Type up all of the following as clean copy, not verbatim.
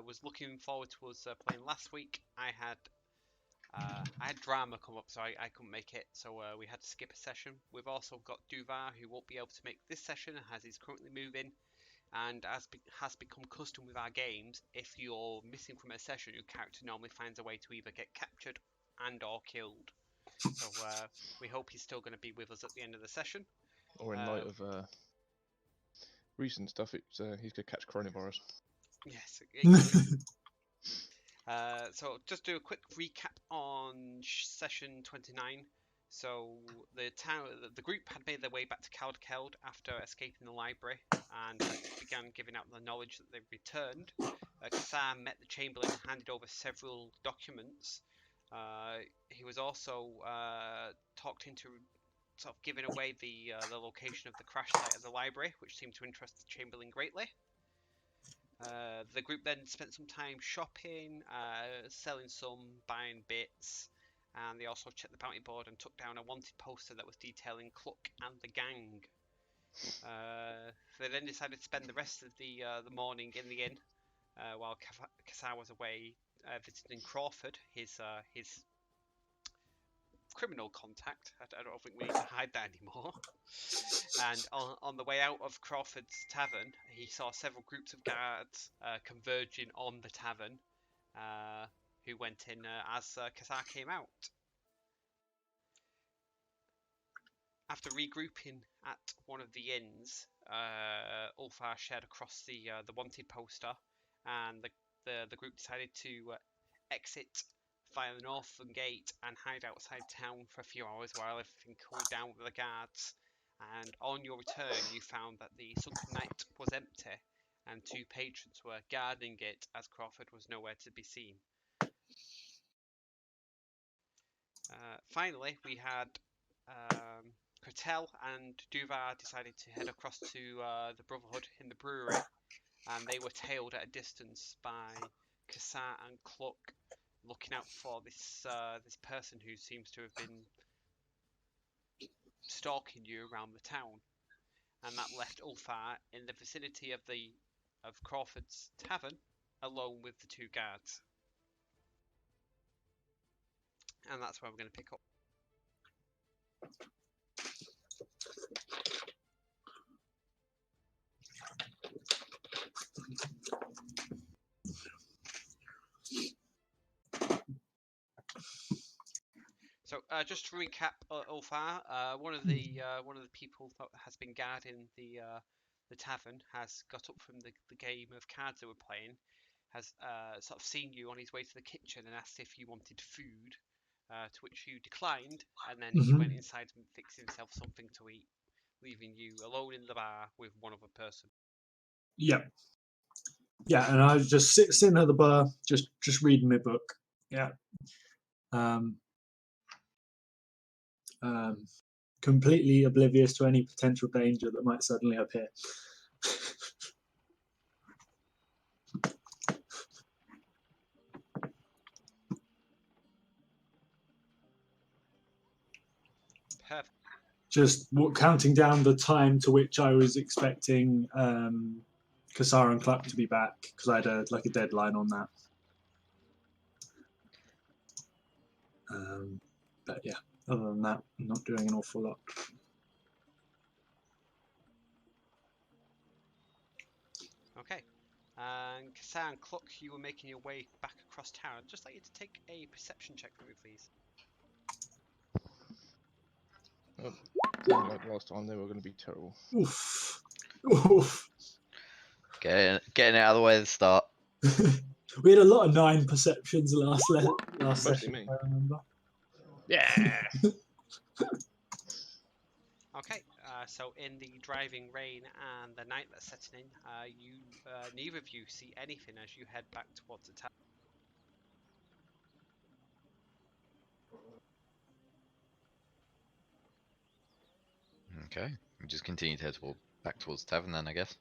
was looking forward to us playing last week. I had drama come up, so I couldn't make it. So we had to skip a session. We've also got Duvar, who won't be able to make this session as he's currently moving. And as has become custom with our games, if you're missing from a session, your character normally finds a way to either get captured and or killed. So we hope he's still going to be with us at the end of the session. Or in light of recent stuff, he's going to catch coronavirus. Yes. So just do a quick recap on session 29. So the group had made their way back to Caldkeld after escaping the library and began giving out the knowledge that they'd returned. Kassar met the Chamberlain and handed over several documents. He was also talked into sort of giving away the location of the crash site of the library, which seemed to interest the Chamberlain greatly. The group then spent some time shopping, selling some, buying bits, and they also checked the bounty board and took down a wanted poster that was detailing Cluck and the gang. They then decided to spend the rest of the morning in the inn while Kassar was away visiting Crawford, his criminal contact. I don't think we need to hide that anymore. And on the way out of Crawford's tavern, he saw several groups of guards converging on the tavern, who went in as Kassar came out. After regrouping at one of the inns, Ulfar shared across the wanted poster, and the group decided to exit via the northern gate and hide outside town for a few hours while everything cooled down with the guards. And on your return, you found that the Sunken Knight was empty, and 2 patrons were guarding it as Crawford was nowhere to be seen. Finally, we had Cretel and Duvar decided to head across to the Brotherhood in the brewery, and they were tailed at a distance by Kassar and Cluck, looking out for this person who seems to have been stalking you around the town. And that left Ulfar in the vicinity of Crawford's tavern, alone with the 2 guards. And that's where we're going to pick up. So just to recap, Ulfar, one of the people that has been guarding the tavern has got up from the game of cards they were playing, has sort of seen you on his way to the kitchen and asked if you wanted food, to which you declined, and then he went inside and fixed himself something to eat, leaving you alone in the bar with one other person. Yeah, and I was just sitting at the bar, just reading my book. Yeah. Completely oblivious to any potential danger that might suddenly appear. Perfect. Just counting down the time to which I was expecting Kassar and Cluck to be back, because I had a deadline on that. But yeah, other than that, I'm not doing an awful lot. Okay. And Kassar and Cluck, you were making your way back across town. I'd just like you to take a perception check for me, please. Like last time, they were going to be terrible. Oof. Getting out of the way at the start. We had a lot of 9 perceptions last session, me. I remember. Yeah. Okay, so in the driving rain and the night that's setting in, you neither of you see anything as you head back towards the town. Okay, we just continue to head back towards the tavern then, I guess.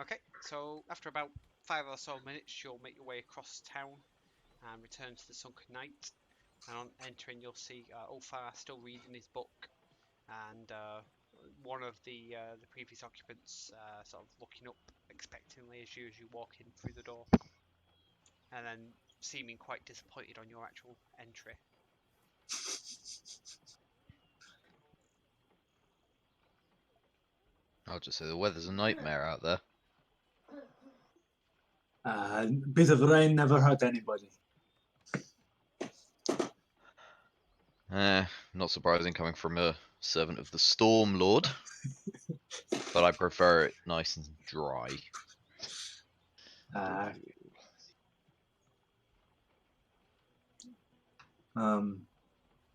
Okay, so after about 5 or so minutes, you'll make your way across town and return to the Sunken Night. And on entering, you'll see Ulfar still reading his book, and one of the previous occupants sort of looking up expectantly as you walk in through the door, and then seeming quite disappointed on your actual entry. I'll just say the weather's a nightmare out there. A bit of rain never hurt anybody. Not surprising coming from a servant of the Storm Lord, but I prefer it nice and dry.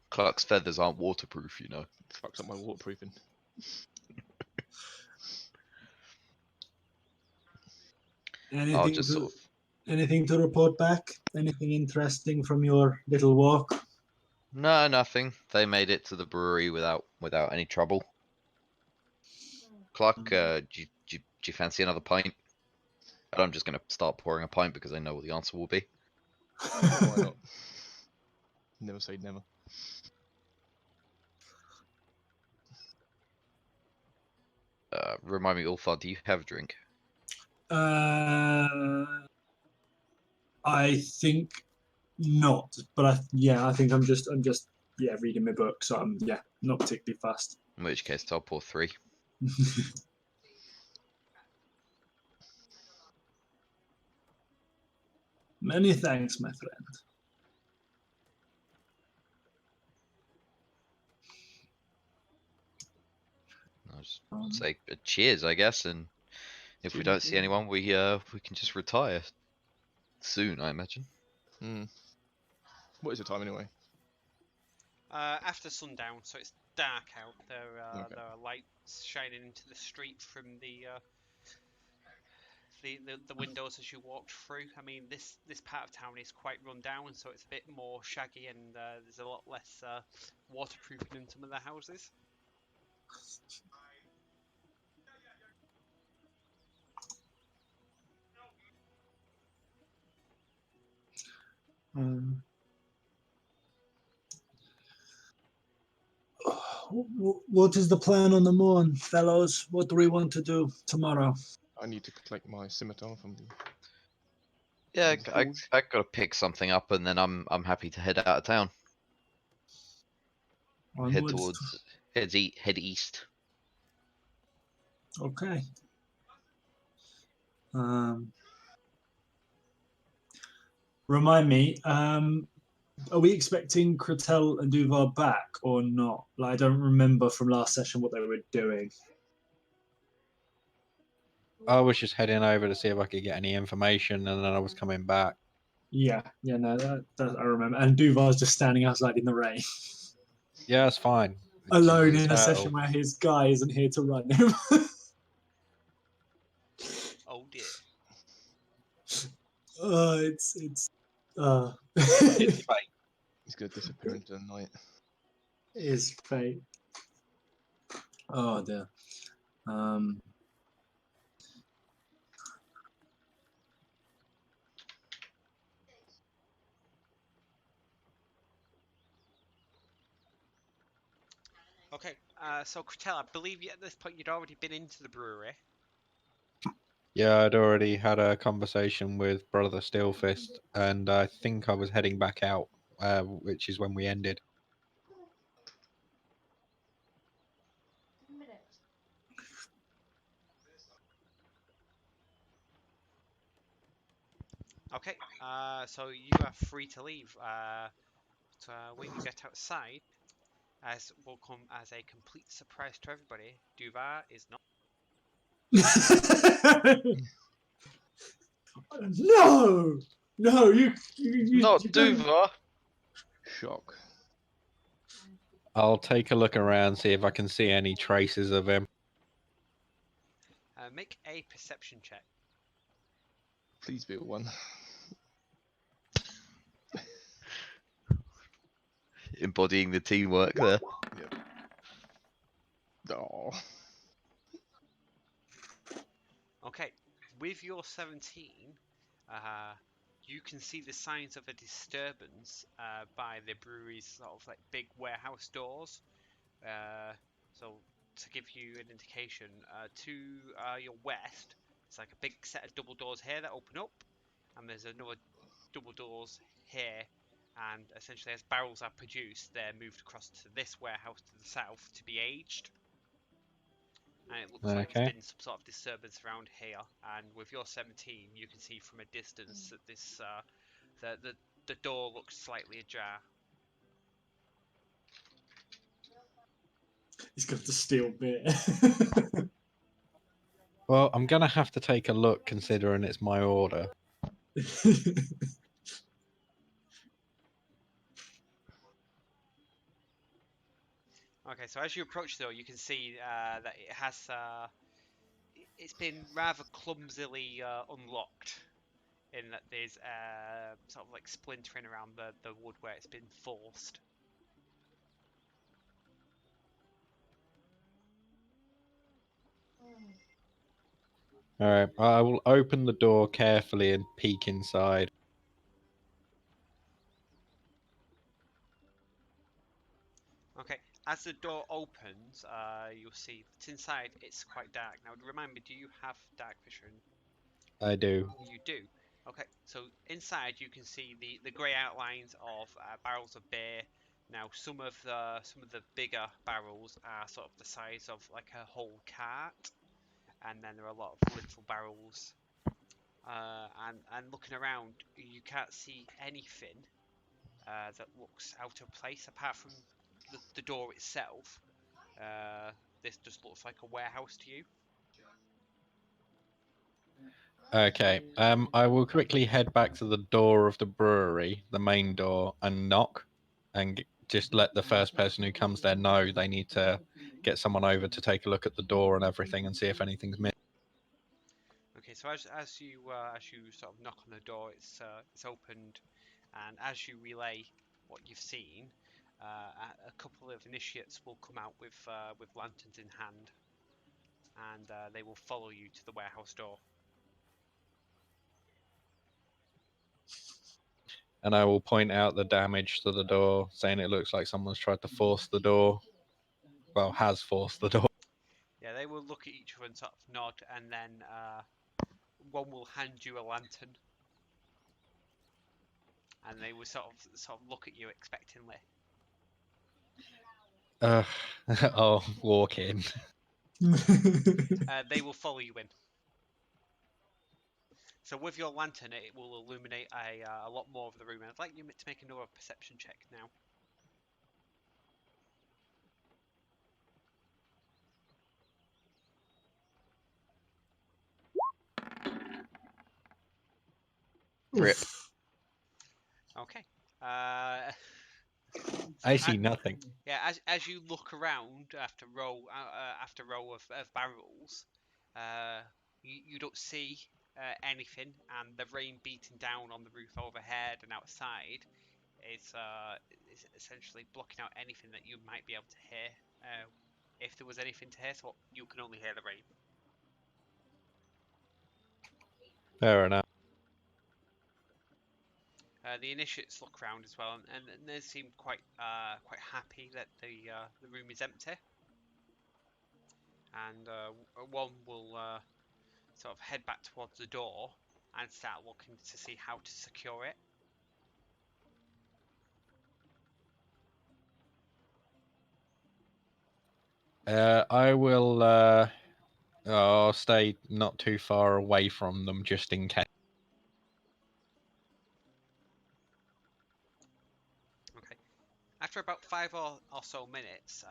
Clark's feathers aren't waterproof, you know. Fucks up my waterproofing. I'll just sort of Anything to report back? Anything interesting from your little walk? no, nothing. They made it to the brewery without any trouble. Clark, do you fancy another pint? And I'm just gonna start pouring a pint because I know what the answer will be. Why not? Never say never. Remind me, Ulfar, do you have a drink? I think not, but I think I'm just reading my book, so I'm not particularly fast. In which case, I'll pour 3. Many thanks, my friend. I'll just say cheers, I guess, and if we don't see anyone, we can just retire soon, I imagine. What is the time anyway? After sundown, so it's dark out. There Okay. are lights shining into the street from the windows as you walked through. I mean, this part of town is quite run down, so it's a bit more shaggy, and there's a lot less waterproofing in some of the houses. What is the plan on the moon, fellows? What do we want to do tomorrow? I need to collect my scimitar from the. Yeah, the I forge. gotta pick something up, and then I'm happy to head out of town. Onwards. Head east. Okay. Remind me, are we expecting Kretel and Duvar back or not? Like, I don't remember from last session what they were doing. I was just heading over to see if I could get any information, and then I was coming back. Yeah, no, that I remember. And Duvar's just standing outside in the rain, Yeah, it's fine. alone It's in a turtle. session where his guy isn't here to run him. Oh dear. It's It's it fate. He's gonna disappear into the night. is fate. Oh dear. Okay, so Kretel, I believe at this point you'd already been into the brewery. Yeah, I'd already had a conversation with Brother Steelfist, and I think I was heading back out, which is when we ended. Okay, so you are free to leave. When you get outside, as will come as a complete surprise to everybody, Duvar is not. No, you Not you don't- Duvar. Shock. I'll take a look around, see if I can see any traces of him. Make a perception check. Please be a 1. Embodying the teamwork there. Oh. Okay, with your 17, you can see the signs of a disturbance by the brewery's sort of like big warehouse doors. So to give you an indication, to your west, it's like a big set of double doors here that open up, and there's another double doors here. And essentially, as barrels are produced, they're moved across to this warehouse to the south to be aged. And it looks like there's been some sort of disturbance around here. And with your 17, you can see from a distance that this the door looks slightly ajar. He's got to steal beer. Well, I'm gonna have to take a look considering it's my order. Okay, so as you approach the door, you can see that it has it's been rather clumsily unlocked, in that there's sort of like splintering around the wood where it's been forced. All right, I will open the door carefully and peek inside. Okay, as the door opens, you'll see that inside it's quite dark. Now, remind me, do you have dark vision? I do. You do. Okay, so inside you can see the grey outlines of barrels of beer. Now, some of the bigger barrels are sort of the size of like a whole cart, and then there are a lot of little barrels. And looking around, you can't see anything that looks out of place apart from the door itself. This just looks like a warehouse to you. Okay. I will quickly head back to the door of the brewery, the main door, and knock, and just let the first person who comes there know they need to get someone over to take a look at the door and everything and see if anything's missing. Okay, so as you sort of knock on the door, it's opened, and as you relay what you've seen, a couple of initiates will come out with lanterns in hand, and they will follow you to the warehouse door. And I will point out the damage to the door, saying it looks like someone's tried to force the door. Well, has forced the door. Yeah, they will look at each other and sort of nod, and then one will hand you a lantern, and they will sort of look at you expectantly. I'll walk in. They will follow you in. So with your lantern, it will illuminate a lot more of the room. And I'd like you to make another perception check now. Rip. Okay. I see nothing. Yeah, as you look around after row of barrels, you don't see anything, and the rain beating down on the roof overhead and outside is essentially blocking out anything that you might be able to hear. If there was anything to hear, so you can only hear the rain. Fair enough. The initiates look around as well, and they seem quite happy that the room is empty. And one will sort of head back towards the door and start looking to see how to secure it. I will. I'll stay not too far away from them just in case. Okay. After about 5 or so minutes,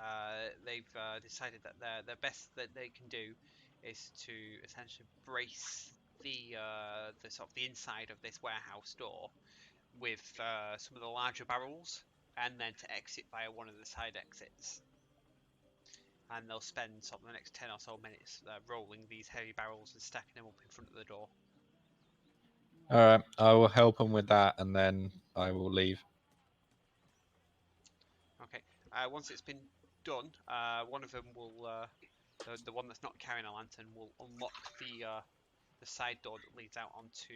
they've decided that the best that they can do is to essentially brace the sort of the inside of this warehouse door with some of the larger barrels, and then to exit via one of the side exits. And they'll spend sort of the next 10 or so minutes rolling these heavy barrels and stacking them up in front of the door. All right, I will help them with that, and then I will leave. Okay. Once it's been done, one of them will, the one that's not carrying a lantern, will unlock the side door that leads out onto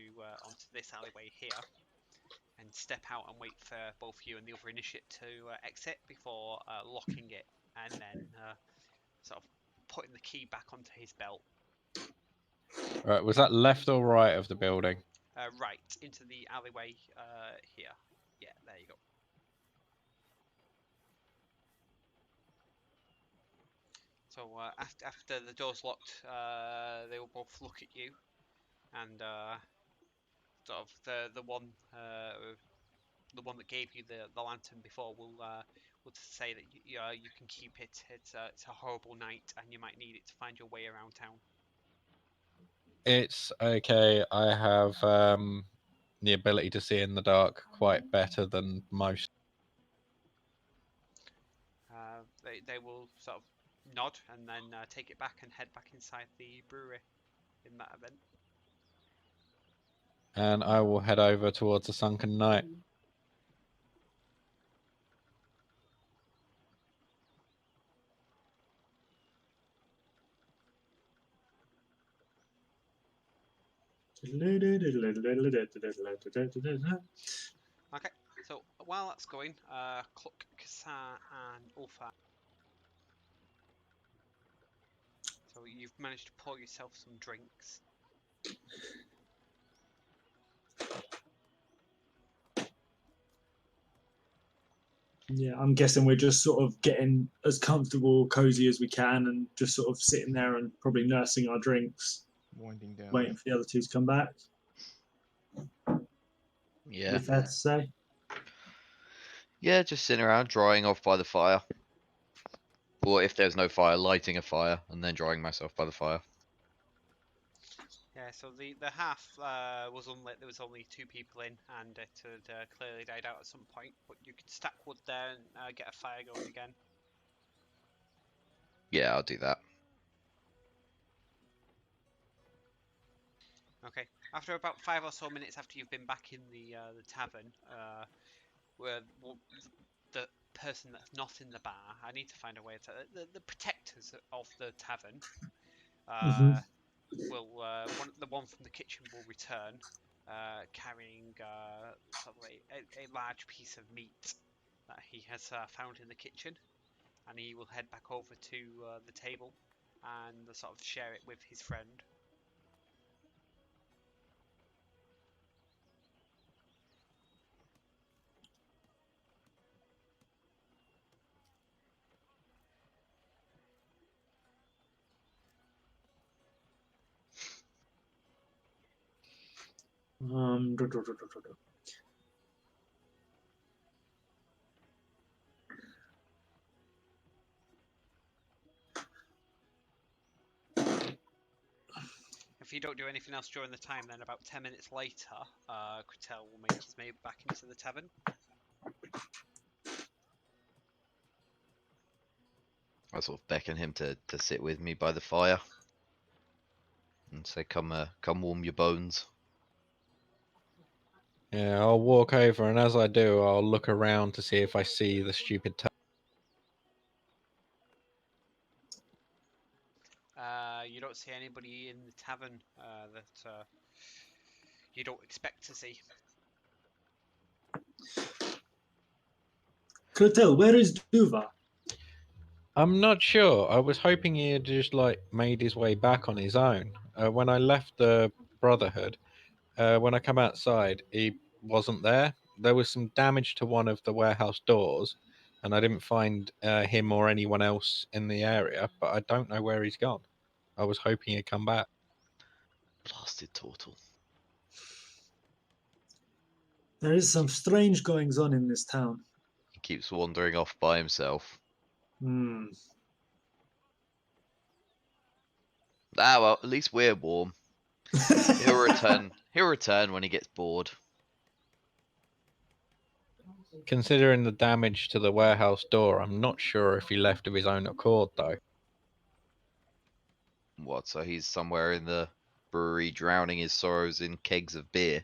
this alleyway here, and step out and wait for both you and the other initiate to exit before locking it, and then sort of putting the key back onto his belt. Right, was that left or right of the building? Right into the alleyway here. Yeah, there you go. So after the door's locked, they will both look at you, and sort of the one that gave you the lantern before will say that you can keep it. It's a horrible night, and you might need it to find your way around town. It's okay. I have the ability to see in the dark quite better than most. They will sort of nod and then take it back and head back inside the brewery in that event. And I will head over towards the sunken night. Okay, so while that's going, Cluck, Kassar, and Ulfa. So you've managed to pour yourself some drinks. Yeah, I'm guessing we're just sort of getting as comfortable, cozy as we can, and just sort of sitting there and probably nursing our drinks, Winding down. waiting for the other two to come back. Yeah. Be fair to say. Yeah, just sitting around drying off by the fire. Or if there's no fire, lighting a fire and then drying myself by the fire. Yeah, so the half was unlit. There was only 2 people in, and it had clearly died out at some point. But you could stack wood there and get a fire going again. Yeah, I'll do that. Okay. After about 5 or so minutes after you've been back in the tavern, where the person that's not in the bar, I need to find a way to the protectors of the tavern. Will the one from the kitchen will return, carrying sort of a large piece of meat that he has found in the kitchen, and he will head back over to the table and sort of share it with his friend. Do, do, do, do, do, do. If you don't do anything else during the time, then about 10 minutes later, Critel will make his way back into the tavern. I sort of beckon him to sit with me by the fire. And say, come warm your bones. Yeah, I'll walk over, and as I do, I'll look around to see if I see the stupid. You don't see anybody in the tavern that you don't expect to see. Clotel, where is Duva? I'm not sure. I was hoping he had just like made his way back on his own. When I left the Brotherhood, when I come outside, he wasn't there. There was some damage to one of the warehouse doors, and I didn't find him or anyone else in the area. But I don't know where he's gone. I was hoping he'd come back. Blasted turtle. There is some strange goings on in this town. He keeps wandering off by himself. Hmm. Ah, well, at least we're warm. He'll return. He'll return when he gets bored. Considering the damage to the warehouse door, I'm not sure if he left of his own accord, though. What, so he's somewhere in the brewery drowning his sorrows in kegs of beer?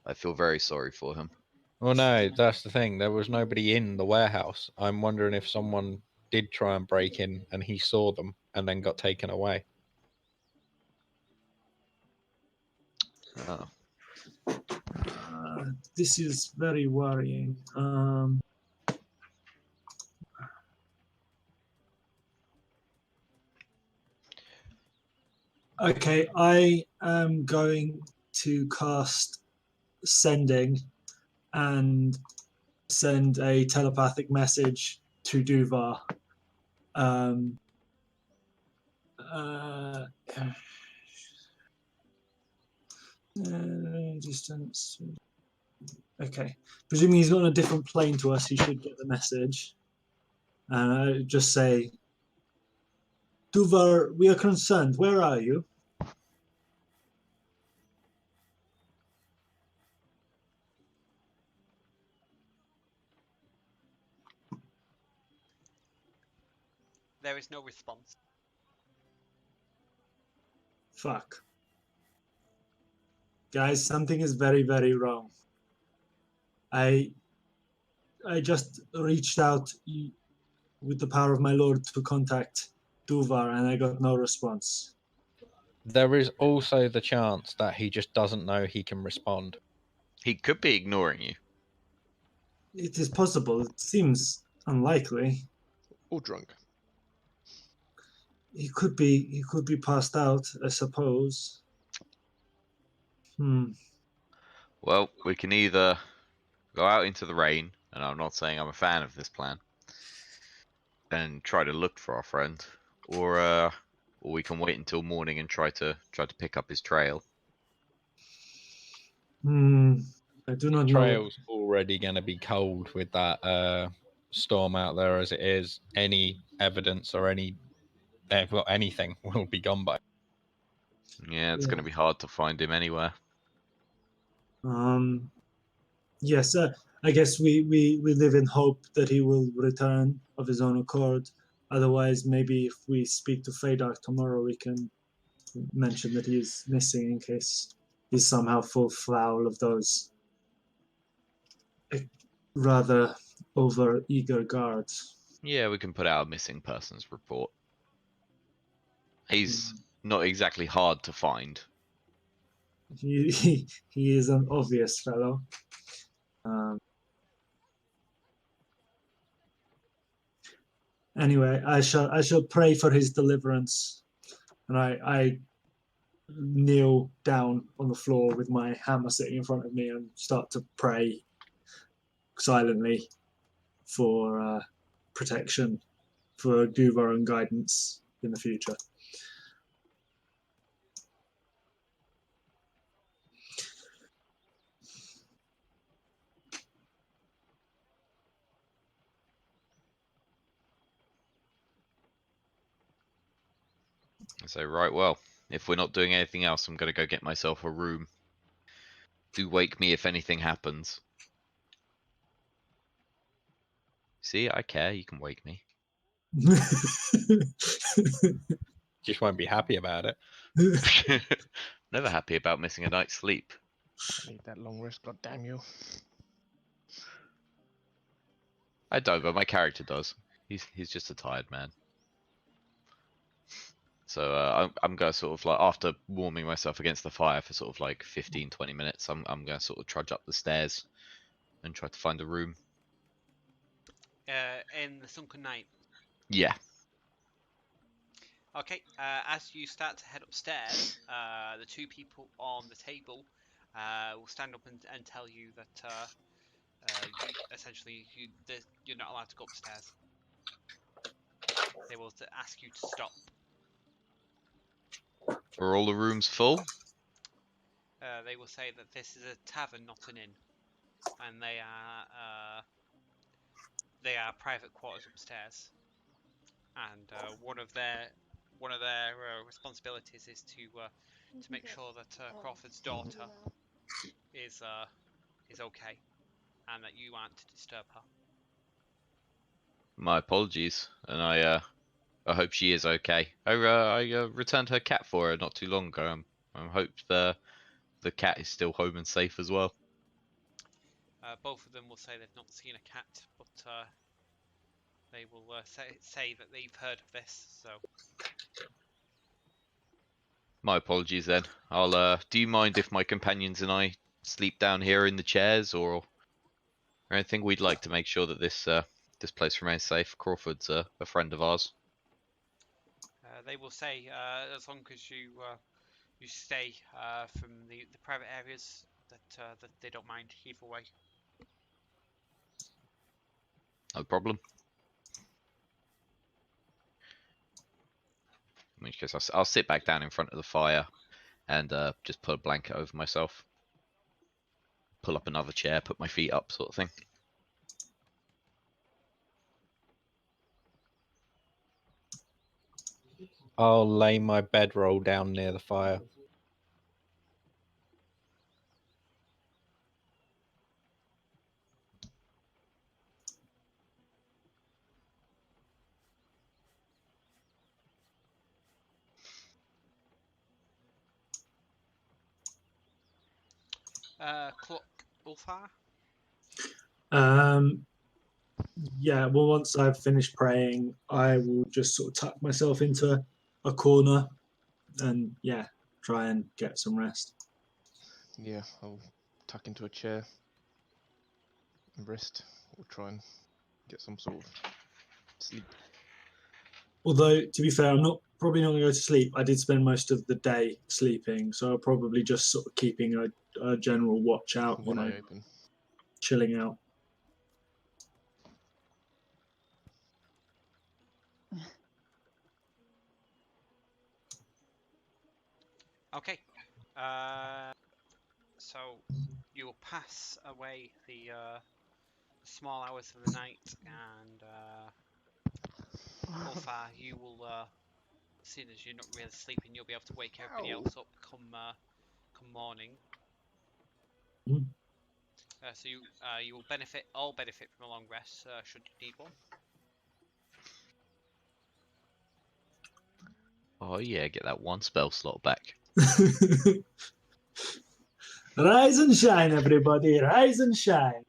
I feel very sorry for him. Well, no, that's the thing. There was nobody in the warehouse. I'm wondering if someone did try and break in and he saw them and then got taken away. Oh. This is very worrying. Okay, I am going to cast Sending and send a telepathic message to Duvar. Distance. Okay. Presuming he's on a different plane to us, he should get the message. And just say, Duvar, we are concerned. Where are you? There is no response. Fuck. Guys, something is very, very wrong. I just reached out with the power of my lord to contact Duvar and I got no response. There is also the chance that he just doesn't know he can respond. He could be ignoring you. It is possible. It seems unlikely. Or drunk. He could be passed out, I suppose. Well, we can either go out into the rain, and I'm not saying I'm a fan of this plan, and try to look for our friend, or we can wait until morning and try to pick up his trail. I do not know. Trail's already going to be cold with that storm out there as it is. Any evidence or anything will be gone by. Yeah, it's going to be hard to find him anywhere. Yes, I guess we live in hope that he will return of his own accord. Otherwise, maybe if we speak to Fadark tomorrow, we can mention that he is missing in case he's somehow full foul of those rather over-eager guards. Yeah, we can put out a missing persons report. He's not exactly hard to find. He is an obvious fellow. Anyway, I shall pray for his deliverance, and I kneel down on the floor with my hammer sitting in front of me and start to pray silently for protection, for Duvar and guidance in the future. So, right, well, if we're not doing anything else, I'm going to go get myself a room. Do wake me if anything happens. See, I care. You can wake me. Just won't be happy about it. Never happy about missing a night's sleep. I need that long rest, god damn you. I don't, but my character does. He's just a tired man. So I'm going to sort of like, after warming myself against the fire for sort of like 15-20 minutes, I'm going to sort of trudge up the stairs and try to find a room. In the sunken night. Yeah. Okay, as you start to head upstairs, the two people on the table will stand up and tell you that you're not allowed to go upstairs. They will ask you to stop. Are all the rooms full? They will say that this is a tavern, not an inn, and they are private quarters upstairs. And one of their responsibilities is to make sure that Crawford's daughter is okay, and that you aren't to disturb her. My apologies, and I hope she is okay. I returned her cat for her not too long ago. I hope the cat is still home and safe as well. Both of them will say they've not seen a cat, but they will say that they've heard of this. So My apologies then. I'll. Do you mind if my companions and I sleep down here in the chairs, or anything? We'd like to make sure that this place remains safe. Crawford's a friend of ours. They will say as long as you stay from the private areas that they don't mind either way. No problem. In which case, I'll sit back down in front of the fire and just put a blanket over myself. Pull up another chair, put my feet up, sort of thing. I'll lay my bedroll down near the fire. Clock Ulfar. Yeah, well, once I've finished praying, I will just sort of tuck myself into a corner and, yeah, try and get some rest. Yeah, I'll tuck into a chair and rest, or try and get some sort of sleep. Although, to be fair, I'm probably not going to go to sleep. I did spend most of the day sleeping, so I'll probably just sort of keeping a general watch out, One eye open. chilling out. Okay. So you will pass away the small hours of the night, and Ulfar, you will, seeing as you're not really sleeping, you'll be able to wake everybody else up come morning. Mm. So you will all benefit from a long rest, should you need one. Oh yeah, get that one spell slot back. Rise and shine, everybody! Rise and shine!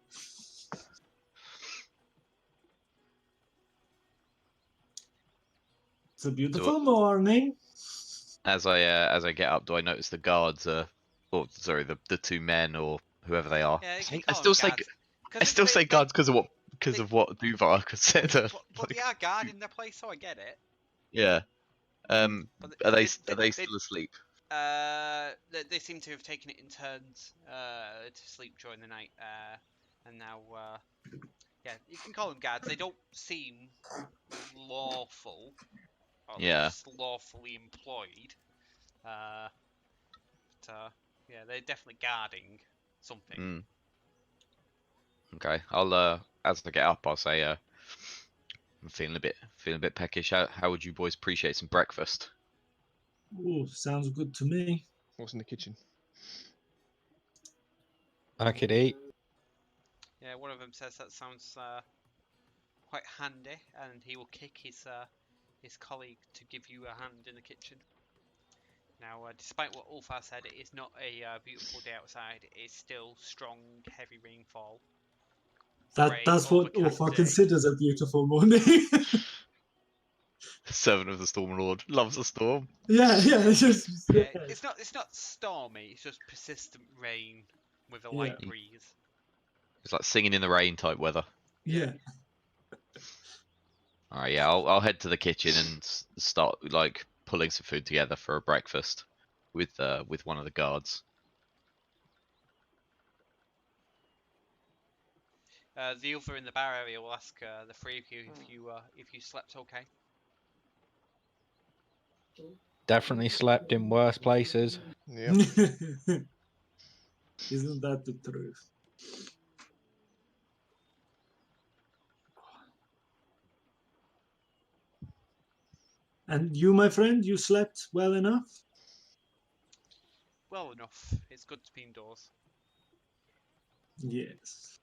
It's a beautiful morning. As I get up, do I notice the guards or sorry, the two men or whoever they are? Yeah, you can I call still them say guards. I still say guards because of what Duvar said. But they are guarding their place, so I get it. Yeah. But Are they still asleep? They seem to have taken it in turns to sleep during the night, and now yeah, you can call them guards. They don't seem lawful, or at Yeah. least lawfully employed. Yeah, they're definitely guarding something. Mm. Okay. I'll as I get up, I'll say I'm feeling a bit peckish. How would you boys appreciate some breakfast? Ooh, sounds good to me. What's in the kitchen? I could eat. Yeah, one of them says that sounds quite handy, and he will kick his colleague to give you a hand in the kitchen. Now, despite what Ulfar said, it is not a beautiful day outside. It is still strong, heavy rainfall. That's what overcast Ulfar day. considers a beautiful morning. Servant of the Storm Lord loves a storm. yeah, it's just Yeah, it's not stormy. It's just persistent rain with a light Yeah. breeze. It's like singing in the rain type weather. yeah. All right, yeah, I'll head to the kitchen and start like pulling some food together for a breakfast with one of the guards. The other in the bar area will ask the three of you if you slept okay. Definitely slept in worse places. Yep. Isn't that the truth? And you, my friend, you slept well enough? Well enough. It's good to be indoors. Yes.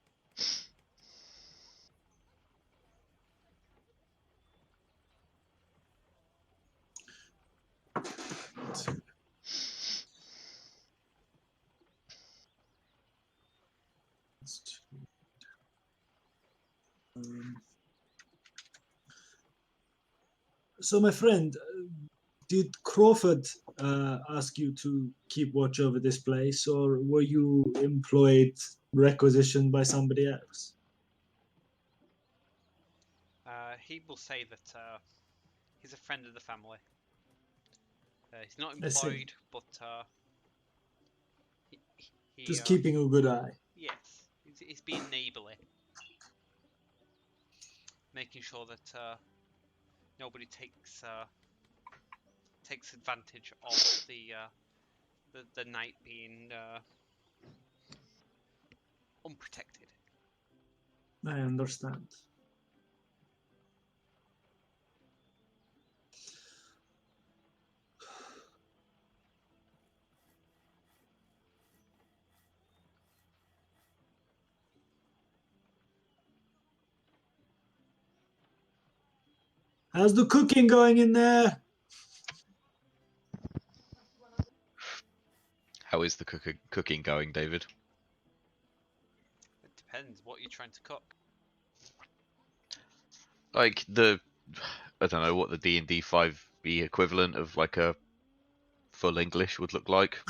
So, my friend, did Crawford ask you to keep watch over this place, or were you employed, requisitioned by somebody else? He will say that he's a friend of the family. He's not I see. employed, but he Just keeping a good eye. yes, he's being neighbourly, making sure that nobody takes advantage of the night being unprotected. I understand. How's the cooking going in there? How is the cooking going, David? It depends what you're trying to cook. Like I don't know what the D&D 5e equivalent of like a full English would look like.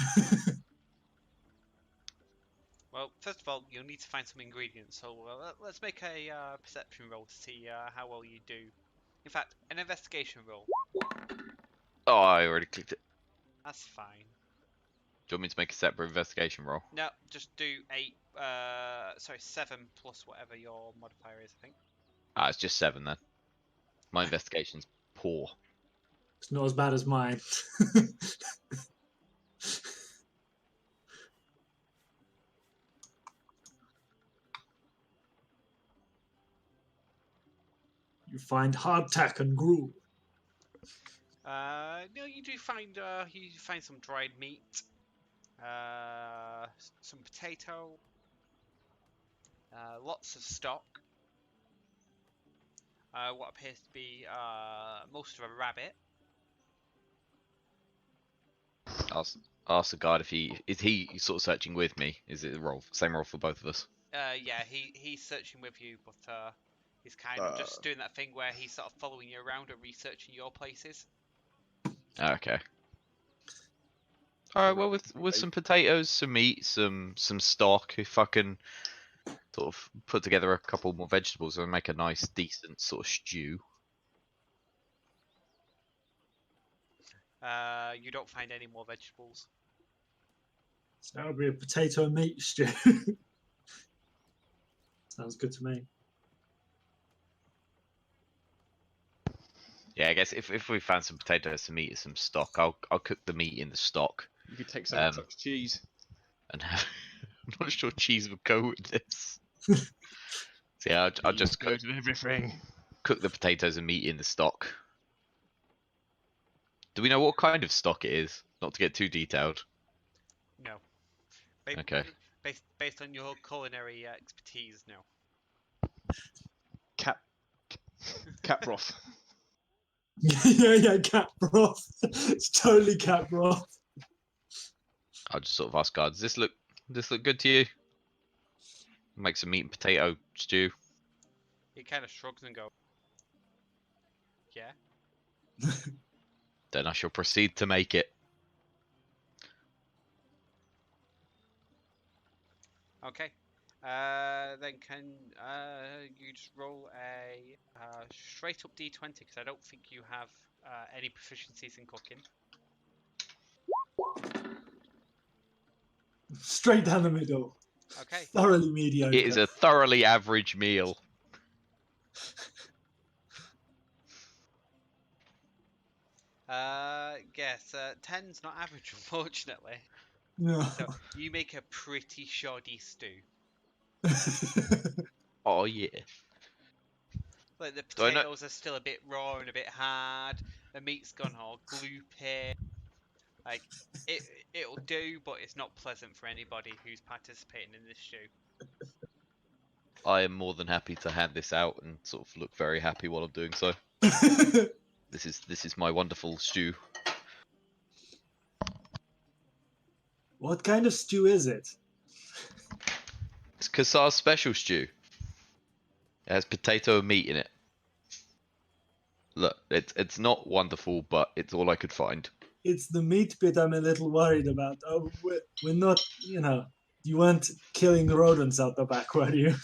Well, first of all, you'll need to find some ingredients. So let's make a perception roll to see how well you do. In fact, an investigation roll. Oh, I already clicked it. That's fine. Do you want me to make a separate investigation roll? No, just do 7 plus whatever your modifier is, I think. Ah, it's just 7 then. My investigation's poor. It's not as bad as mine. You find hardtack and gruel. No, you do find some dried meat, some potato, lots of stock, what appears to be most of a rabbit. Ask the guard if he sort of searching with me. Is it a same role for both of us? Yeah, he's searching with you, but he's kind of just doing that thing where he's sort of following you around and researching your places. Okay. All right. Well, with some potatoes, some meat, some stock, if I can sort of put together a couple more vegetables and make a nice, decent sort of stew. You don't find any more vegetables. So that'll be a potato and meat stew. Sounds good to me. Yeah, I guess if we found some potatoes, some meat, and some stock, I'll cook the meat in the stock. You could take some such cheese. And I'm not sure cheese would go with this. So yeah, I'll just go to everything. cook the potatoes and meat in the stock. Do we know what kind of stock it is? Not to get too detailed. No. Okay. Based on your culinary expertise, no. Cat broth. yeah, cat broth. It's totally cat broth. I'll just sort of ask guard, does this look good to you? Make some meat and potato stew. He kind of shrugs and goes, yeah. Then I shall proceed to make it. Okay. Then can you just roll a straight up D20, because I don't think you have any proficiencies in cooking. Straight down the middle. Okay. Thoroughly mediocre. It is a thoroughly average meal. Yes, 10's not average, unfortunately. No. So you make a pretty shoddy stew. Oh yeah. Like the Do I know- potatoes are still a bit raw and a bit hard. The meat's gone all gloopy. Like it'll do, but it's not pleasant for anybody who's participating in this stew. I am more than happy to hand this out and sort of look very happy while I'm doing so. This is my wonderful stew. What kind of stew is it? It's Kassar's special stew. It has potato and meat in it. Look, it's not wonderful, but it's all I could find. it's the meat bit I'm a little worried about. We're not, you weren't killing rodents out the back, were you?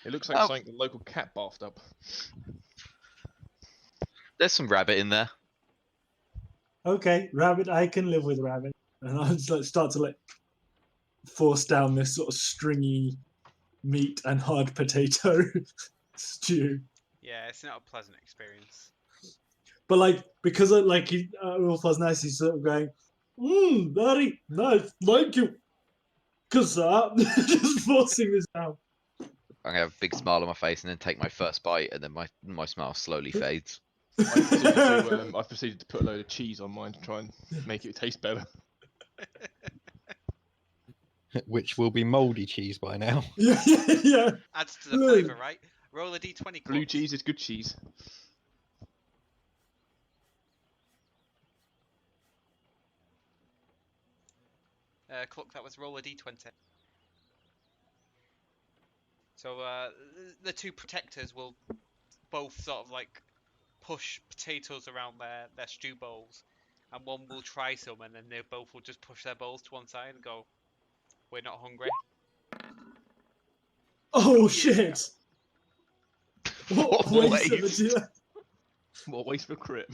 It looks like Oh. something the local cat bathed up. There's some rabbit in there. Okay, rabbit, I can live with rabbit. And I'll just start to force down this sort of stringy meat and hard potato stew. Yeah, it's not a pleasant experience. But because Wolf was nice, he's sort of going, very nice, thank you. Cause just forcing this down. I'm gonna have a big smile on my face and then take my first bite, and then my smile slowly fades. I proceeded to put a load of cheese on mine to try and make it taste better. Which will be mouldy cheese by now. Yeah. Adds to the flavour, right? Roll a d20. Blue Cluck. cheese is good cheese. Cluck, that was roll a d20. So the two protectors will both sort of push potatoes around their stew bowls, and one will try some, and then they both will just push their bowls to one side and go, "We're not hungry." Oh shit! What What waste of a waste? deal. What waste for crit.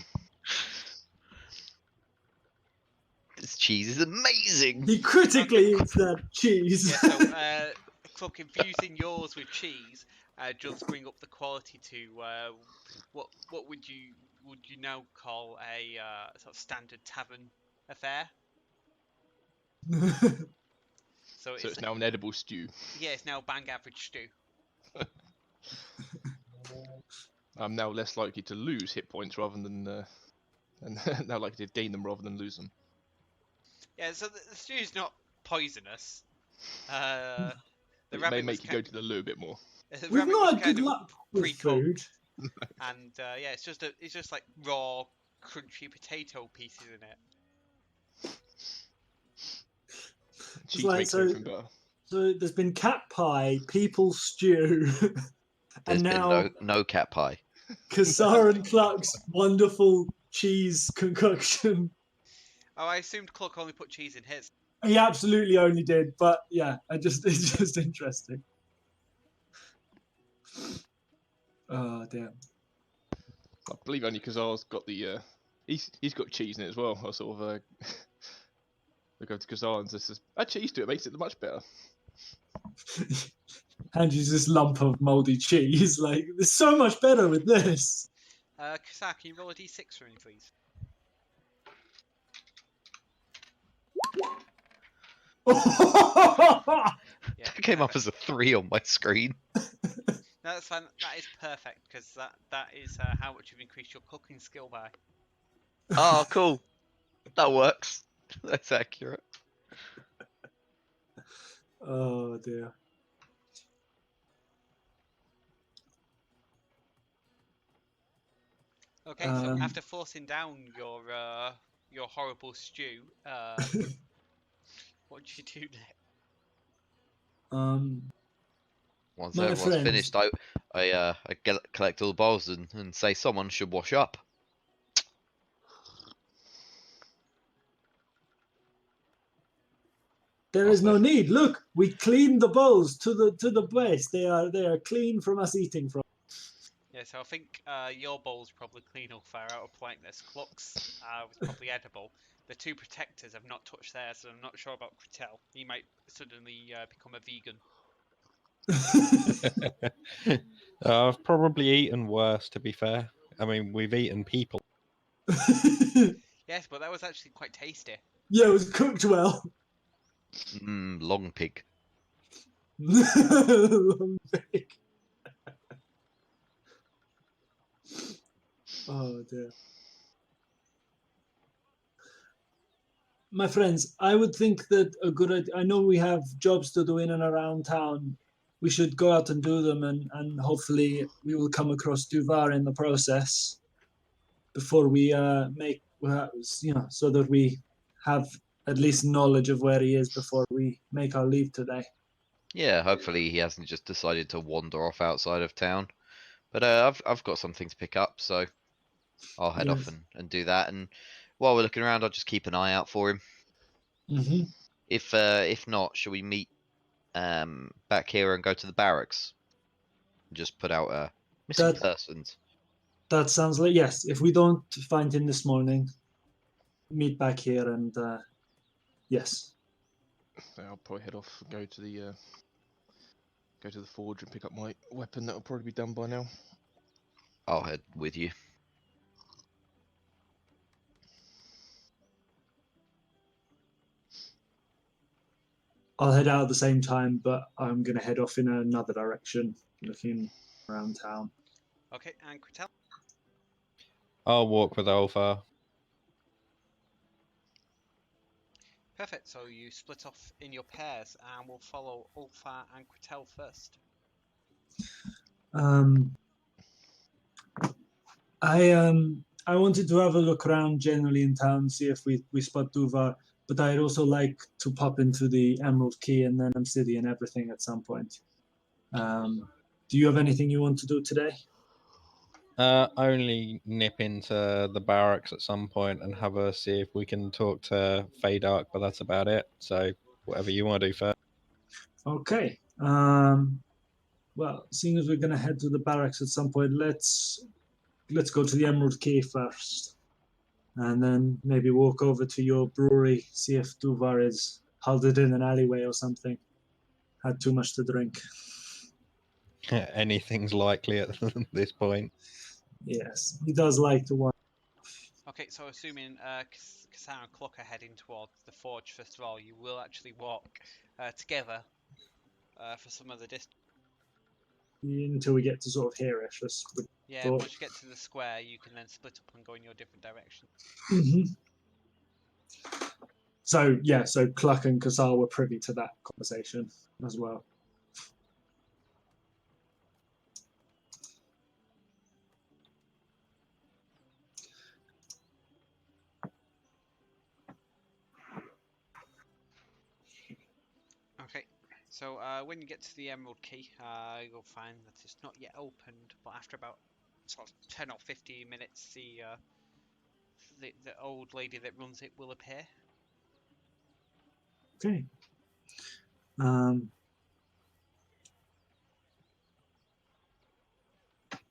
This cheese is amazing. He critically eats that cheese. Yeah, so Cluck, infusing yours with cheese does bring up the quality to what would you now call a sort of standard tavern affair? So it's now an edible stew. Yeah, it's now bang average stew. I'm now less likely to lose hit points rather than, and now likely to gain them rather than lose them. Yeah, so the stew's not poisonous. The It may rabbit make you go to the loo a bit more. the We've rabbit not was had kind good of luck with pre-cooked, food. and yeah, it's just like raw, crunchy potato pieces in it. Cheese like, makes so- everything better. So there's been cat pie, people stew, There's and been now no cat pie. Kassar and Cluck's wonderful cheese concoction. Oh, I assumed Cluck only put cheese in his. He absolutely only did, but yeah, it's just interesting. Oh damn. I believe only Kazar's got the he's got cheese in it as well. I sort of I go to Kazar and says, "Add cheese to it, makes it much better." And he's this lump of moldy cheese. Like, there's so much better with this. Kassar, can you roll a d6 for me, please? Yeah, It came up perfect. as a 3 on my screen. No, that's fine. That is perfect because that is how much you've increased your cooking skill by. Oh, cool. That works. That's accurate. Oh dear. Okay, so Um, after forcing down your horrible stew, what do you do next? Once My everyone's friends. finished, I collect all the bowls and say someone should wash up. There is no need. Look, we cleaned the bowls to the base. They are clean from us eating from. Yeah, so I think your bowl's probably clean or far out of politeness. Cluck's was probably edible. The two protectors have not touched theirs, so I'm not sure about Critel. He might suddenly become a vegan. I've probably eaten worse, to be fair. I mean, we've eaten people. Yes, but that was actually quite tasty. Yeah, it was cooked well. Long pig. Long pig. Oh dear. My friends, I would think that a good idea, I know we have jobs to do in and around town. We should go out and do them, and hopefully we will come across Duvar in the process before we make, so that we have at least knowledge of where he is before we make our leave today. Yeah, hopefully he hasn't just decided to wander off outside of town. But I've got something to pick up, so I'll head off Yes. and do that. And While we're looking around, I'll just keep an eye out for him. Mm-hmm. If not, shall we meet back here and go to the barracks? Just put out missing That- persons. That sounds like yes. If we don't find him this morning, meet back here and yes. I'll probably head off and go to the forge and pick up my weapon. That'll probably be done by now. I'll head with you. I'll head out at the same time, but I'm going to head off in another direction, looking around town. Okay, and Critel? I'll walk with Alpha. Perfect. So you split off in your pairs, and we'll follow Ulfa and Critel first. I wanted to have a look around generally in town, see if we spot Duvar, but I'd also like to pop into the Emerald Key and then City and everything at some point. Do you have anything you want to do today? Only nip into the barracks at some point and have a see if we can talk to Faydark, but that's about it. So whatever you want to do first. Okay. Well, seeing as we're going to head to the barracks at some point, let's go to the Emerald Key first, and then maybe walk over to your brewery, see if Duvar is halted in an alleyway or something. Had too much to drink. Anything's likely at this point. Yes, he does like to watch. Okay, so assuming Cassandra and Cluck are heading towards the forge first of all, you will actually walk together for some of the distance. Until we get to sort of here-ish. Yeah, thought. once you get to the square, you can then split up and go in your different directions. Mm-hmm. So Cluck and Kassar were privy to that conversation as well. Okay, so when you get to the Emerald Key, you'll find that it's not yet opened, but after about sort of 10 or 15 minutes, the old lady that runs it will appear. Okay.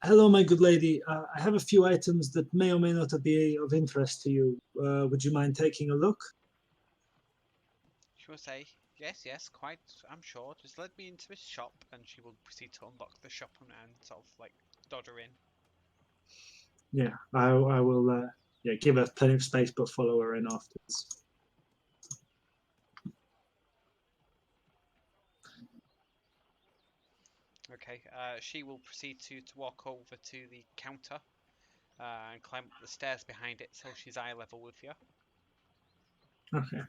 Hello, my good lady. I have a few items that may or may not be of interest to you. Would you mind taking a look? She will say, yes, quite, I'm sure. Just let me into this shop, and she will proceed to unlock the shop and sort of like dodder in. Yeah, I will. Give her plenty of space, but follow her in afterwards. Okay, she will proceed to walk over to the counter and climb up the stairs behind it, so she's eye level with you. Okay.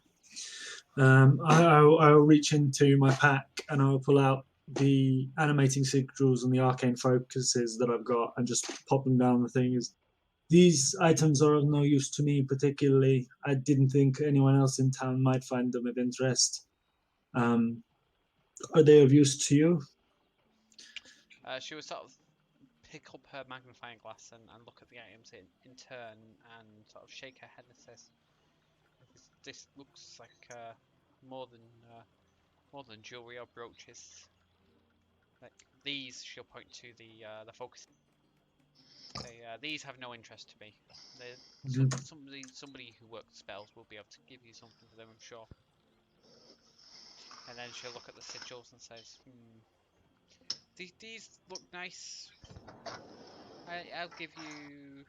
I'll reach into my pack and I'll pull out the animating sigils and the arcane focuses that I've got and just pop them down the things. These items are of no use to me particularly. I didn't think anyone else in town might find them of interest. Are they of use to you? She will sort of pick up her magnifying glass and look at the items in turn and sort of shake her head and says, "This looks like more than jewelry or brooches. Like these," she'll point to the focus. Say, "These have no interest to me. Somebody who works spells will be able to give you something for them, I'm sure." And then she'll look at the sigils and says, These look nice. I'll give you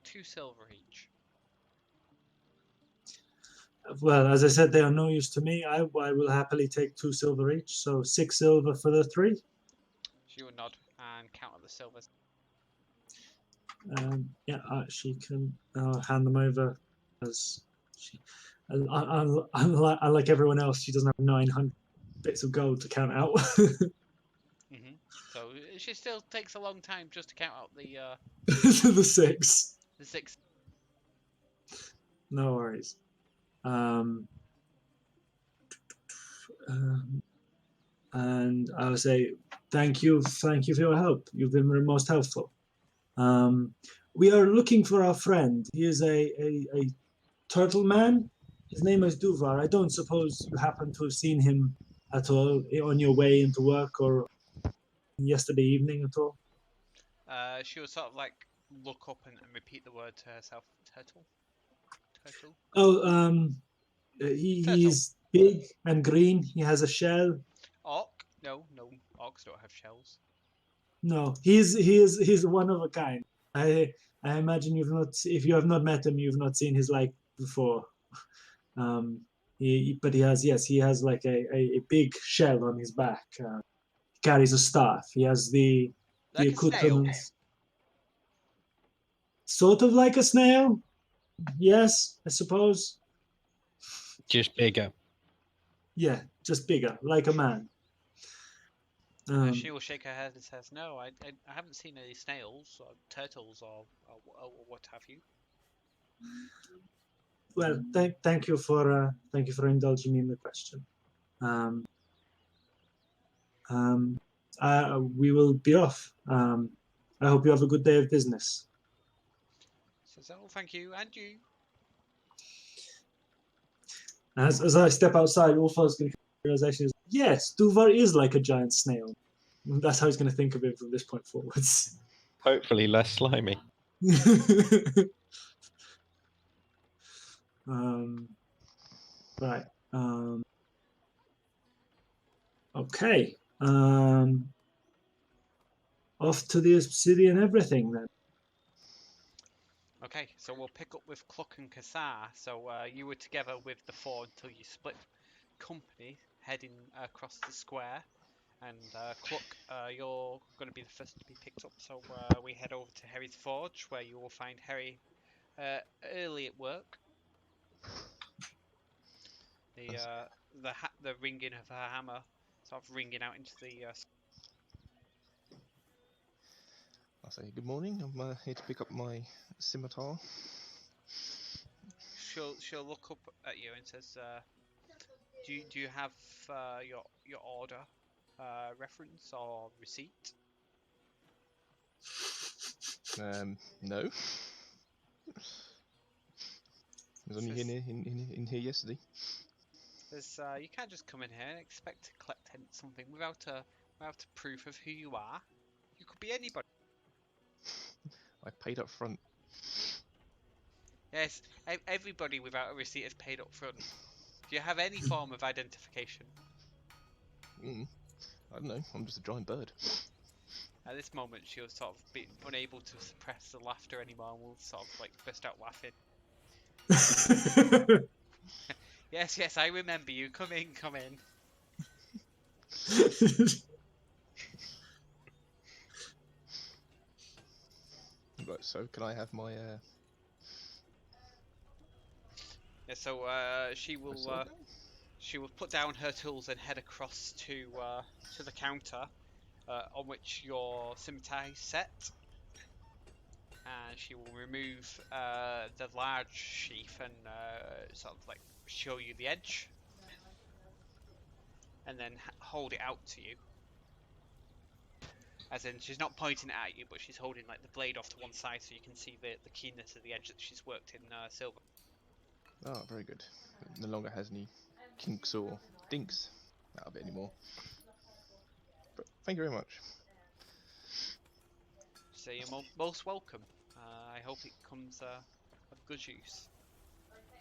2 silver each." Well, as I said, they are no use to me. I will happily take 2 silver each, so 6 silver for the 3. She will nod and count up the silvers. She can hand them over as she. Unlike everyone else, she doesn't have 900 bits of gold to count out. So she still takes a long time just to count out the the 6. the 6. No worries. And I'll say thank you for your help. You've been most helpful. We are looking for our friend. He is a turtle man. His name is Duvar. I don't suppose you happen to have seen him at all on your way into work or yesterday evening at all? She'll sort of like look up and repeat the word to herself. Turtle. Turtle. Oh, Turtle. he's big and green. He has a shell. Orc. No, orcs don't have shells. No, he's one of a kind. I imagine if you have not met him, you've not seen his like before. But he has like a big shell on his back. He carries a staff. He has the Like a snail. accoutrements, sort of like a snail. Yes, I suppose. Just bigger. Yeah, just bigger, like a man. She will shake her head and says, "No, I haven't seen any snails or turtles or what have you." Well, thank you for indulging me in the question. We will be off. I hope you have a good day of business. Says, "Oh, thank you, and you." As I step outside, Ulfar's going to come to the realization is, yes, Duvar is like a giant snail. That's how he's going to think of it from this point forwards. Hopefully less slimy. Right. Okay. Off to the obsidian everything then. Okay, so we'll pick up with Cluck and Kassar. So you were together with the four until you split company, heading across the square. And Cluck, you're going to be the first to be picked up. So we head over to Harry's Forge, where you will find Harry early at work. The ringing of her hammer sort of ringing out into the. I say good morning. I'm here to pick up my scimitar. She'll look up at you and says, "Do you have your order reference or receipt?" No. I was only in here yesterday. Says, "You can't just come in here and expect to collect something without a proof of who you are. You could be anybody." I paid up front. Yes, everybody without a receipt is paid up front. Do you have any form of identification? I don't know. I'm just a giant bird. At this moment, she'll sort of be unable to suppress the laughter anymore and will sort of like burst out laughing. Yes, I remember you. Come in. Right, so can I have my Yeah, so she will sword? put down her tools and head across to the counter on which your scimitar is set. And she will remove the large sheath and sort of like show you the edge, and then hold it out to you. As in, she's not pointing it at you, but she's holding like the blade off to one side so you can see the keenness of the edge that she's worked in silver. Oh, very good. It no longer has any kinks or dinks out of it anymore. But thank you very much. So you're most welcome. I hope it comes of good use.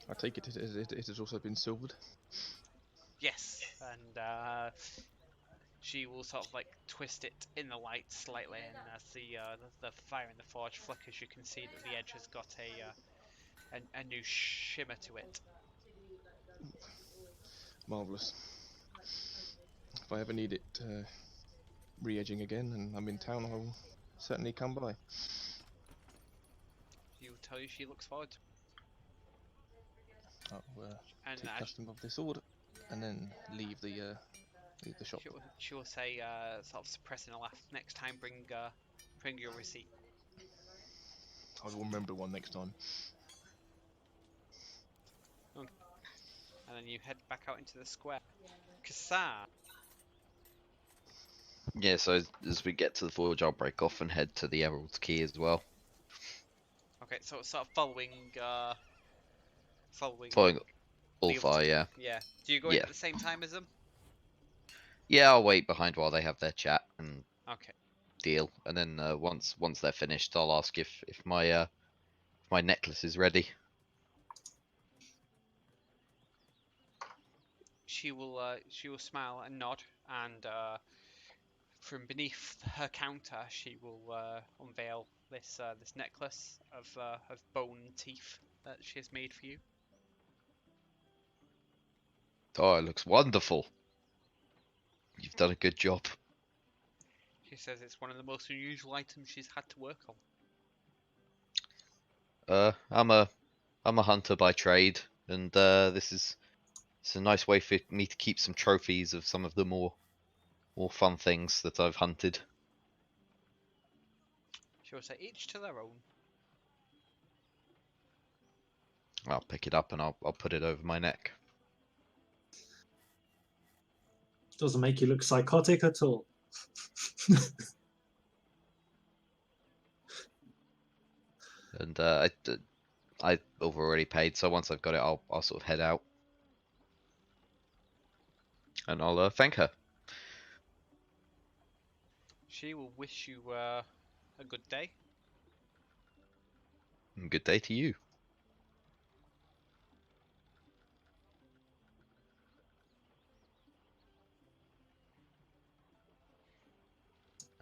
I take it has also been silvered. Yes, and she will sort of like twist it in the light slightly, and as the fire in the forge flickers, you can see that the edge has got a new shimmer to it. Marvellous. If I ever need it re-edging again and I'm in town, I will certainly come by. She will tell you she looks forward to it. I'll take custom of this order and then leave the shop. She will say, sort of suppressing a laugh, "Next time, bring your receipt." I will remember one next time. Okay. And then you head back out into the square. Kassar. Yeah, so as we get to the forge, I'll break off and head to the Emerald's Key as well. Okay, so it's sort of following Following the other Ulfar, two. yeah. Yeah. Do you go in Yeah. at the same time as them? Yeah, I'll wait behind while they have their chat and Okay. deal, and then once they're finished, I'll ask if my necklace is ready. She will smile and nod, and from beneath her counter, she will unveil this necklace of bone teeth that she has made for you. Oh, it looks wonderful. You've done a good job. She says it's one of the most unusual items she's had to work on. I'm a hunter by trade, and it's a nice way for me to keep some trophies of some of the more fun things that I've hunted. She will say, each to their own. I'll pick it up and I'll put it over my neck. Doesn't make you look psychotic at all. And I've already paid, so once I've got it, I'll sort of head out, and I'll thank her. She will wish you a good day. And good day to you.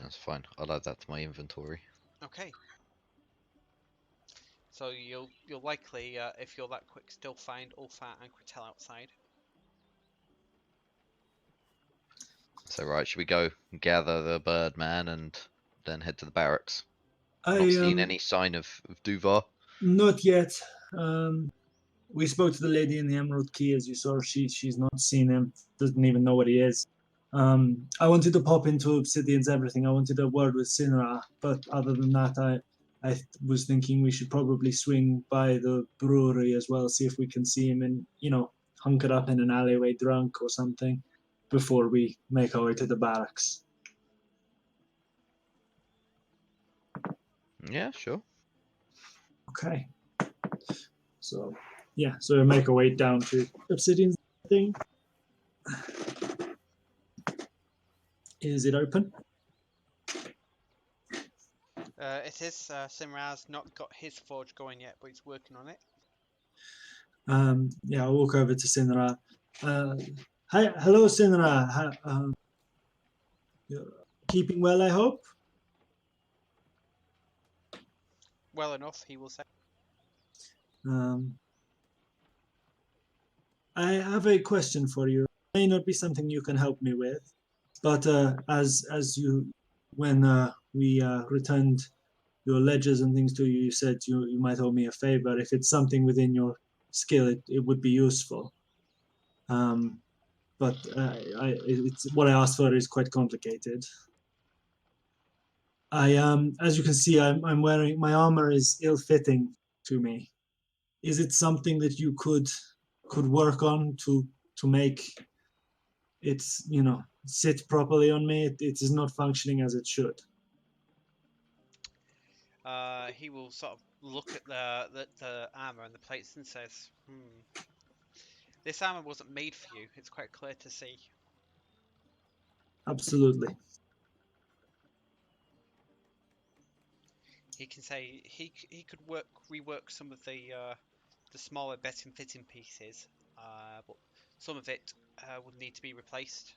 That's fine. I'll add that to my inventory. Okay. So you'll likely, if you're that quick, still find Ulfar and Cretel outside. So right, should we go gather the Birdman and then head to the barracks? I Not seen any sign of Duvar. not yet. We spoke to the lady in the Emerald Key, as you saw. She's not seen him. Doesn't even know what he is. I wanted to pop into Obsidian's everything. I wanted a word with Sinra, but other than that, I was thinking we should probably swing by the brewery as well, see if we can see him and hunkered up in an alleyway drunk or something before we make our way to the barracks. Yeah, sure. Okay. So yeah, so we make our way down to Obsidian's thing. Is it open? It is. Simraz not got his forge going yet, but he's working on it. Yeah, I'll walk over to Sinra. Hi, hello, Sinra. You're keeping well, I hope. Well enough, he will say. I have a question for you. It may not be something you can help me with, but as you, when we returned your ledgers and things to you, you said you might owe me a favor. If it's something within your skill, it would be useful. But it's what I asked for is quite complicated. As you can see, I'm wearing my armor is ill-fitting to me. Is it something that you could work on to make it sit properly on me? It is not functioning as it should. He will sort of look at the armor and the plates and says, this armor wasn't made for you. It's quite clear to see. Absolutely. He can say he could rework some of the smaller better fitting pieces, but some of it would need to be replaced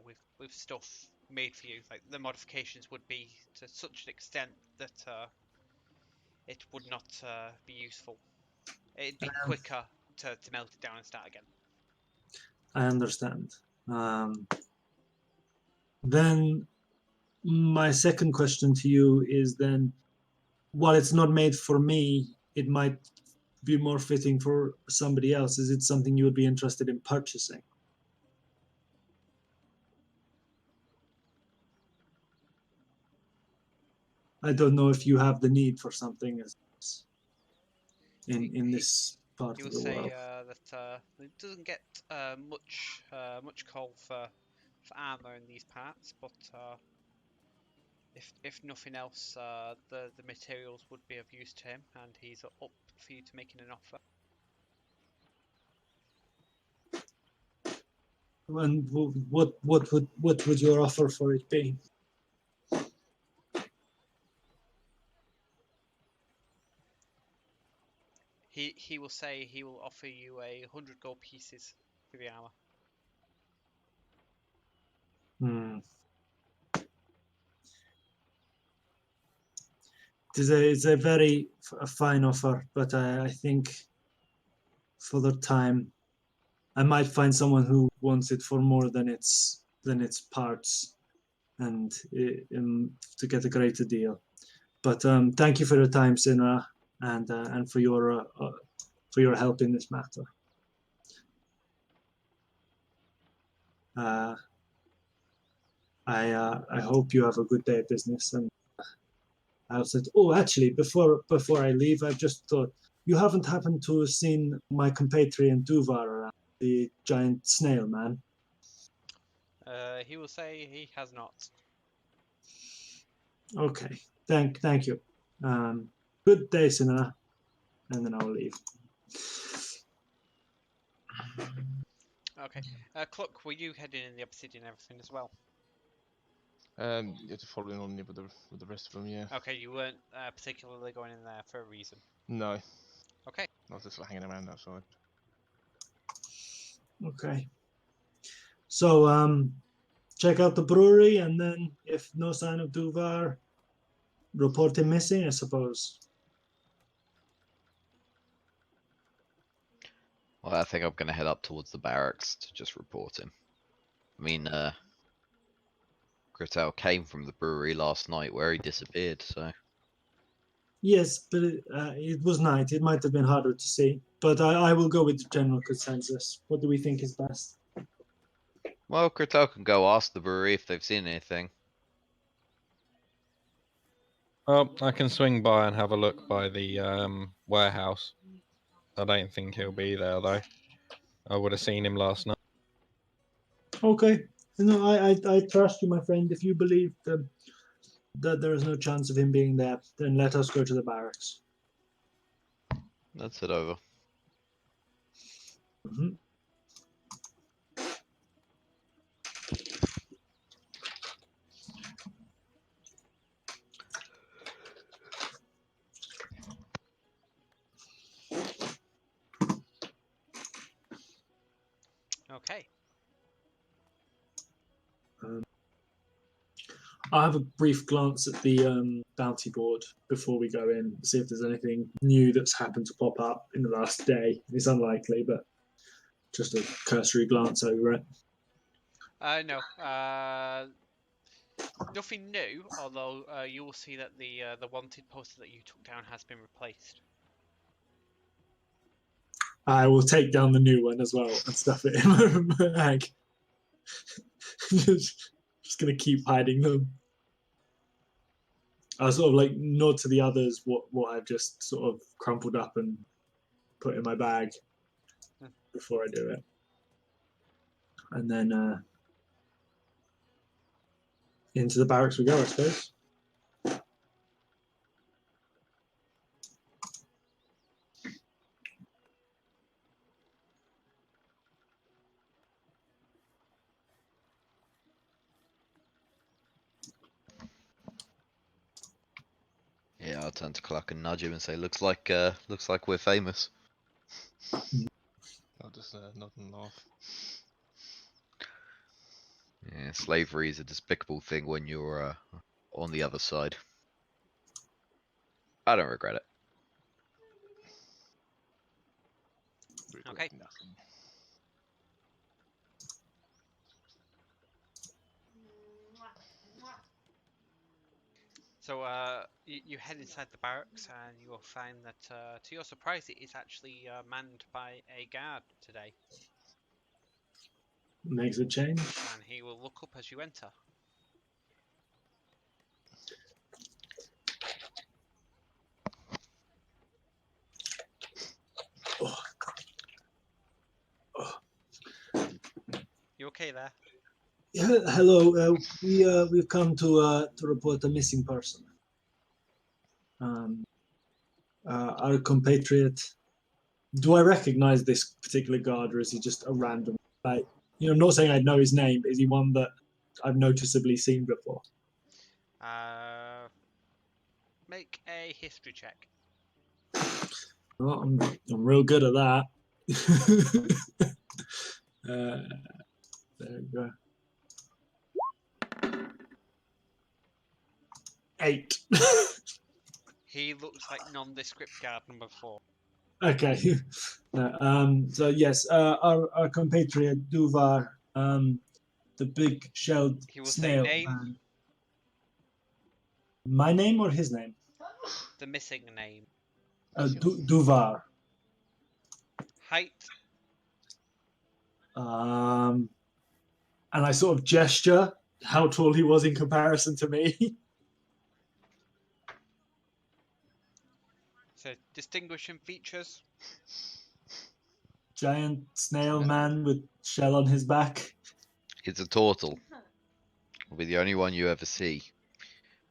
with stuff made for you. Like the modifications would be to such an extent that it would not be useful. It'd be quicker to melt it down and start again. I understand. Then my second question to you is then, while it's not made for me, it might be more fitting for somebody else. Is it something you would be interested in purchasing? I don't know if you have the need for something in this part He of will the say world. that it doesn't get much call for armor in these parts, but If nothing else, the materials would be of use to him, and he's up for you to making an offer. And what would your offer for it be? He will say he will offer you 100 gold pieces for the hour. Hmm. It's a very fine offer, but I think for the time, I might find someone who wants it for more than its parts, and to get a greater deal. But thank you for your time, Sinra, and for your help in this matter. I hope you have a good day of business. And I said, oh, actually, before I leave, I've just thought you haven't happened to have seen my compatriot Duvar around, the giant snail man. He will say he has not. Okay, thank you. Good day, Sinra, and then I'll leave. Okay. Cluck, were you heading in the obsidian and everything as well? Yeah, just following on with the rest of them. Yeah. Okay, you weren't particularly going in there for a reason. No. Okay. I was just hanging around outside. Okay. So check out the brewery, and then if no sign of Duvar, report him missing, I suppose. Well, I think I'm gonna head up towards the barracks to just report him. I mean, Grittel came from the brewery last night where he disappeared, so. Yes, but it was night. It might have been harder to see. But I will go with the general consensus. What do we think is best? Well, Grittel can go ask the brewery if they've seen anything. Oh, I can swing by and have a look by the warehouse. I don't think he'll be there though. I would have seen him last night. Okay. No, I trust you, my friend. If you believe that there is no chance of him being there, then let us go to the barracks. Let's head over. Mhm. Okay. I'll have a brief glance at the bounty board before we go in, see if there's anything new that's happened to pop up in the last day. It's unlikely, but just a cursory glance over it. No. Nothing new, although you will see that the wanted poster that you took down has been replaced. I will take down the new one as well and stuff it in my bag. just gonna keep hiding them. I'll sort of like nod to the others what I've just sort of crumpled up and put in my bag before I do it. And then into the barracks we go, I suppose. Yeah, I'll turn to Cluck and nudge him and say, "Looks like we're famous." I'll just nod and laugh. Yeah, slavery is a despicable thing when you're on the other side. I don't regret it. Okay. Nothing. So you head inside the barracks and you will find that, to your surprise, it is actually manned by a guard today. Makes a change. And he will look up as you enter. Oh. You okay there? Hello. We've come to report a missing person. Our compatriot. Do I recognize this particular guard, or is he just a random? Like, I'm not saying I know his name, but is he one that I've noticeably seen before? Make a history check. Well, I'm real good at that. There we go. 8. He looks like nondescript guard number 4. Okay. So yes, our compatriot Duvar, the big shelled He will say snail name. man. My name or his name? The missing name. Duvar. Height. And I sort of gesture how tall he was in comparison to me. So distinguishing features. Giant snail man with shell on his back. It's a turtle. Will be the only one you ever see,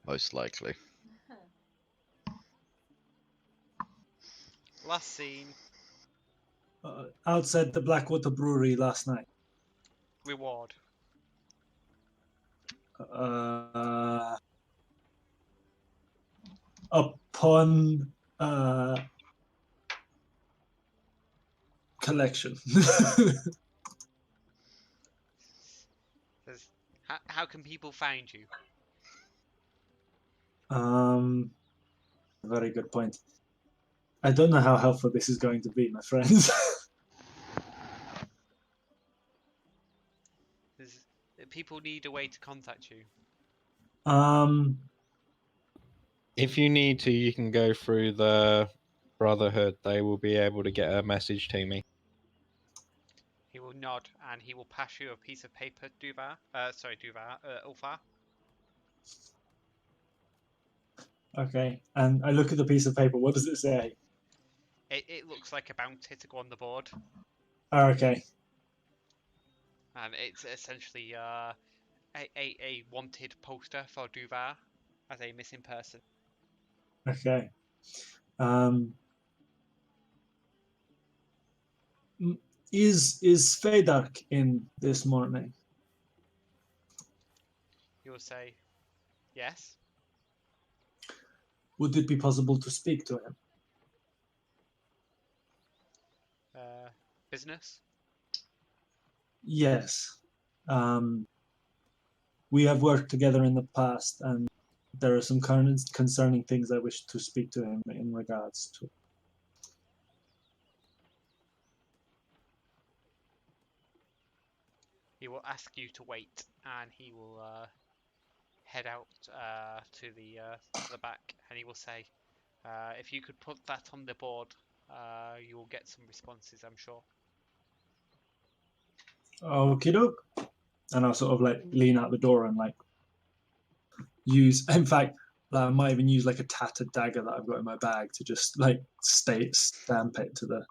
most likely. Last seen. Outside the Blackwater Brewery last night. Reward. Upon collection. Says, how can people find you? Very good point. I don't know how helpful this is going to be, my friends. People need a way to contact you. If you need to, you can go through the Brotherhood. They will be able to get a message to me. He will nod and he will pass you a piece of paper, Ulfar. Okay, and I look at the piece of paper. What does it say? It looks like a bounty to go on the board. Oh, okay. And it's essentially a wanted poster for Duvar as a missing person. Okay. Is Fedark in this morning? He will say, yes. Would it be possible to speak to him? Business? Yes. We have worked together in the past, and there are some concerning things I wish to speak to him in regards to. He will ask you to wait, and he will head out to the back, and he will say, if you could put that on the board, you will get some responses, I'm sure. Okie doke. And I'll sort of like lean out the door and like use. In fact, I might even use like a tattered dagger that I've got in my bag to just like stamp it to the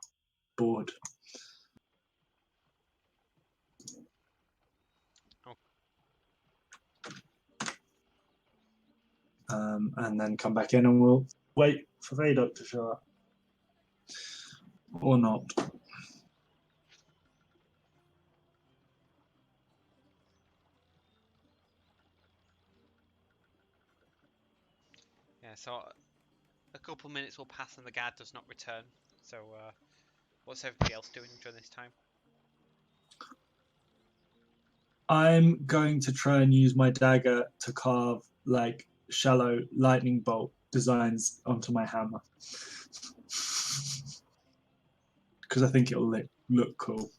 board. And then come back in and we'll wait for Vadok to show up. Or not. Yeah, so a couple minutes will pass and the guard does not return. So what's everybody else doing during this time? I'm going to try and use my dagger to carve like shallow lightning bolt designs onto my hammer. Because I think it'll look cool.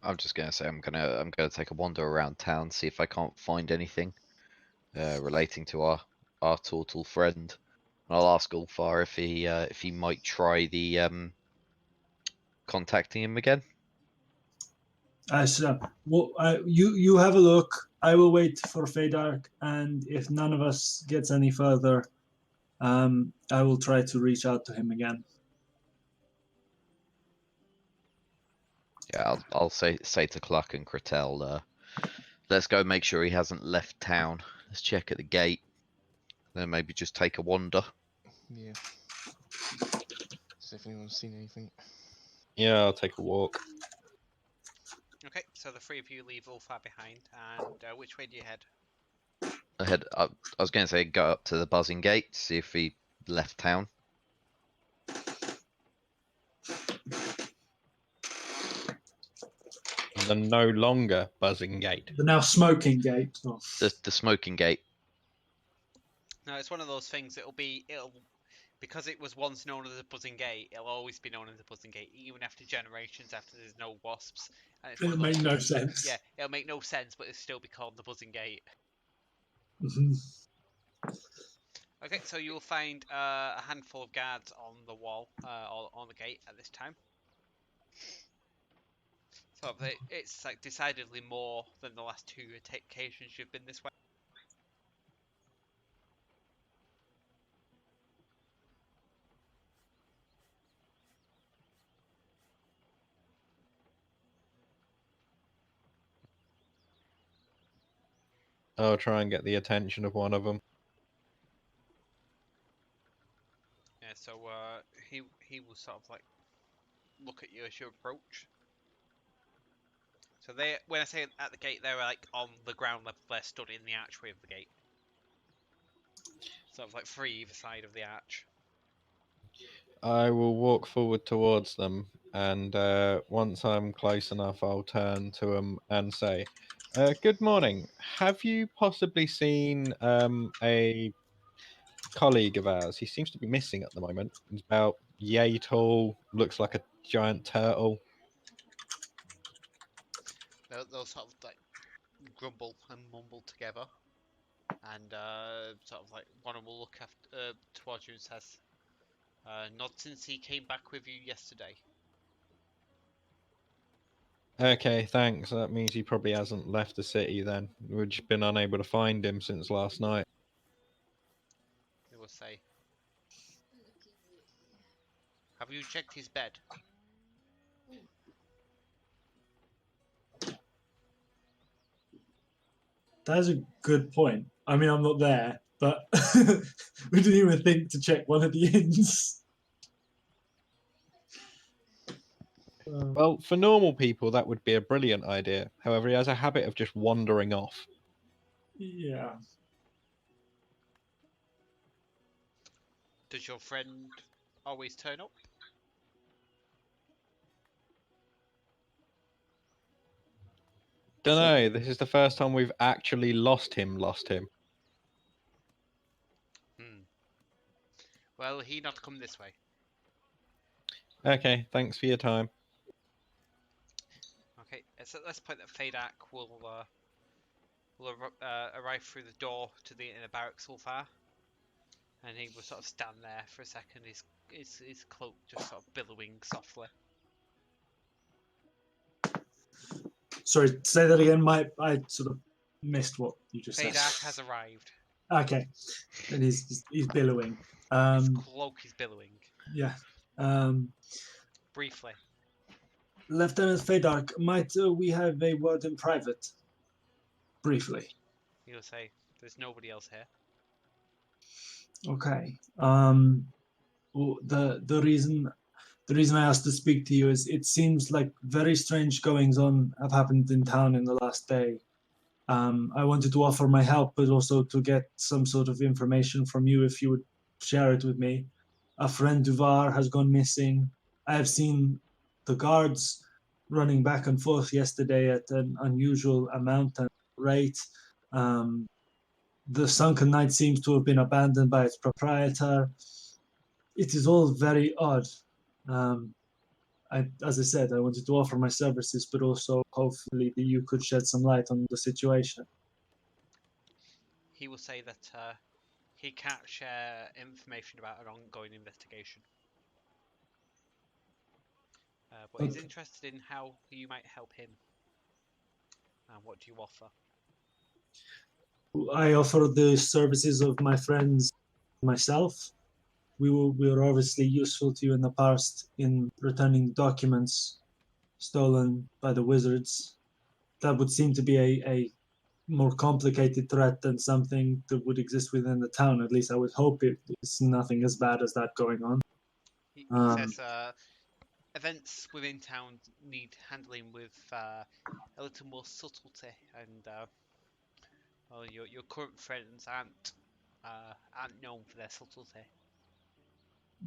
I'm just gonna say I'm gonna take a wander around town, see if I can't find anything relating to our turtle friend. And I'll ask Ulfar if he might try the contacting him again. You have a look. I will wait for Fedark, and if none of us gets any further, I will try to reach out to him again. Yeah, I'll say to Cluck and Kratel, let's go make sure he hasn't left town. Let's check at the gate. Then maybe just take a wander. Yeah. See if anyone's seen anything. Yeah, I'll take a walk. Okay, so the three of you leave Ulfar behind, and which way do you head? I was going to say go up to the buzzing gate, see if he left town. The no longer buzzing gate. The now smoking gate. Oh. The smoking gate. No, it's one of those things. It'll because it was once known as a buzzing gate. It'll always be known as a buzzing gate, even after generations after there's no wasps. And it's one It of those made no things- sense. Yeah, it'll make no sense, but it'll still be called the buzzing gate. Mhm. Okay, so you'll find a handful of guards on the wall, or on the gate at this time. So it's like decidedly more than the last two occasions you've been this way. I'll try and get the attention of one of them. Yeah, so he will sort of like look at you as you approach. So when I say at the gate, they're like on the ground level. They're stood in the archway of the gate, sort of like free either side of the arch. I will walk forward towards them, and once I'm close enough, I'll turn to them and say, "Good morning. Have you possibly seen a colleague of ours? He seems to be missing at the moment. He's about yay tall, looks like a giant turtle." They'll sort of like grumble and mumble together, and sort of like one of them will look towards you and says, "Not since he came back with you yesterday." Okay, thanks. That means he probably hasn't left the city then. We've just been unable to find him since last night. They will say, "Have you checked his bed?" That's a good point. I mean, I'm not there, but we didn't even think to check one of the inns. Well, for normal people, that would be a brilliant idea. However, he has a habit of just wandering off. Yeah. Does your friend always turn up? Don't know. This is the first time we've actually lost him. Well, he not come this way. Okay, thanks for your time. Okay, so at this point that Fadak will arrive through the door to the inner barracks Ulfar, and he will sort of stand there for a second, his cloak just sort of billowing softly. Sorry, say that again. I sort of missed what you just said. Fadak has arrived. Okay, and he's billowing. His cloak is billowing. Yeah. Briefly. Lieutenant Fadark, might we have a word in private? Briefly. He'll say, "There's nobody else here." Okay. The reason I asked to speak to you is it seems like very strange goings on have happened in town in the last day. I wanted to offer my help, but also to get some sort of information from you if you would share it with me. A friend Duvar has gone missing. I have seen the guards running back and forth yesterday at an unusual amount and rate. The Sunken Knight seems to have been abandoned by its proprietor. It is all very odd. As I said, I wanted to offer my services, but also hopefully that you could shed some light on the situation. He will say that he can't share information about an ongoing investigation. But he's interested in how you might help him. And what do you offer? I offer the services of my friends myself. We were obviously useful to you in the past in returning documents. stolen by the wizards. That would seem to be a more complicated threat than something that would exist within the town. At least I would hope it's nothing as bad as that going on. He Um, says events within town need handling with a little more subtlety, and well, your current friends aren't known for their subtlety.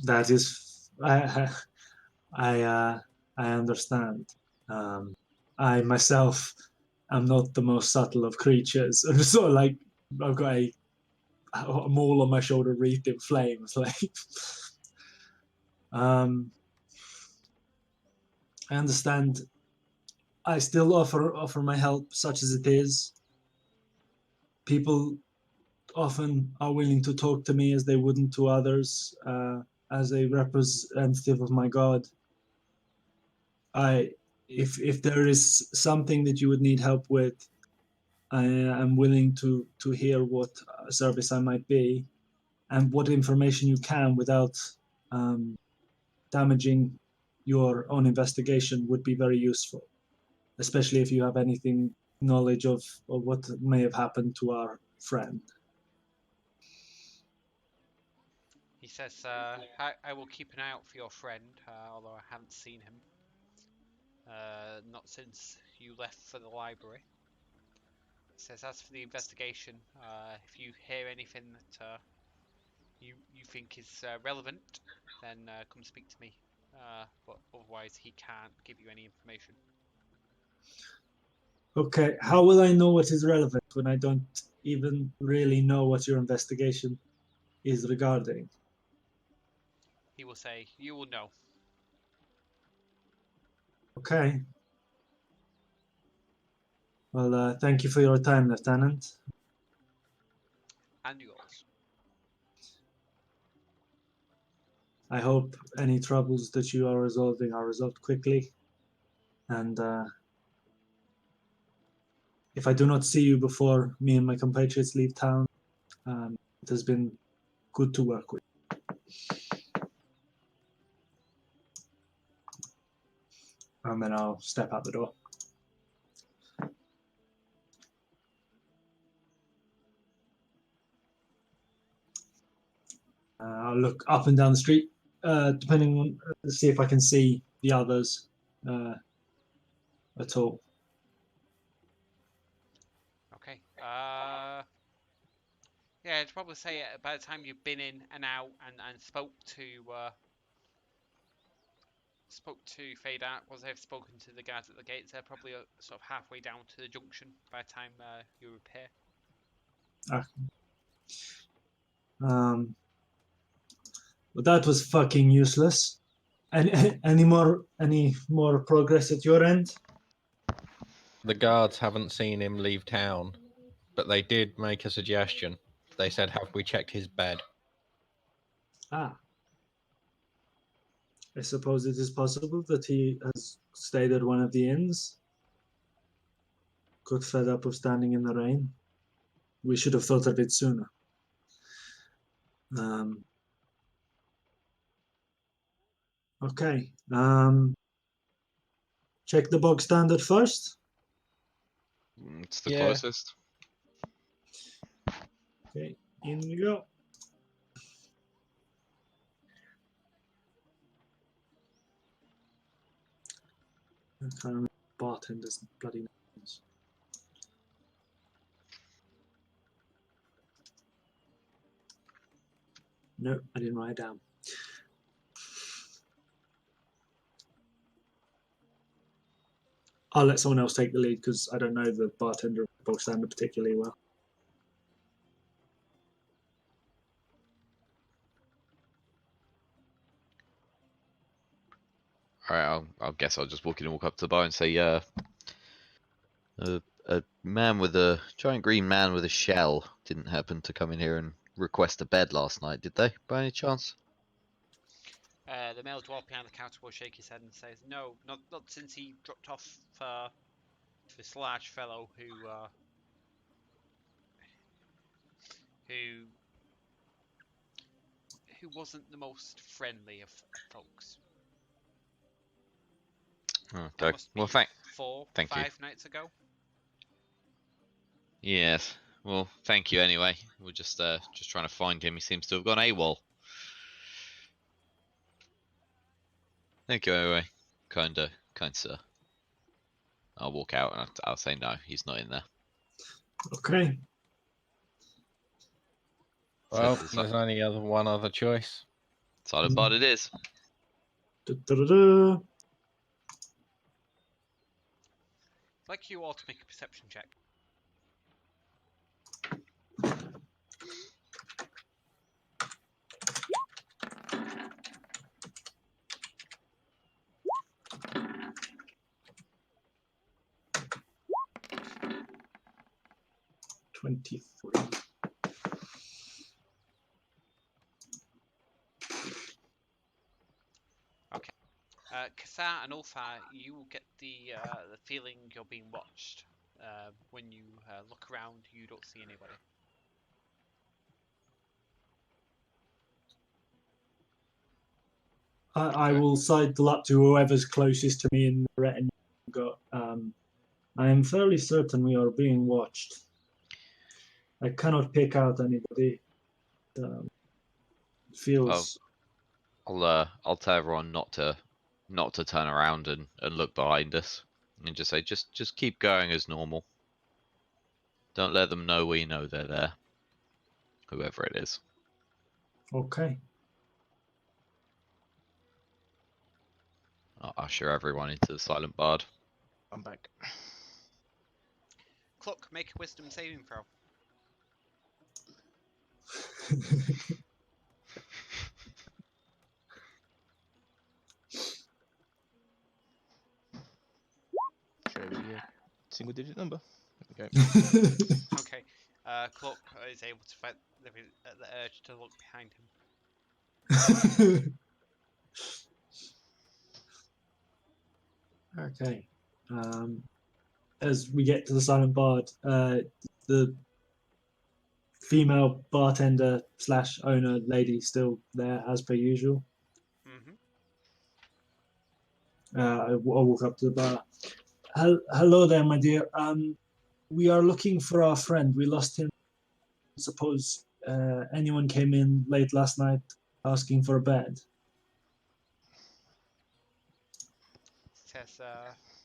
that is, I understand. I myself am not the most subtle of creatures. I'm sort of like I've got a mole on my shoulder wreathed in flames. Like, um, I understand. I still offer my help, such as it is. People often are willing to talk to me as they wouldn't to others, as a representative of my god. I, if there is something that you would need help with, I am willing to hear what service I might be, and what information you can without um, damaging your own investigation would be very useful, especially if you have anything knowledge of what may have happened to our friend. He says, I will keep an eye out for your friend, although I haven't seen him. Not since you left for the library. He says, as for the investigation, if you hear anything that you think is relevant, then come speak to me. But otherwise, he can't give you any information. Okay, how will I know what is relevant when I don't even really know what your investigation is regarding? He will say, you will know. Okay. Well, thank you for your time, Lieutenant. And yours. I hope any troubles that you are resolving are resolved quickly. And if I do not see you before me and my compatriots leave town, it has been good to work with. And then I'll step out the door. I'll look up and down the street, depending on, see if I can see the others at all. Okay. Yeah, I'd probably say by the time you've been in and out and spoke to Fade Out, once they've spoken to the guards at the gates, they're probably sort of halfway down to the junction by the time you repair. But that was fucking useless. Any more progress at your end? The guards haven't seen him leave town, but they did make a suggestion. They said, have we checked his bed? Ah. I suppose it is possible that he has stayed at one of the inns. Got fed up of standing in the rain. We should have thought of it sooner. Okay. Check the bog standard first. It's the Yeah. closest. Okay, in we go. I can't remember bartender's bloody names. No, I didn't write it down. I'll let someone else take the lead because I don't know the bartender of bog standard particularly well. All right, I'll guess I'll just walk up to the bar and say, a man with a giant green man with a shell didn't happen to come in here and request a bed last night, did they, by any chance? The male dwarf behind the counter will shake his head and says, "No, not since he dropped off this large fellow who wasn't the most friendly of folks." That Okay. must Well, be thank you. 5 nights ago. Yes. Well, thank you anyway. We're just trying to find him. He seems to have gone AWOL. Thank you anyway. Kind sir. I'll walk out and I'll say no. He's not in there. Okay. Well, Said the there's only one other choice. silent bard it is. Da-da-da-da. I'd like you all to make a perception check. $23. Kasa and Ulfa, you will get the feeling you're being watched. When you look around, you don't see anybody. I Okay. will sidle up to whoever's closest to me in the retinue. I am fairly certain we are being watched. I cannot pick out anybody. It feels. I'll tell everyone not to turn around and look behind us, and just say just keep going as normal. Don't let them know we know they're there. Whoever it is. Okay. I'll usher everyone into the silent bard. I'm back. Cluck, make a wisdom saving throw. Show the single digit number. There we go. Okay. Cluck is able to fight the urge to look behind him. Okay. As we get to the silent bard, the female bartender / owner lady still there as per usual. I'll walk up to the bar. Hello there, my dear. We are looking for our friend. We lost him. Suppose anyone came in late last night asking for a bed. Says,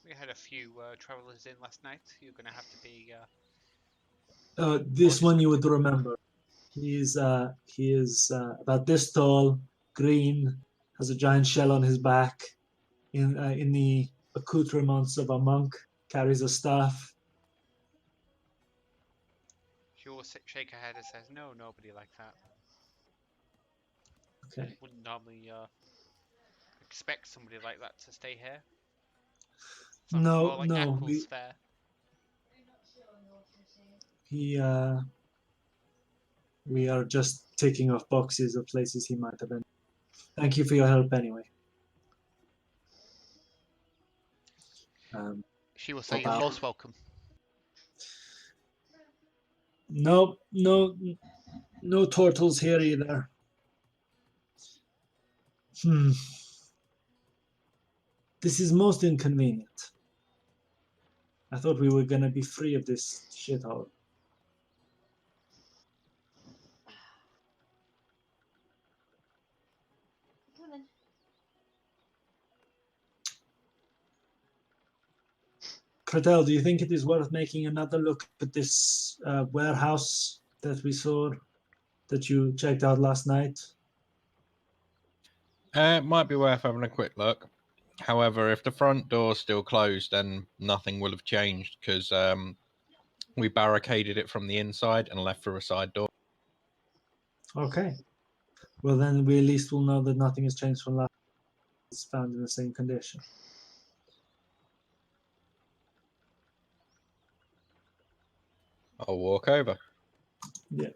we had a few travelers in last night. You're going to have to be... This one you would remember. He is about this tall, green, has a giant shell on his back, in the accoutrements of a monk, carries a staff. She will shake her head and says, no, nobody like that. Okay. Wouldn't normally expect somebody like that to stay here. Sounds more like Ackles fair. We are just ticking off boxes of places he might have been. Thank you for your help anyway. She will say you're most welcome. No turtles here either. This is most inconvenient. I thought we were gonna be free of this shithole. Cretel, do you think it is worth making another look at this warehouse that we saw, that you checked out last night? It might be worth having a quick look. However, if the front door's still closed, then nothing will have changed because we barricaded it from the inside and left through a side door. Okay. Well, then we at least will know that nothing has changed from last. It's found in the same condition. I'll walk over. Yeah.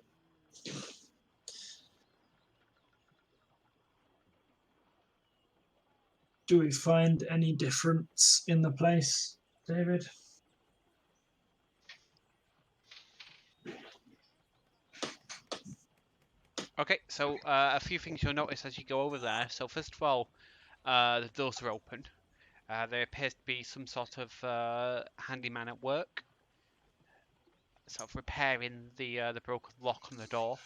Do we find any difference in the place, David? Okay, so a few things you'll notice as you go over there. So first of all, the doors are open. There appears to be some sort of handyman at work, sort of repairing the broken lock on the door.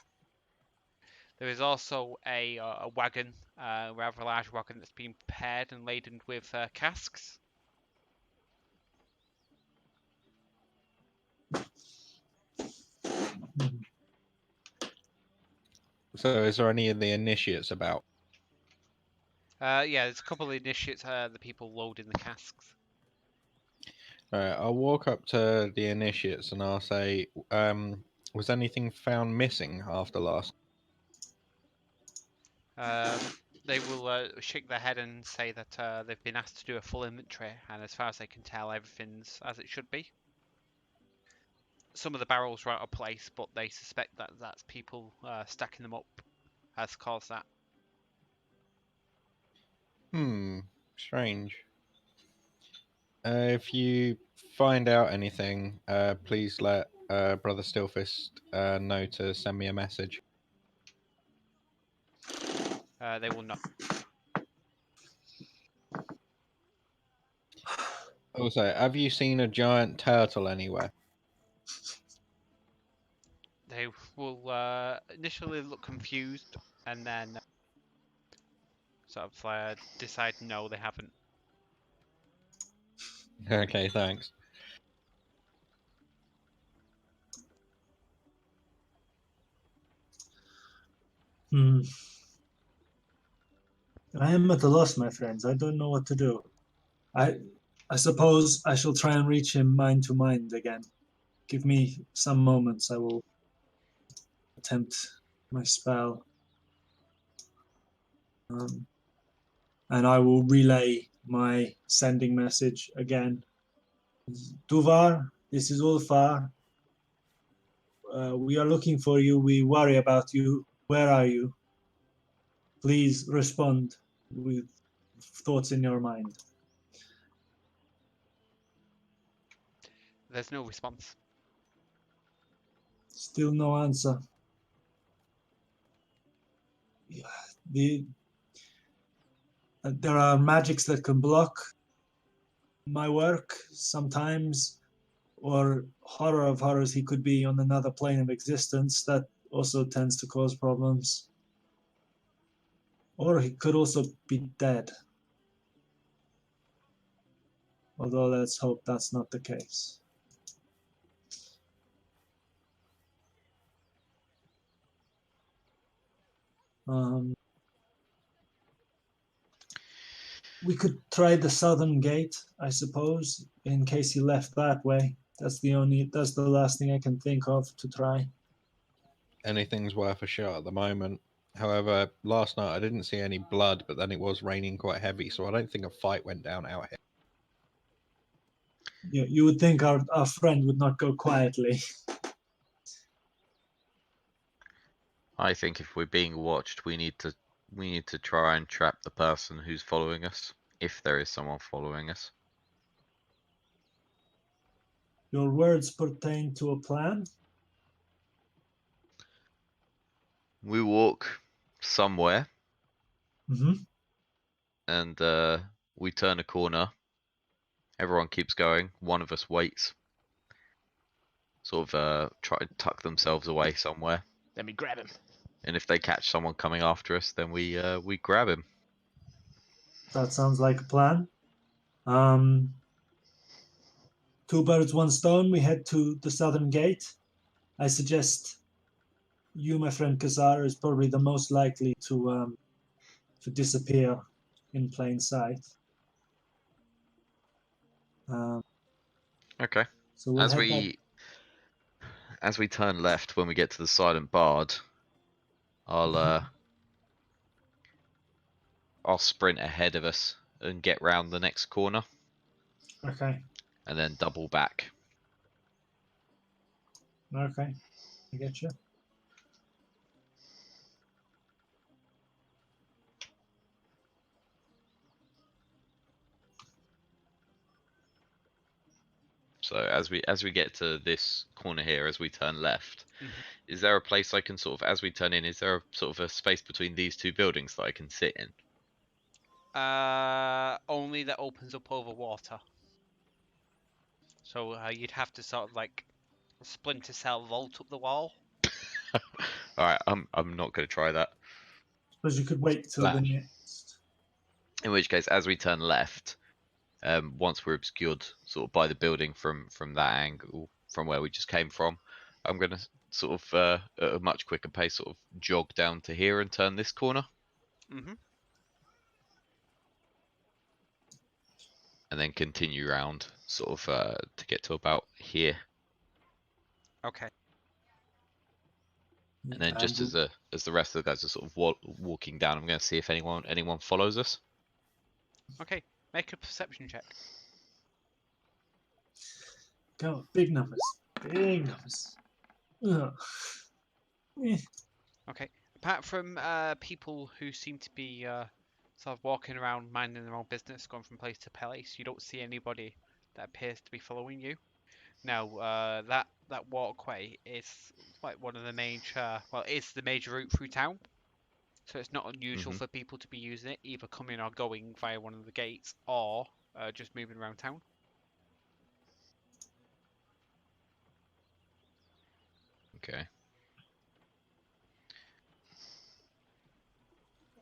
There is also a wagon, rather large wagon that's been prepared and laden with casks. So, is there any of the initiates about? Yeah, there's a couple of initiates, the people loading the casks. Alright, I'll walk up to the initiates and I'll say, was anything found missing after last? They will shake their head and say that they've been asked to do a full inventory, and as far as they can tell, everything's as it should be. Some of the barrels are out of place, but they suspect that that's people stacking them up has caused that. Strange. If you find out anything, please let Brother Stillfist know to send me a message. They will not. Also, have you seen a giant turtle anywhere? They will initially look confused and then sort of decide no, they haven't. Okay, thanks. Hmm. I am at a loss, my friends. I don't know what to do. I suppose I shall try and reach him mind to mind again. Give me some moments. I will attempt my spell. And I will relay my sending message again. Duvar, this is Ulfar. We are looking for you. We worry about you. Where are you? Please respond with thoughts in your mind. There's no response. Still no answer. There are magics that can block my work sometimes, or horror of horrors, he could be on another plane of existence. That also tends to cause problems. Or he could also be dead. Although let's hope that's not the case. We could try the southern gate, I suppose, in case he left that way. That's the last thing I can think of to try. Anything's worth a shot at the moment. However, last night I didn't see any blood, but then it was raining quite heavy, so I don't think a fight went down out here. You would think our friend would not go quietly. I think if we're being watched, we need to try and trap the person who's following us, if there is someone following us. Your words pertain to a plan? We walk somewhere, Mm-hmm. and we turn a corner. Everyone keeps going. One of us waits. Sort of try to tuck themselves away somewhere. Then we grab him. And if they catch someone coming after us, then we grab him. That sounds like a plan. Two birds, one stone. We head to the southern gate. I suggest you, my friend Kazar, is probably the most likely to disappear in plain sight. Okay. So we'll As we turn left when we get to the silent bard, I'll sprint ahead of us and get round the next corner. Okay. And then double back. Okay. I get you. So as we get to this corner here, as we turn left, Mhm. is there a place I can sort of, as we turn in, is there a sort of a space between these two buildings that I can sit in? Only that opens up over water. So you'd have to sort of like splinter cell vault up the wall. All right, I'm not going to try that. Suppose you could wait till the Splash. next. In which case, as we turn left, once we're obscured sort of by the building from that angle, from where we just came from, I'm going to sort of at a much quicker pace sort of jog down to here and turn this corner, Mm-hmm. and then continue round sort of to get to about here. Okay. And then just as the rest of the guys are sort of walking down, I'm going to see if anyone follows us. Okay. Make a perception check. Go, big numbers. Big numbers. Ugh. Eh. Okay. Apart from people who seem to be sort of walking around minding their own business, going from place to place, you don't see anybody that appears to be following you. Now, that walkway is like one of the major, well, it's the major route through town. So it's not unusual for people to be using it, either coming or going via one of the gates, or just moving around town. Okay.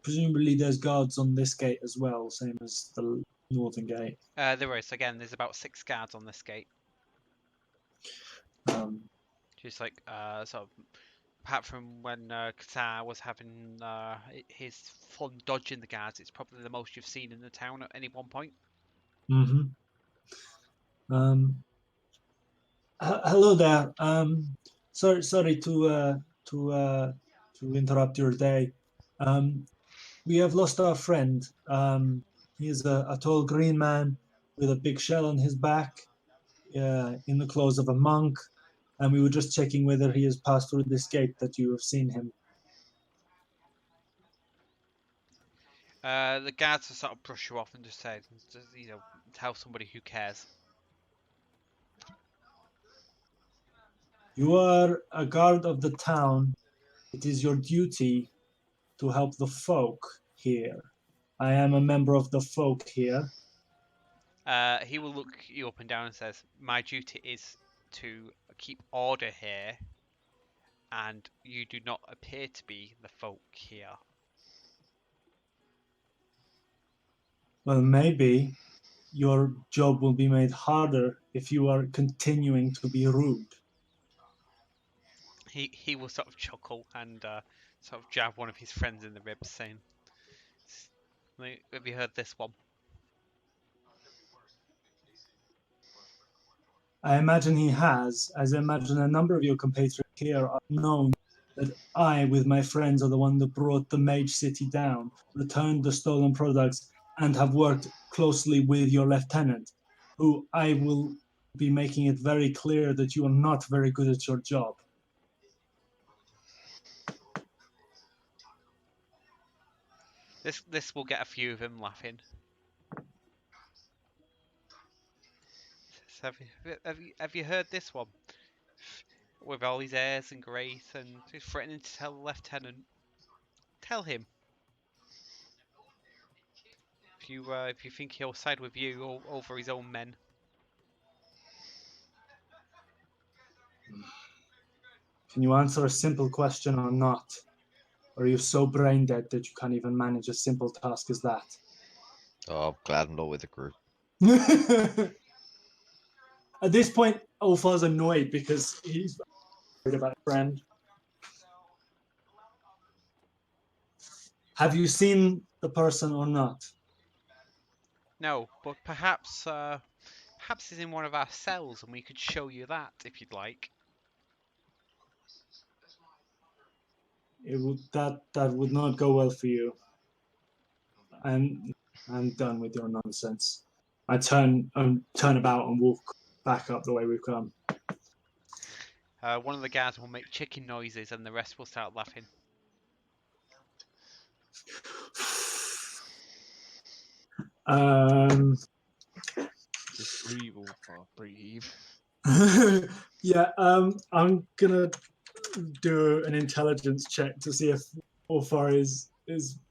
Presumably there's guards on this gate as well, same as the northern gate. There is, again, there's about 6 guards on this gate. Just like, sort of, apart from when Qatar was having his fun dodging the guards, it's probably the most you've seen in the town at any one point. Mm-hmm. Hello there. Sorry to interrupt your day. We have lost our friend. He's a tall green man with a big shell on his back, in the clothes of a monk, and we were just checking whether he has passed through this gate that you have seen him. The guards will sort of brush you off and just say, tell somebody who cares. You are a guard of the town. It is your duty to help the folk here. I am a member of the folk here. He will look you up and down and says, my duty is to keep order here, and you do not appear to be the folk here. Well, maybe your job will be made harder if you are continuing to be rude. He will sort of chuckle and sort of jab one of his friends in the ribs, saying, have you heard this one? I imagine he has, as I imagine a number of your compatriots here are known that I, with my friends, are the one that brought the Mage City down, returned the stolen products, and have worked closely with your lieutenant, who I will be making it very clear that you are not very good at your job. This will get a few of them laughing. So have you heard this one? With all his airs and grace, and he's threatening to tell the lieutenant. Tell him. If you think he'll side with you over his own men. Can you answer a simple question or not? Or are you so brain dead that you can't even manage a simple task as that? Oh, I'm glad I'm not with the group. At this point, Ulfar's annoyed because he's worried about a friend. Have you seen the person or not? No, but perhaps he's in one of our cells, and we could show you that if you'd like. That would not go well for you. I'm done with your nonsense. I turn about and walk back up the way we've come. One of the guards will make chicken noises, and the rest will start laughing. Just breathe, Ulfar, breathe. Yeah, I'm gonna do an intelligence check to see if Ulfar is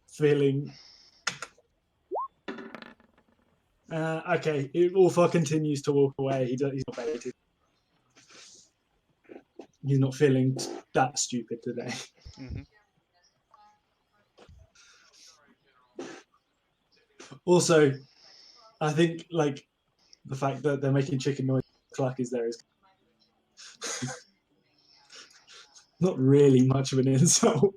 feeling Okay, Ulfa continues to walk away. He's not baited. He's not feeling that stupid today. Mm-hmm. Also, I think like the fact that they're making chicken noise, Clark is there is not really much of an insult.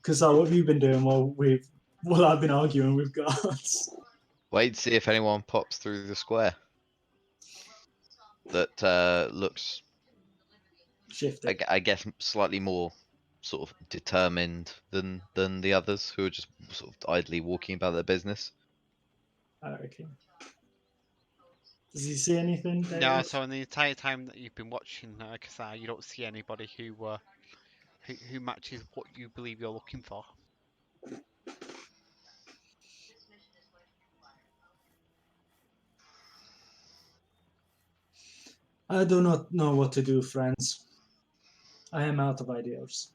Kasar, what have you been doing while I've been arguing with guards? Wait to see if anyone pops through the square. That looks, Shifty. I guess, slightly more sort of determined than the others who are just sort of idly walking about their business. Okay. Does he see anything? No, David? so in the entire time that you've been watching Kasai, you don't see anybody who matches what you believe you're looking for. I do not know what to do, friends. I am out of ideas.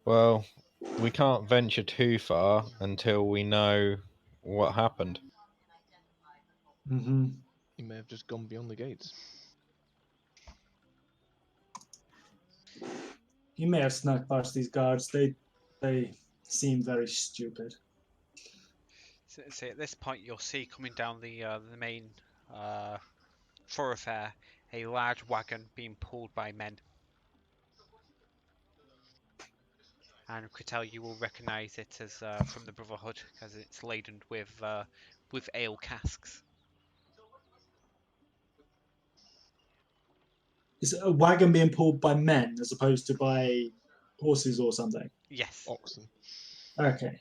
Well, we can't venture too far until we know what happened. Mm-hmm. He may have just gone beyond the gates. He may have snuck past these guards. They seem very stupid. So at this point, you'll see coming down the main thoroughfare a large wagon being pulled by men. And Critel, you will recognise it as from the Brotherhood, because it's laden with ale casks. Is it a wagon being pulled by men as opposed to by horses or something? Yes. Oxen. Okay.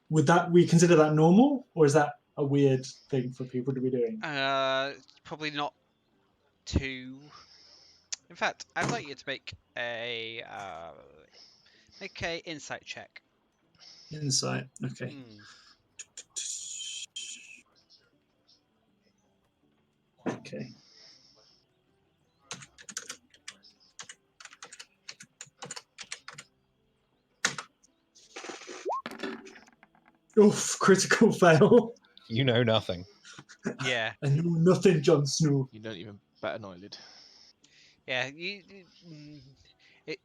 Would that we consider that normal, or is that a weird thing for people to be doing? Probably not too. In fact, I'd like you to make a insight check. Insight. Okay. Hmm. Okay. Oof, critical fail. You know nothing. Yeah. I know nothing, Jon Snow. You don't even bat an eyelid. Yeah.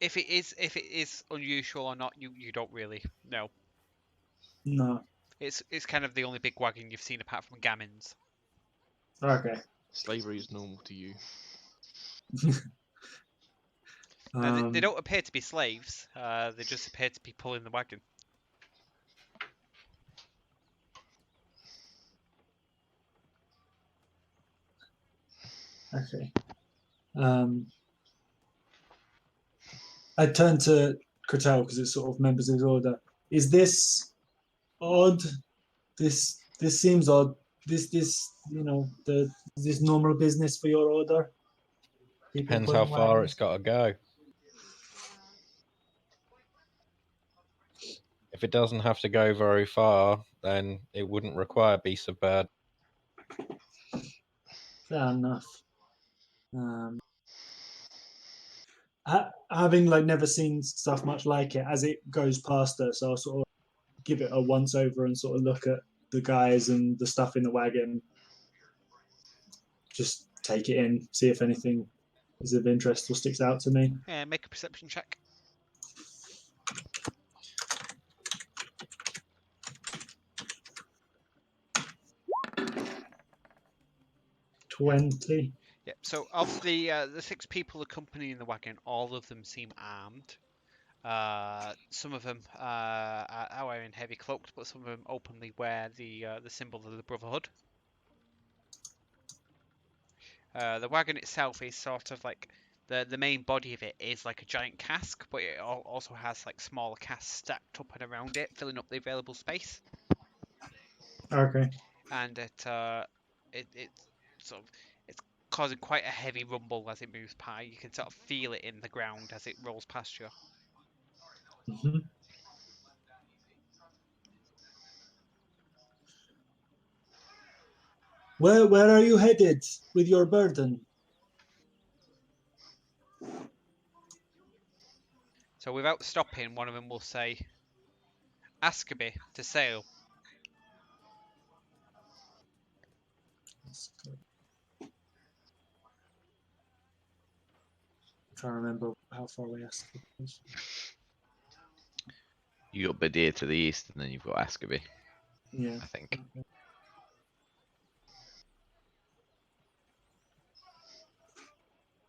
If it is unusual or not, you don't really know. No. It's kind of the only big wagon you've seen apart from Gammon's. Okay. Slavery is normal to you. Now, they don't appear to be slaves. They just appear to be pulling the wagon. Okay. I turn to Crotel because it's sort of members of his order. Is this odd? This seems odd. This this normal business for your order? People Depends how pulling far wagons? it's got to go. If it doesn't have to go very far, then it wouldn't require beasts of burden. Fair enough. Having like never seen stuff much like it, as it goes past us, I'll sort of give it a once over and sort of look at the guys and the stuff in the wagon. Just take it in, see if anything is of interest or sticks out to me. Yeah, make a perception check. 20. Yep. So of the 6 people accompanying the wagon, all of them seem armed. Some of them are wearing heavy cloaks, but some of them openly wear the symbol of the Brotherhood. The wagon itself is sort of like the main body of it is like a giant cask, but it also has like smaller casks stacked up and around it, filling up the available space. Okay. And it sort of it's causing quite a heavy rumble as it moves by. You can sort of feel it in the ground as it rolls past you. Mm-hmm. Where are you headed with your burden? So without stopping, one of them will say, Askerby to sail. I'm trying to remember how far away Askerby was. You got Badir to the east, and then you've got Askerby, Yeah. I think. Okay.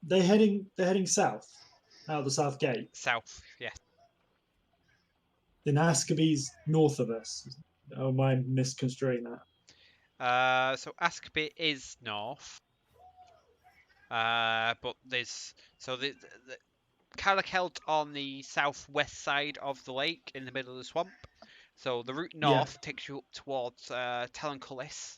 They're heading south, out of the south gate. South, yes. Then Askerby's north of us. Oh, am I misconstruing that? So Askerby is north. But there's the Calichelt on the southwest side of the lake in the middle of the swamp. So the route north takes you up towards Taloncullis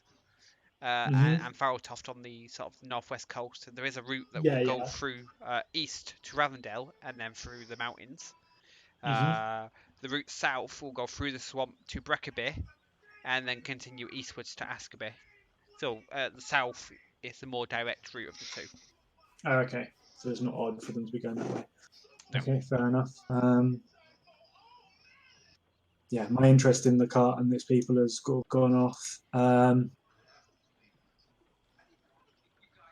and Farrowtoft on the sort of northwest coast. There is a route that will go through east to Ravendell and then through the mountains. The route south will go through the swamp to Breckerby and then continue eastwards to Askerby. So the south is the more direct route of the two. Oh, okay. So it's not odd for them to be going that way. No. Okay, fair enough. Yeah, my interest in the cart and its people has gone off.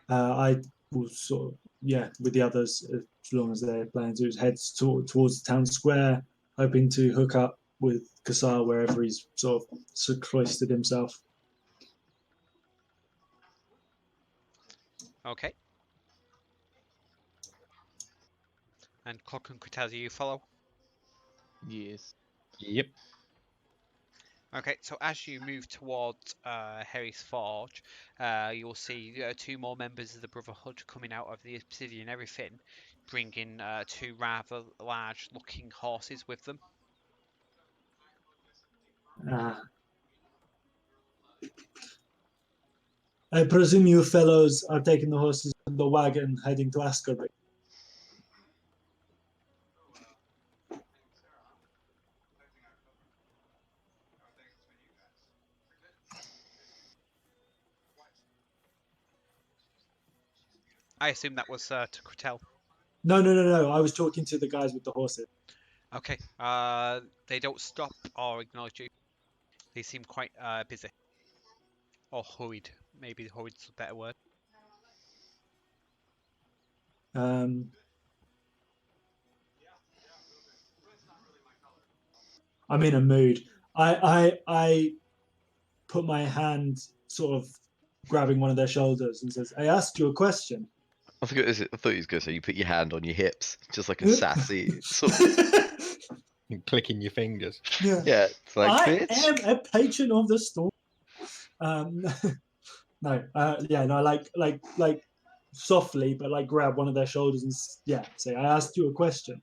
I will sort of, with the others, as long as they're planning to head towards the town square, hoping to hook up with Kassar wherever he's sort of cloistered himself. Okay. And Clock and Cortazzi, you follow? Yes. Yep. Okay, so as you move towards Harry's Forge, you'll see two more members of the Brotherhood coming out of the obsidian and everything, bringing two rather large-looking horses with them. I presume you fellows are taking the horses in the wagon heading to Askerby. I assume that was to Cortel. No. I was talking to the guys with the horses. Okay. They don't stop or acknowledge you. They seem quite busy. Or hurried. Maybe hurried's a better word. I'm in a mood. I put my hand sort of grabbing one of their shoulders and says, "I asked you a question." I thought he was going to say you put your hand on your hips, just like a sassy sort of. And clicking your fingers. Yeah. Yeah, it's like, I bitch. am a patron of the storm. No, like softly, but like grab one of their shoulders and say, "I asked you a question."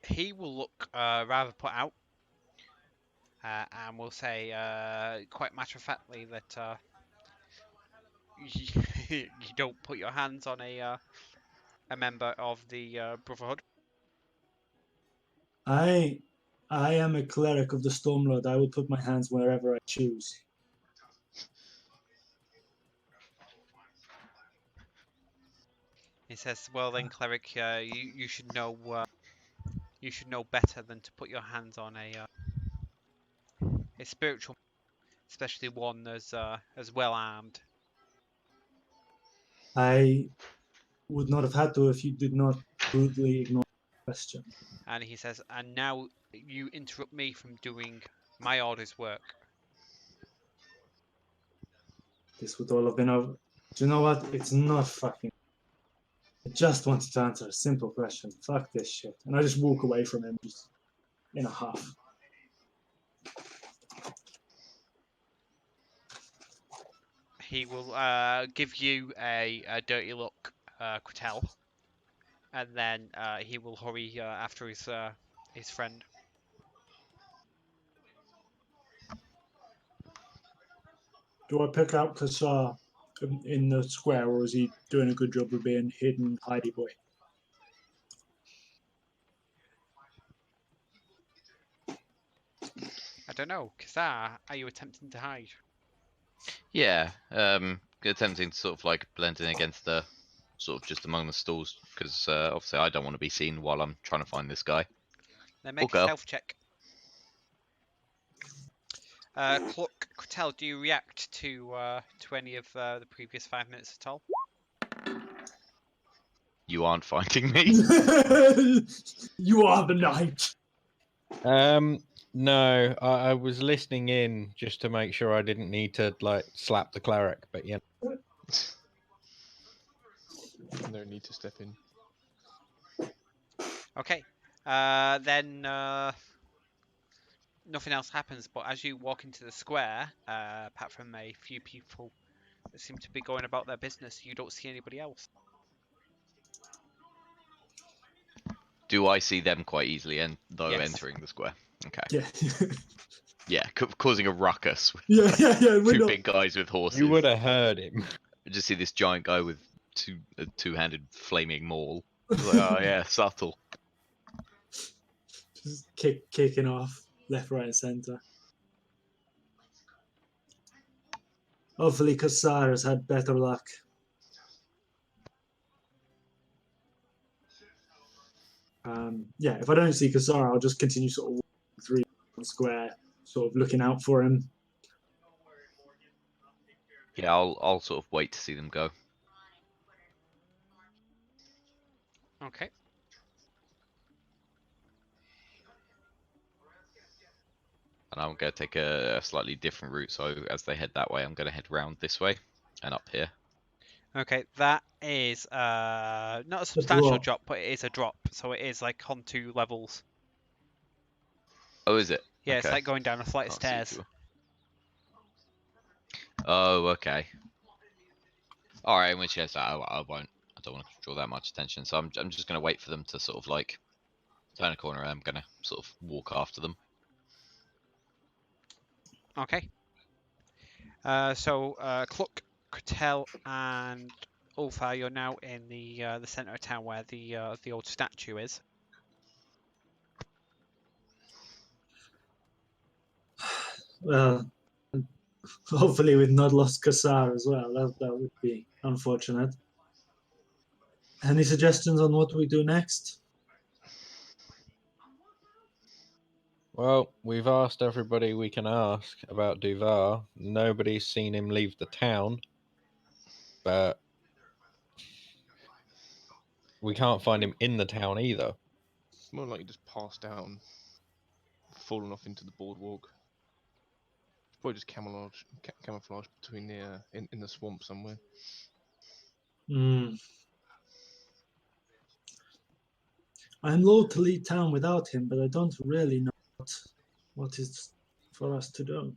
He will look rather put out. And will say quite matter-of-factly that you don't put your hands on a member of the Brotherhood. I am a cleric of the Stormlord. I will put my hands wherever I choose. He says, "Well then, cleric, you should know better than to put your hands on a spiritual, especially one as well armed." I would not have had to if you did not rudely ignore the question. And he says, "And now you interrupt me from doing my orders' work." This would all have been over. Do you know what? It's not fucking. I just wanted to answer a simple question. Fuck this shit. And I just walk away from him, just in a huff. He will give you a dirty look, Quatel, and then he will hurry after his friend. Do I pick out Kassar in the square, or is he doing a good job of being hidden hidey boy? I don't know, Kazar, are you attempting to hide? Yeah, attempting to sort of like blend in against the sort of just among the stalls, because obviously I don't want to be seen while I'm trying to find this guy. Then make Or a go. stealth check. Clock, Tell, do you react to any of the previous 5 minutes at all? You aren't finding me. You are the knight. No, I was listening in just to make sure I didn't need to like slap the cleric, but yeah. No need to step in. Okay. Then nothing else happens, but as you walk into the square, apart from a few people that seem to be going about their business, you don't see anybody else. Do I see them quite easily, and though Yes. entering the square? Okay. Yeah. Yeah, causing a ruckus. With Yeah. We're two not. big guys with horses. You would have heard him. I just see this giant guy with a two-handed flaming maul. Like, oh yeah, subtle. Just kicking off left, right, and centre. Hopefully, Kassar has had better luck. Yeah, if I don't see Kassar, I'll just continue sort of walking through the square, sort of looking out for him. Yeah, I'll sort of wait to see them go. Okay. And I'm going to take a slightly different route, so as they head that way, I'm going to head round this way and up here. Okay, that is not a substantial drop. drop, but it is a drop. So it is like on 2 levels. Oh, is it? Yeah, it's Okay. like going down a flight of Can't see stairs. too well. Oh, okay. Alright, in which case I won't. I don't want to draw that much attention, so I'm just going to wait for them to sort of like turn a corner, and I'm going to sort of walk after them. Okay. So Cluck, Cretel, and Ulfa, you're now in the center of town where the old statue is. Well, hopefully with not lost Kassar as well. That would be unfortunate. Any suggestions on what we do next? Well, we've asked everybody we can ask about Duvar. Nobody's seen him leave the town, but we can't find him in the town either. It's more like he just passed down, fallen off into the boardwalk. It's probably just camouflage between the in the swamp somewhere. I'm loath to leave town without him, but I don't really know what is for us to do.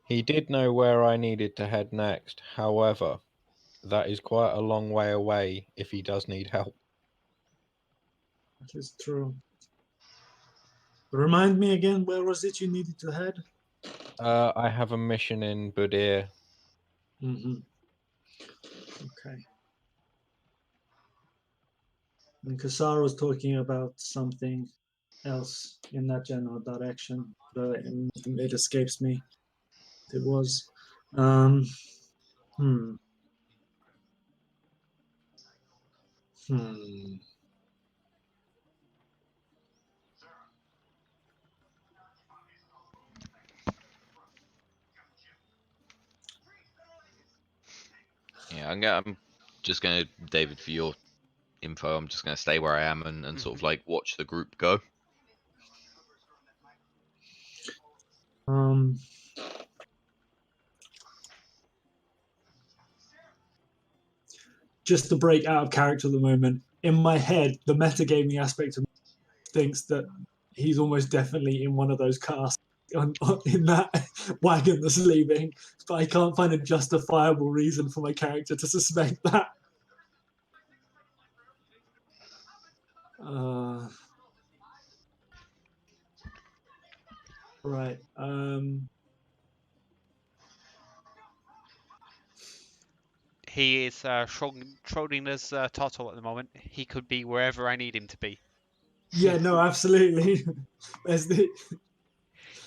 He did know where I needed to head next. However, that is quite a long way away if he does need help. That is true. Remind me again, where was it you needed to head? I have a mission in Budir. Okay. And Kassar was talking about something else in that general direction, but it escapes me. It was. Yeah, I'm just going to, David, for your info, I'm just going to stay where I am and sort of like watch the group go. Just to break out of character at the moment, in my head, the metagaming aspect of me thinks that he's almost definitely in one of those casts in that wagon that's leaving, but I can't find a justifiable reason for my character to suspect that. Right. He is Schrodinger's turtle at the moment. He could be wherever I need him to be. Yeah, no, absolutely. As the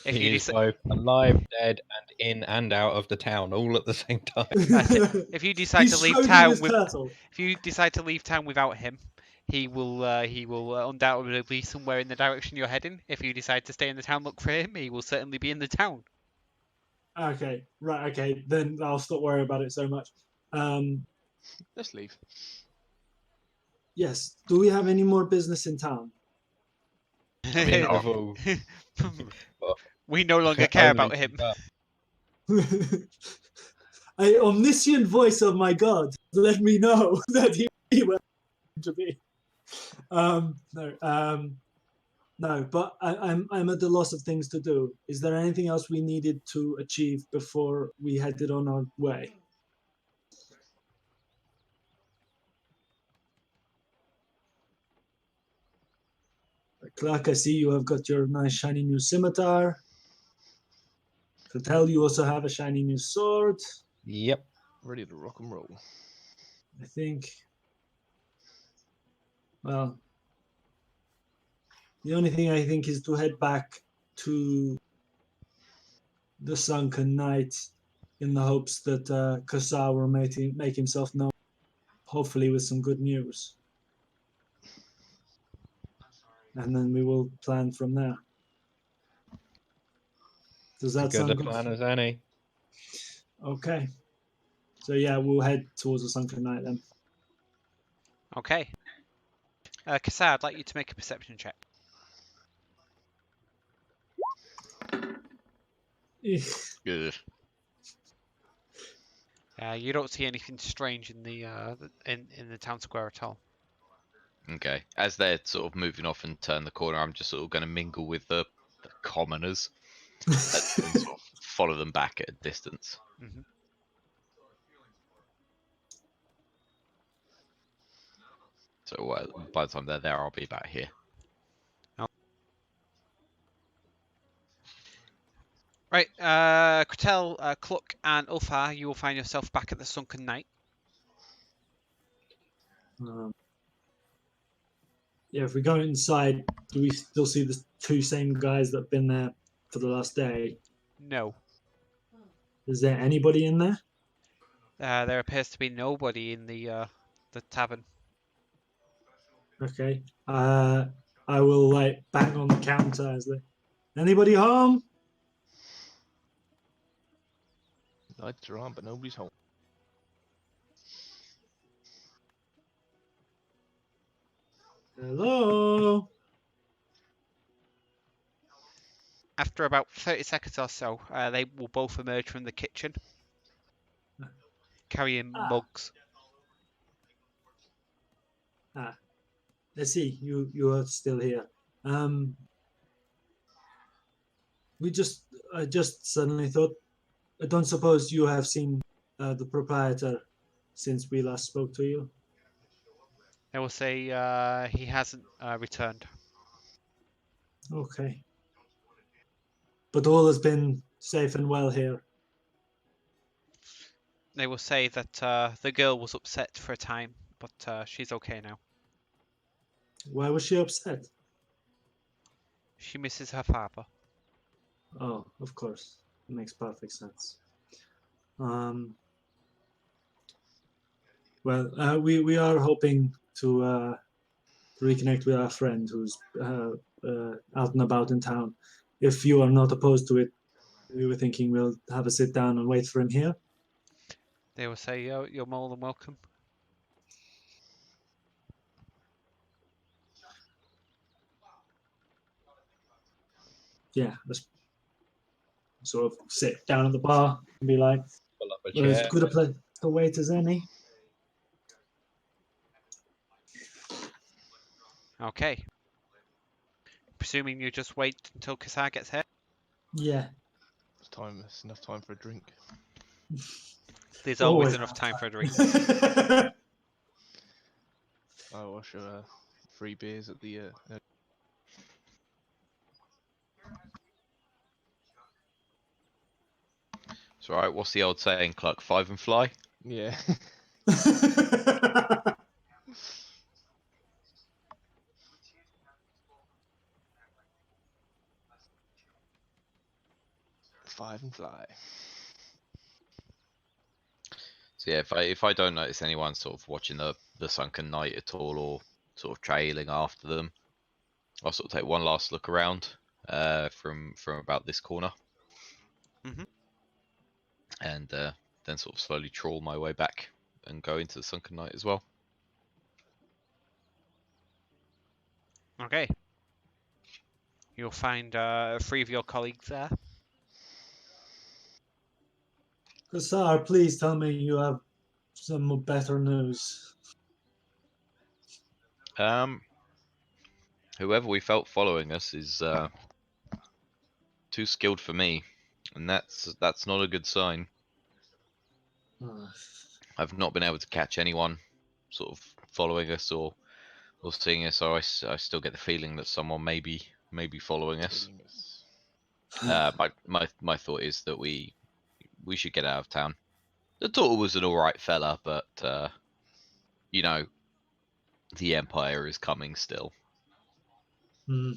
If He you is deci- both alive, dead, and in and out of the town all at the same time. That's it. If you decide He's to leave Schrodinger's town with, turtle. if you decide to leave town without him, he will undoubtedly be somewhere in the direction you're heading. If you decide to stay in the town, look for him, he will certainly be in the town. Okay, right. Okay, then I'll stop worrying about it so much. Let's leave. Yes. Do we have any more business in town? I mean, we've all We no longer care only about him. A omniscient voice of my God, let me know that he will to be. No, but I'm at the loss of things to do. Is there anything else we needed to achieve before we headed on our way? Clark, I see you have got your nice shiny new scimitar. Cattell, you also have a shiny new sword. Yep. Ready to rock and roll. I think. Well, the only thing I think is to head back to the Sunken Knight in the hopes that Kasar will make himself known, hopefully with some good news. And then we will plan from there. Does As that good a sound good? plan as any. Okay. So yeah, we'll head towards the Sunken Knight then. Okay. Kassar, I'd like you to make a perception check. Good. You don't see anything strange in the in the town square at all. Okay. As they're sort of moving off and turn the corner, I'm just sort of going to mingle with the commoners and sort of follow them back at a distance. Mm-hmm. So by the time they're there, I'll be back here. Right, Kratel, Cluck, and Ulfar, you will find yourself back at the Sunken Knight. Yeah, if we go inside, do we still see the two same guys that have been there for the last day? No. Is there anybody in there? There appears to be nobody in the tavern. Okay. I will like bang on the counter as they. Anybody home? Lights are on, but nobody's home. Hello. After about 30 seconds or so, they will both emerge from the kitchen, carrying mugs. I see you are still here. I just suddenly thought. I don't suppose you have seen the proprietor since we last spoke to you. They will say he hasn't returned. Okay. But all has been safe and well here. They will say that the girl was upset for a time, but she's okay now. Why was she upset? She misses her father. Oh, of course. It makes perfect sense. Well, we are hoping to reconnect with our friend who's out and about in town. If you are not opposed to it, we were thinking we'll have a sit down and wait for him here. They will say you're more than welcome. Yeah, let's sort of sit down at the bar and be like, Pull up a well, as chair. good a place to wait as any. Okay. Presuming you just wait until Kassar gets here. Yeah. It's enough time for a drink. There's always enough time for a drink. Oh, I'll show free beers at the. It's alright, what's the old saying, Cluck? 5 and fly? Yeah. and fly. So yeah, if I don't notice anyone sort of watching the sunken knight at all, or sort of trailing after them, I'll sort of take one last look around from about this corner, Mhm. and then sort of slowly trawl my way back and go into the sunken knight as well. Okay. You'll find 3 of your colleagues there. Sir, please tell me you have some better news. Whoever we felt following us is too skilled for me, and that's not a good sign. I've not been able to catch anyone sort of following us or seeing us, so I still get the feeling that someone may be following us. My thought is that we should get out of town. The daughter was an alright fella, but you know, the Empire is coming still. Hmm.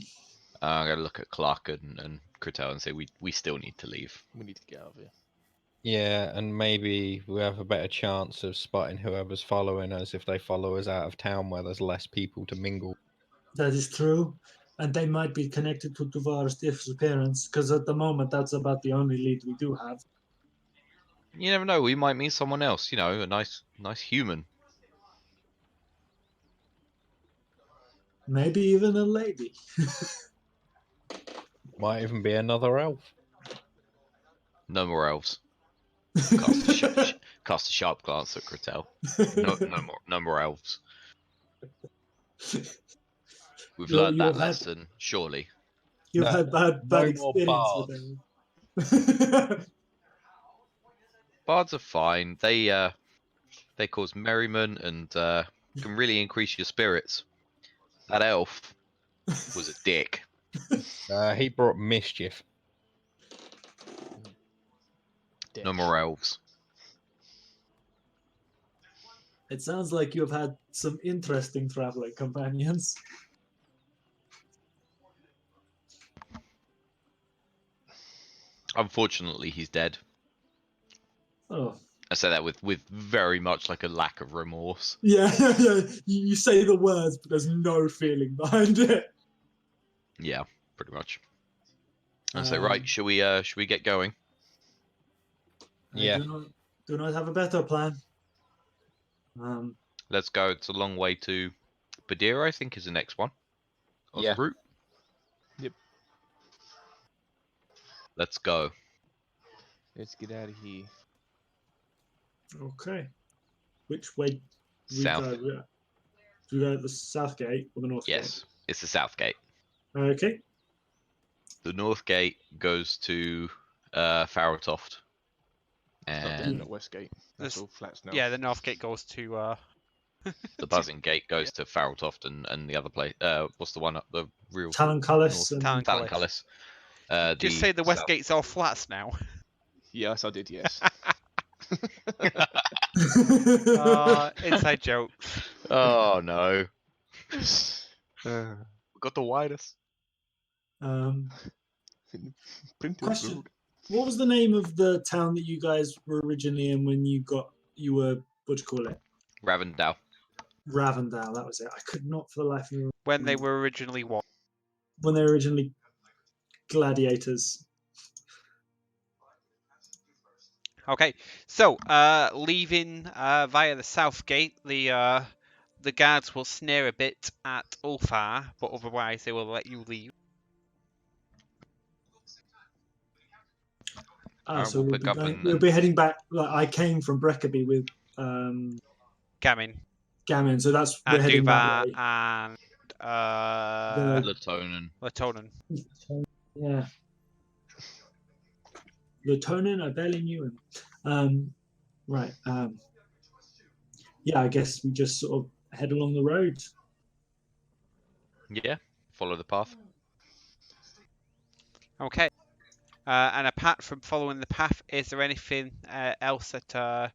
I'm gonna look at Clark and Kratel and say we still need to leave. We need to get out of here. Yeah, and maybe we have a better chance of spotting whoever's following us if they follow us out of town where there's less people to mingle. That is true. And they might be connected to Duvar's disappearance, because at the moment that's about the only lead we do have. You never know. We might meet someone else. You know, a nice human. Maybe even a lady. Might even be another elf. No more elves. Cast a sharp glance at Kratel. No more elves. We've learned that lesson, surely. You've No, had bad no more experience with them. Bards are fine. They cause merriment and can really increase your spirits. That elf was a dick. he brought mischief. No more elves. It sounds like you've had some interesting traveling companions. Unfortunately, he's dead. Oh. I say that with very much like a lack of remorse. Yeah, yeah. You say the words, but there's no feeling behind it. Yeah, pretty much. And so, right, should we get going? Yeah. I do not have a better plan. Let's go. It's a long way to Badira, I think, is the next one. On Yeah. the route. Yep. Let's go. Let's get out of here. Okay. Which way do we South. go? Do we go at the south gate or the north gate? Yes, it's the south gate. Okay. The north gate goes to Farrowtoft. It's not And the west gate. That's This- all flats now. Yeah, the north gate goes to the buzzing gate goes to Farrowtoft and the other place. What's the one up the real Taloncullis north? and Taloncullis. Taloncullis. Just say the west south- gate's all flats now. Yes, I did. Yes. Inside joke. Oh no. We got the widest. Printed Question. gold. What was the name of the town that you guys were originally in when you were, what do you call it? Ravendale. Ravendale, that was it. I could not for the life of me When they were originally what? when they were originally gladiators. Okay, so leaving via the south gate, the guards will snare a bit at Ulfar, but otherwise they will let you leave. Alright, So we'll we'll pick up we'll be heading back. Like I came from Breckerby with Gamin Gammon, so we're and heading that Duvar way. and Latonen. Latonen. Yeah. Latonen, I barely knew him. Right. Yeah, I guess we just sort of head along the road. Yeah, follow the path. Okay. And apart from following the path, is there anything else that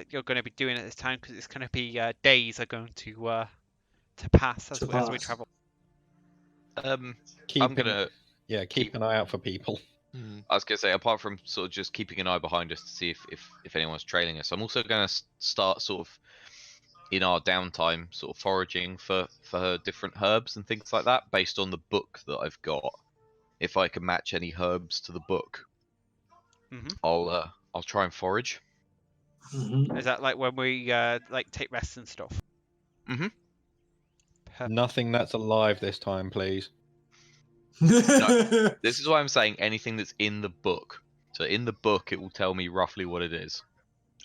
you're going to be doing at this time? Because it's going to be days are going to pass as we travel. I'm Keep gonna an eye out for people. I was gonna say, apart from sort of just keeping an eye behind us to see if anyone's trailing us, I'm also gonna start sort of in our downtime, sort of foraging for different herbs and things like that, based on the book that I've got. If I can match any herbs to the book, I'll try and forage. Is that like when we like take rests and stuff? Nothing that's alive this time, please. No, this is why I'm saying anything that's in the book. So in the book, it will tell me roughly what it is.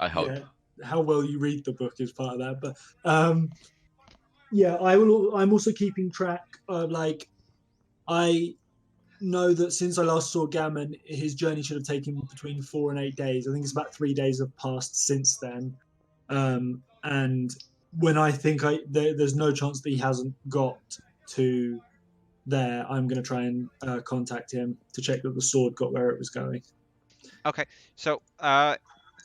I hope. Yeah, how well you read the book is part of that. But yeah, I'm also keeping track of, like, I know that since I last saw Gammon, his journey should have taken between 4 and 8 days. I think it's about 3 days have passed since then. And when I think there's no chance that he hasn't got to there, I'm going to try and contact him to check that the sword got where it was going. Okay, so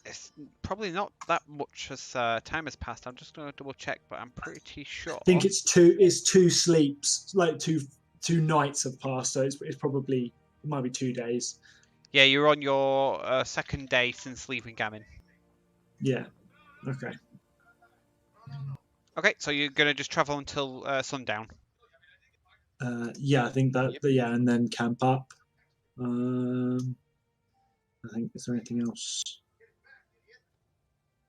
it's probably not that much as time has passed. I'm just going to double check, but I'm pretty sure. I think it's two sleeps, like two nights have passed, so it's probably, it might be 2 days. Yeah, you're on your second day since leaving Gammon. Yeah. Okay. Okay, so you're going to just travel until sundown. Yeah, I think that. Yep. Yeah, and then camp up. I think, is there anything else?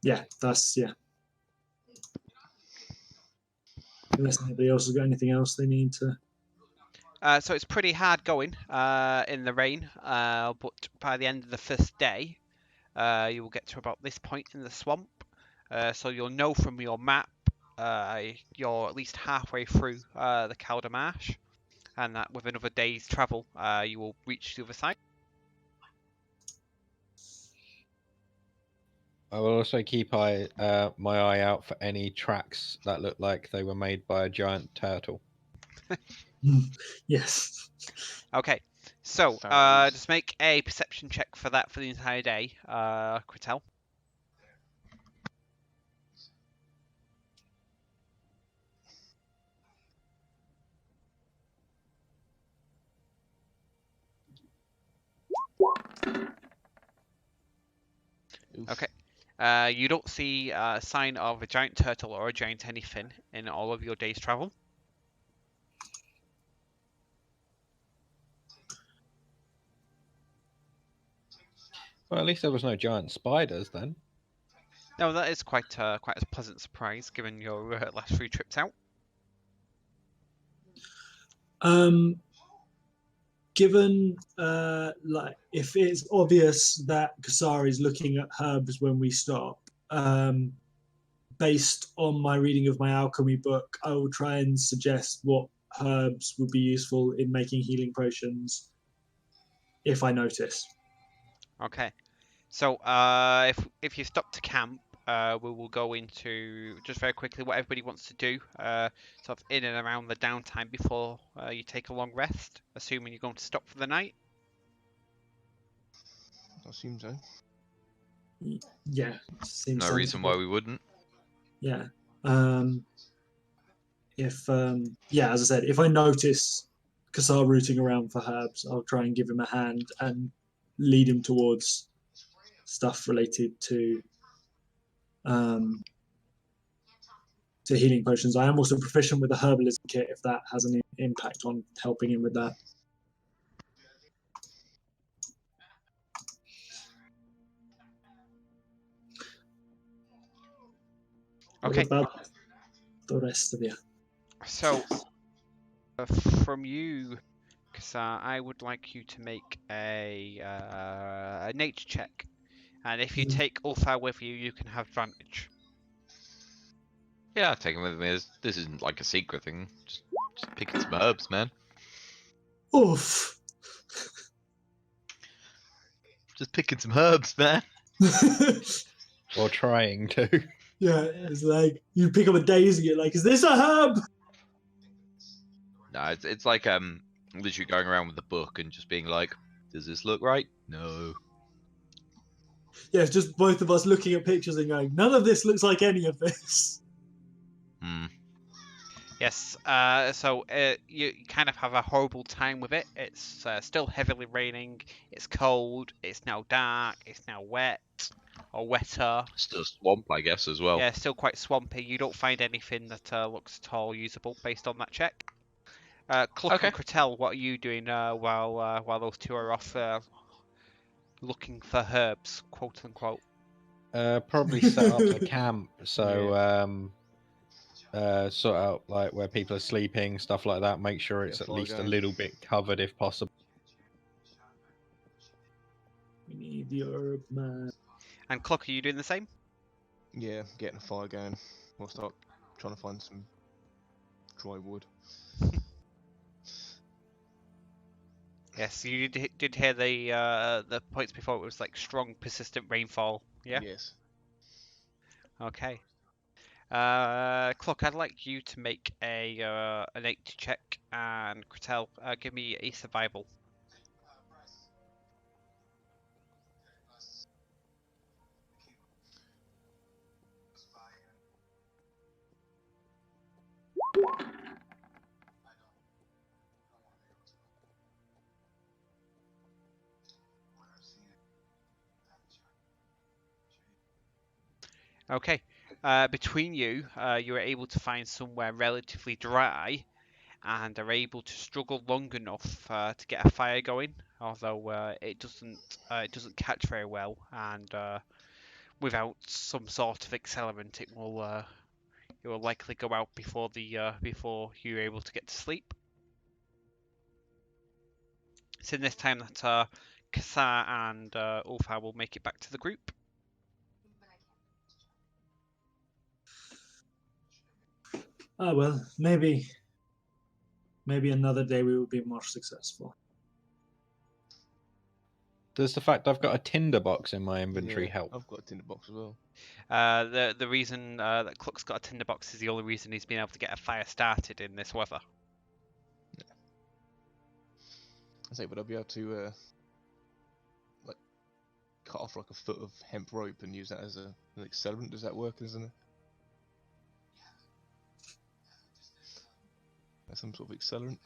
Yeah, that's, yeah. Unless anybody else has got anything else they need to. So it's pretty hard going in the rain, but by the end of the first day, you will get to about this point in the swamp. So you'll know from your map you're at least halfway through the Calder Marsh, and that with another day's travel, you will reach the other side. I will also keep my eye out for any tracks that look like they were made by a giant turtle. Yes. Okay, so Sounds- just make a perception check for that for the entire day, Critel. Okay. You don't see a sign of a giant turtle or a giant anything in all of your day's travel. Well, at least there was no giant spiders then. No, that is quite a pleasant surprise given your last 3 trips out. Given like, if it's obvious that Kasari is looking at herbs when we stop, based on my reading of my alchemy book, I will try and suggest what herbs would be useful in making healing potions if I notice. Okay. So if you stop to camp, we will go into just very quickly what everybody wants to do, sort of in and around the downtime before you take a long rest, assuming you're going to stop for the night. I assume so. Yeah, seems No reason sensible. why we wouldn't. Yeah. If yeah, as I said, if I notice Kassar rooting around for herbs, I'll try and give him a hand and lead him towards stuff related to healing potions. I am also proficient with the herbalism kit, if that has an impact on helping him with that. Okay. What about the rest of you? So from you, Kassar, I would like you to make a nature check, and if you take Ulfar with you, you can have advantage. Yeah, I'll take him with me. This isn't like a secret thing. Just picking some herbs, man. Oof. Just picking some herbs, man. Or trying to. Yeah, it's like you pick up a daisy, you're like, is this a herb? No, it's like literally going around with the book and just being like, does this look right? No. Yeah, it's just both of us looking at pictures and going, none of this looks like any of this. Yes, so you kind of have a horrible time with it. It's still heavily raining, it's cold, it's now dark, it's now wet, or wetter. Still swamp, I guess, as well. Yeah, still quite swampy. You don't find anything that looks at all usable based on that check. Cluck Okay. and Kratel, what are you doing while those two are off looking for herbs, quote unquote? Probably set up a camp, so sort out like where people are sleeping, stuff like that. Make sure Get it's a at fire least a going. little bit covered if possible. We need the herb man. And Cluck, are you doing the same? Yeah, getting a fire going. We'll start trying to find some dry wood. Yes, you did hear the points before. It was like strong, persistent rainfall. Yeah. Yes. Okay. Cluck, I'd like you to make an 8 check, and Kratel, give me a survival. Okay. Between you, you are able to find somewhere relatively dry, and are able to struggle long enough to get a fire going. Although it doesn't catch very well, and without some sort of accelerant, it will likely go out before before you're able to get to sleep. It's in this time that Kassar and Ulfar will make it back to the group. Oh well, maybe another day we will be more successful. Does the fact I've got a tinderbox in my inventory Yeah, help? I've got a tinderbox as well. The reason that Cluck's got a tinderbox is the only reason he's been able to get a fire started in this weather. I say, would I be able to like cut off like a foot of hemp rope and use that as an accelerant? Does that work as some sort of accelerant?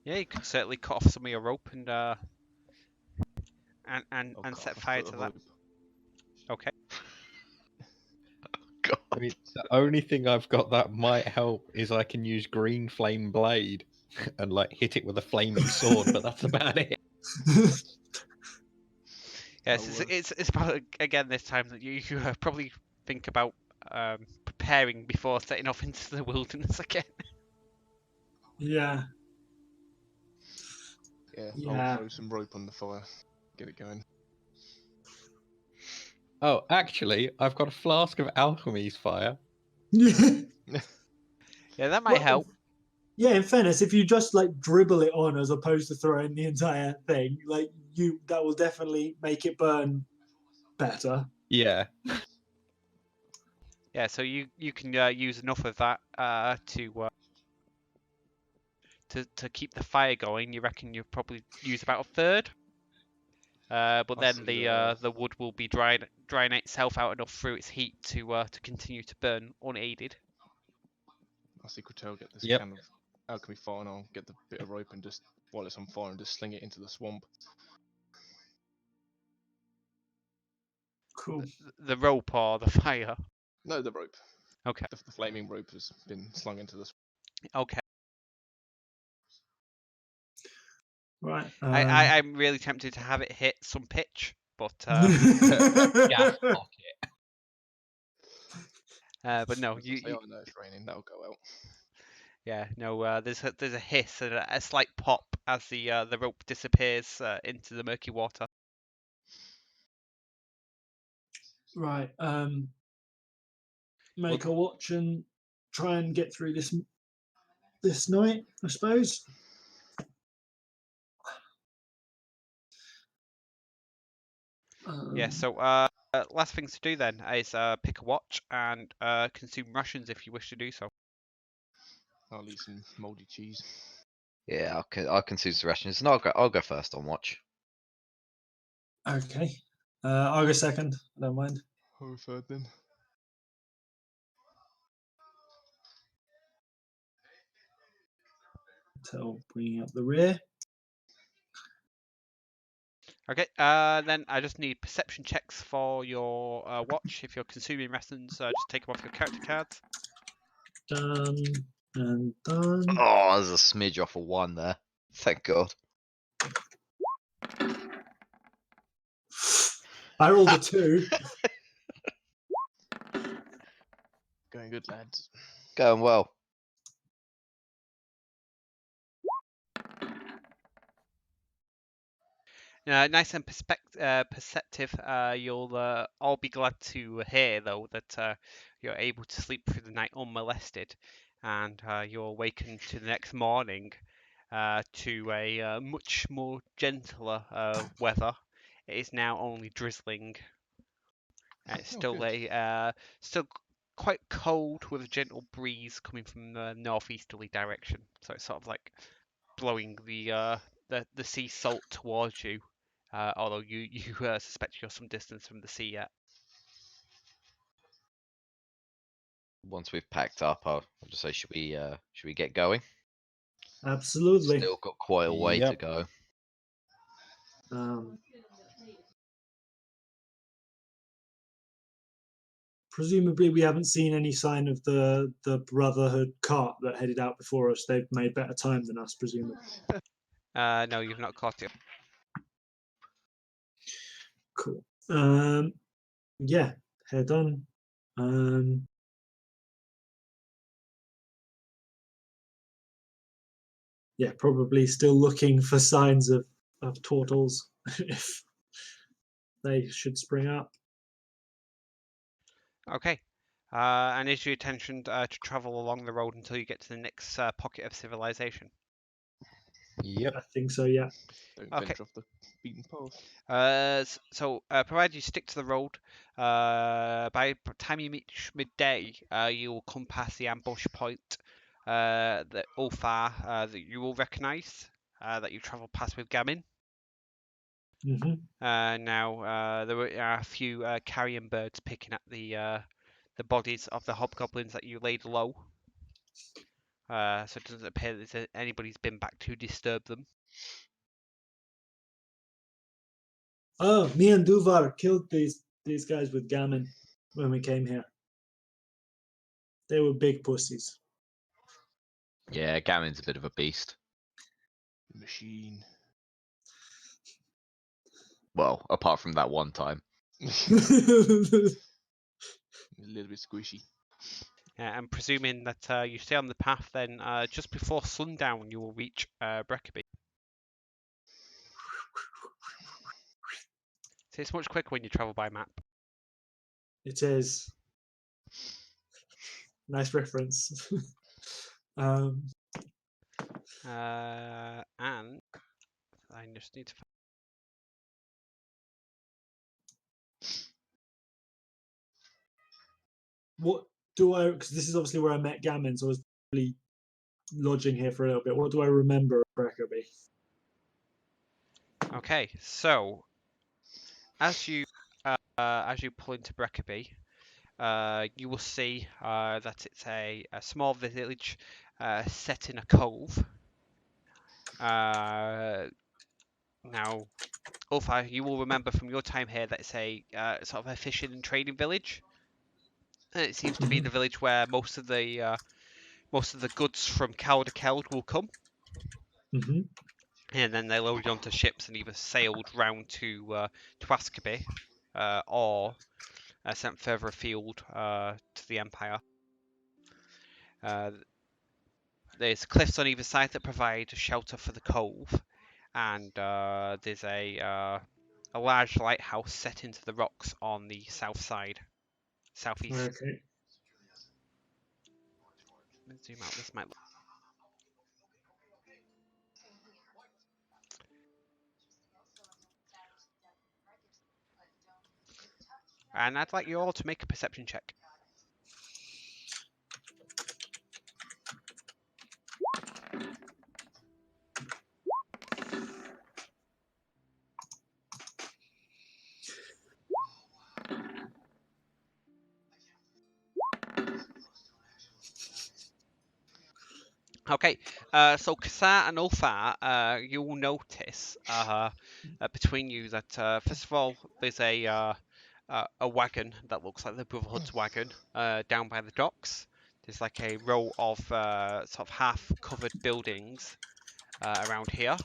Yeah, you could certainly cut off some of your rope and I'll cut set off a fire foot to of that. rope. Okay. God. I mean, the only thing I've got that might help is I can use green flame blade and like hit it with a flaming sword, but that's about it. Yes, it's about again this time that you probably think about preparing before setting off into the wilderness again. Yeah. Yeah, Yeah. I'll throw some rope on the fire, get it going. Oh, actually, I've got a flask of alchemy's fire. Yeah. Yeah, that might help. Yeah, in fairness, if you just like dribble it on as opposed to throwing the entire thing, like that will definitely make it burn better. Yeah. Yeah, so you can use enough of that to keep the fire going. You reckon you probably use about a third, but I then see, the wood will be drying itself out enough through its heat to continue to burn unaided. I see Kratel get this Yep. can of alchemy fire, and I'll get the bit of rope and just while it's on fire and just sling it into the swamp. Cool. The rope or the fire. No, the rope. Okay. The flaming rope has been slung into the swamp. Okay. Right. I'm really tempted to have it hit some pitch, but Yeah. Fuck it. but no, I know it's raining. That'll go out. yeah, no. There's a hiss and a slight pop as the rope disappears into the murky water. Right. Make a watch and try and get through this night, I suppose. Yeah. So last things to do then is pick a watch and consume rations if you wish to do so. I'll eat some mouldy cheese. Yeah, I'll consider the rations, and I'll go first on watch. Okay. I'll go second. I don't mind. I'll third then. So bringing up the rear. Okay, then I just need perception checks for your watch. If you're consuming lessons, just take them off your character cards. Done and done. Oh, there's a smidge off of 1 there. Thank God. I rolled a 2. Going good, lads. Going well. Nice and perceptive. You'll all be glad to hear, though, that you're able to sleep through the night unmolested, and you're awakened to the next morning to a much more gentler weather. It is now only drizzling. It's still good. still quite cold with a gentle breeze coming from the northeasterly direction. So it's sort of like blowing the sea salt towards you. Although you suspect you're some distance from the sea yet. Once we've packed up, I'll just say, should we get going? Absolutely. Still got quite a way to Yep. go. Presumably, we haven't seen any sign of the Brotherhood cart that headed out before us. They've made better time than us, presumably. No, you've not caught it. Cool. Yeah, head on. Yeah, probably still looking for signs of turtles if they should spring up. Okay. And is your intention to travel along the road until you get to the next pocket of civilization? Yep. I think so, yeah. Don't Okay. venture off the beaten path. Provided you stick to the road, by the time you reach midday, you will come past the ambush point that Ulfar that you will recognise that you travelled past with Gamin. Hmm. Now there are a few carrion birds picking at the bodies of the hobgoblins that you laid low. So it doesn't appear that anybody's been back to disturb them. Oh, me and Duvar killed these guys with gammon when we came here. They were big pussies. Yeah, Gamin's a bit of a beast. Machine. Well, apart from that one time. A little bit squishy. And presuming that you stay on the path, then just before sundown you will reach Breckerby. So it's much quicker when you travel by map. It is. Nice reference. And I just need to. What do I? Because this is obviously where I met Gammon, so I was probably lodging here for a little bit. What do I remember of Breckerby? Okay, so as you pull into Breckerby, you will see that it's a small village set in a cove. Now, Ulfa, you will remember from your time here that it's a sort of a fishing and trading village. And it seems to be the village where most of the goods from Keld will come. Mm-hmm. And then they loaded onto ships and either sailed round to Askaby, or sent further afield to the Empire. There's cliffs on either side that provide shelter for the cove, and there's a large lighthouse set into the rocks on the southeast. Okay. Let's zoom out. This might. And I'd like you all to make a perception check. Okay, so Kasar and Ulfar, you will notice between you that first of all there's a wagon that looks like the Brotherhood's wagon down by the docks. There's like a row of sort of half-covered buildings around here.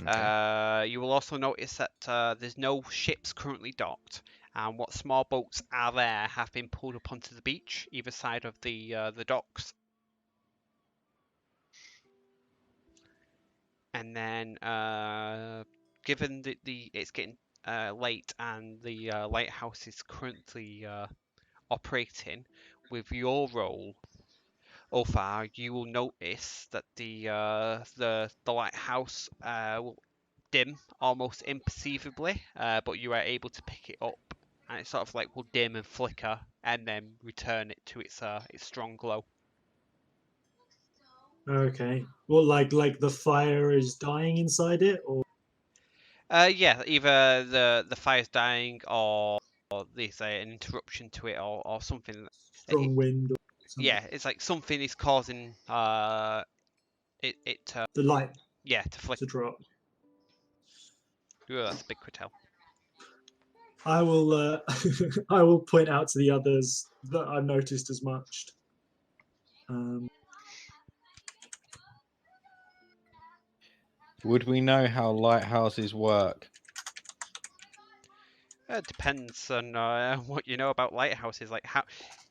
Okay. You will also notice that there's no ships currently docked, and what small boats are there have been pulled up onto the beach, either side of the docks. And then, given that it's getting late and the lighthouse is currently operating, with your role, Ulfar, you will notice that the lighthouse will dim almost imperceivably, but you are able to pick it up, and it sort of like will dim and flicker, and then return it to its strong glow. Okay. Well, like the fire is dying inside it, or Yeah, either the fire's dying or there's an interruption to it or something. strong wind, or something. Yeah, it's like something is causing it to The light to flicker. to drop. Oh, that's a big hotel. I will I will point out to the others that I noticed as much. Would we know how lighthouses work? It depends on what you know about lighthouses, like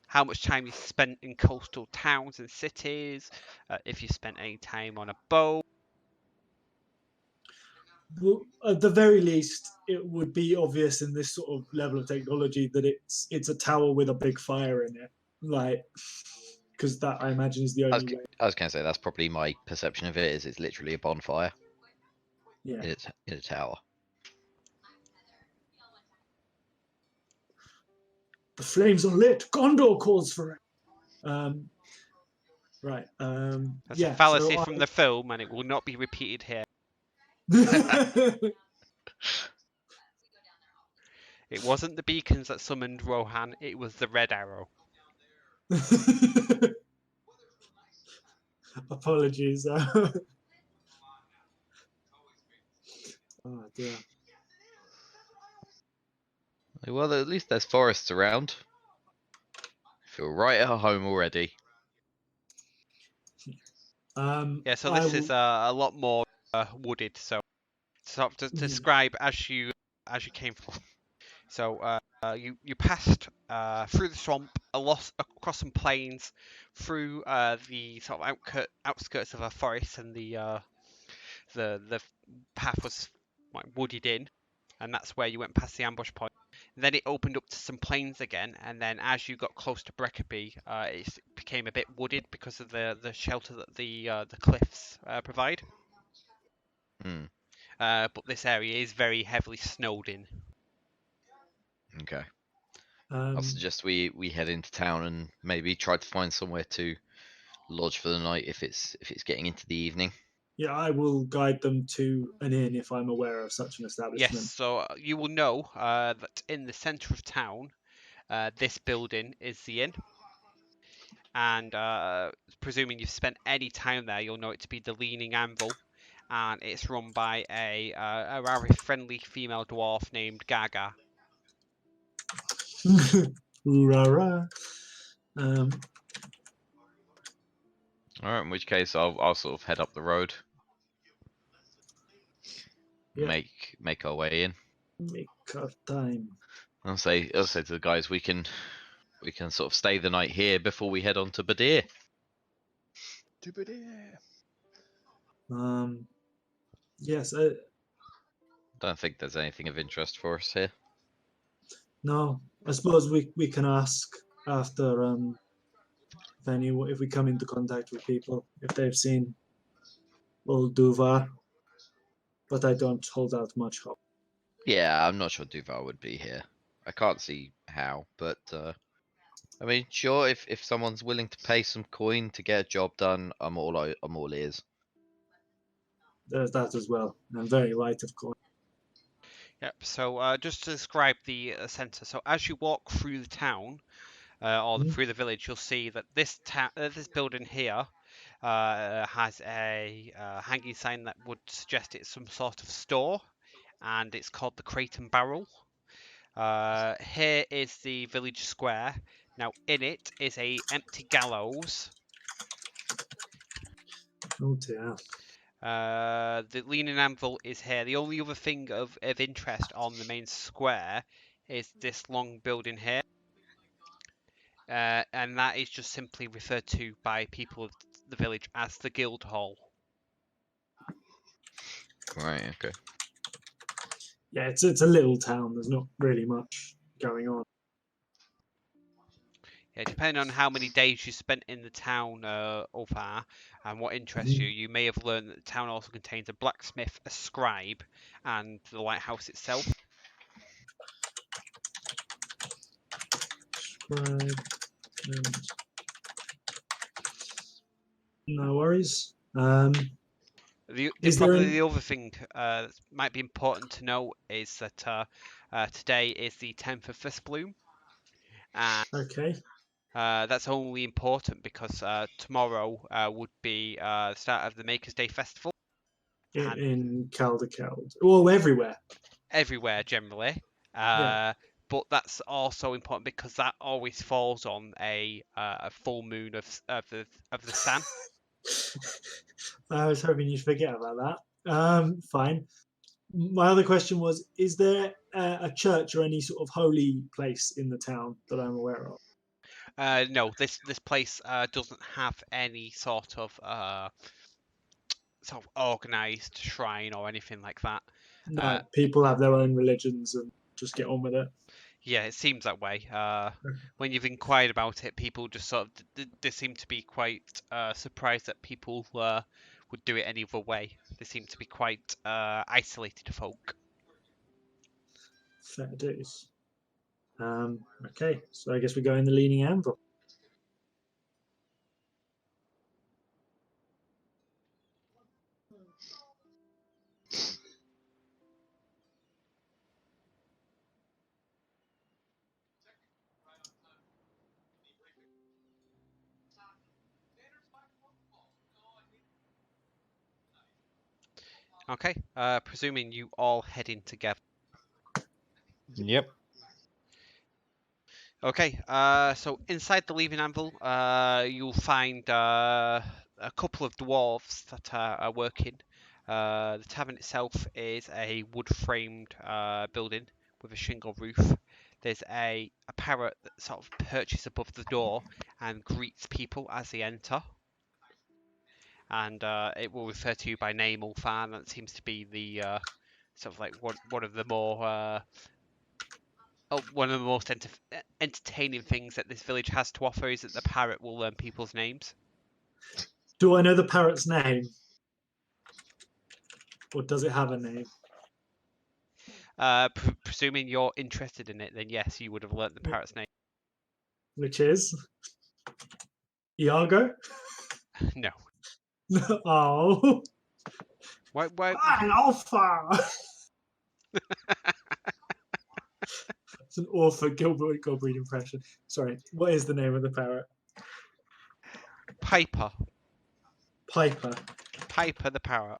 how much time you spent in coastal towns and cities, if you spent any time on a boat. Well, at the very least, it would be obvious in this sort of level of technology that it's a tower with a big fire in it, like, because that I imagine is the only way. I was going to say that's probably my perception of it. Is it's literally a bonfire Yeah. in a tower. The flames are lit. Gondor calls for it. Right. That's yeah. a fallacy so from the film, and it will not be repeated here. It wasn't the beacons that summoned Rohan; it was the Red Arrow. Apologies. Oh dear. Well, at least there's forests around. I feel right at home already. Yeah, so I this is will- a lot more wooded. So sort of to describe as you came from. So you passed through the swamp, across some plains, through the sort of outskirts of a forest, and the path was like wooded in, and that's where you went past the ambush point. Then it opened up to some plains again, and then as you got close to Breckerby, it became a bit wooded because of the shelter that the cliffs provide. Hmm. But this area is very heavily snowed in. Okay. I'll suggest we head into town and maybe try to find somewhere to lodge for the night if it's getting into the evening. yeah, I will guide them to an inn if I'm aware of such an establishment. Yes, so you will know that in the centre of town, this building is the inn. And presuming you've spent any time there, you'll know it to be the Leaning Anvil. And it's run by a rather friendly female dwarf named Gaga. Ooh-rah-rah. All right. In which case, I'll sort of head up the road. Yeah. Make our way in. Make our time. I'll say to the guys we can sort of stay the night here before we head on to Badir. Yes. Don't think there's anything of interest for us here. No, I suppose we can ask after if we come into contact with people if they've seen old Duvar, but I don't hold out much hope. Yeah, I'm not sure Duval would be here. I can't see how, but I mean, sure, if someone's willing to pay some coin to get a job done, I'm all ears. There's that as well. I'm very light, of course. Yep. So just to describe the centre. So as you walk through the town, or Mhm. through the village, you'll see that this building here has a hanging sign that would suggest it's some sort of store, and it's called the Crate and Barrel. Here is the village square. Now, in it is a empty gallows. Oh dear. The leaning anvil is here. The only other thing of interest on the main square is this long building here. And that is just simply referred to by people of the village as the guild hall. Right. Okay. Yeah, it's a little town. There's not really much going on. Yeah, depending on how many days you spent in the town, Ulfar, and what interests you, you may have learned that the town also contains a blacksmith, a scribe, and the lighthouse itself. Scribe, and... No worries. Is there Probably an... the other thing that might be important to know is that today is the 10th of Fistbloom, and Okay. that's only important because tomorrow would be the start of the Maker's Day Festival. And In Caldecald. Well, everywhere. everywhere generally. Yeah. But that's also important because that always falls on a full moon of the sun. I was hoping you'd forget about that. Fine. My other question was: is there a church or any sort of holy place in the town that I'm aware of? No, this place doesn't have any sort of organized shrine or anything like that. No, people have their own religions and just get on with it. Yeah, it seems that way. When you've inquired about it, people just sort of they seem to be quite surprised that people would do it any other way. They seem to be quite isolated folk. Fair dues. Okay, so I guess we go in the leaning anvil. Okay, presuming you all head in together. Yep. Okay, so inside the leaving anvil, you'll find a couple of dwarves that are working. The tavern itself is a wood-framed building with a shingle roof. There's a parrot that sort of perches above the door and greets people as they enter. And it will refer to you by name, Ulfan. That seems to be the sort of like one of the more one of the most entertaining things that this village has to offer is that the parrot will learn people's names. Do I know the parrot's name? Or does it have a name? Presuming you're interested in it, then yes, you would have learnt the parrot's name. Which is? Iago? No. Oh. Why? Hi, Alpha! It's an awful Gilbert Gottfried impression. Sorry, what is the name of the parrot? Piper. Piper. Piper the parrot.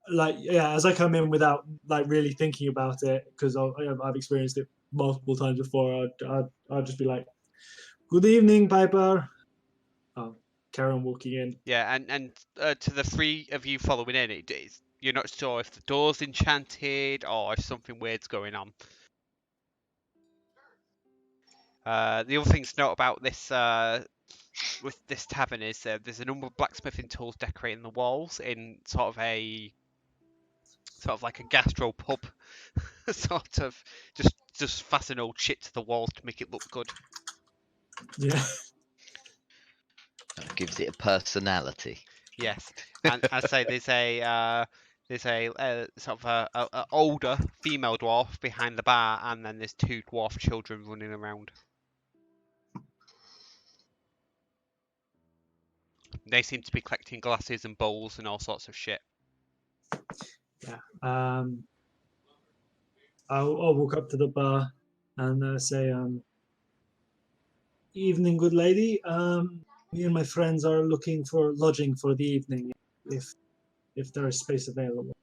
Like, yeah, as I come in without like really thinking about it, because I've experienced it multiple times before, I'd just be like, "Good evening, Piper." Oh, carry on walking in. Yeah, and to the three of you following in, you're not sure if the door's enchanted or if something weird's going on. The other thing to note about this with this tavern is there's a number of blacksmithing tools decorating the walls in sort of like a gastro pub, sort of just fasten old shit to the walls to make it look good. Yeah. That gives it a personality. Yes, and I say there's a sort of a older female dwarf behind the bar, and then there's two dwarf children running around. They seem to be collecting glasses and bowls and all sorts of shit. Yeah. I'll walk up to the bar and say, Evening, good lady. Me and my friends are looking for lodging for the evening, if there is space available.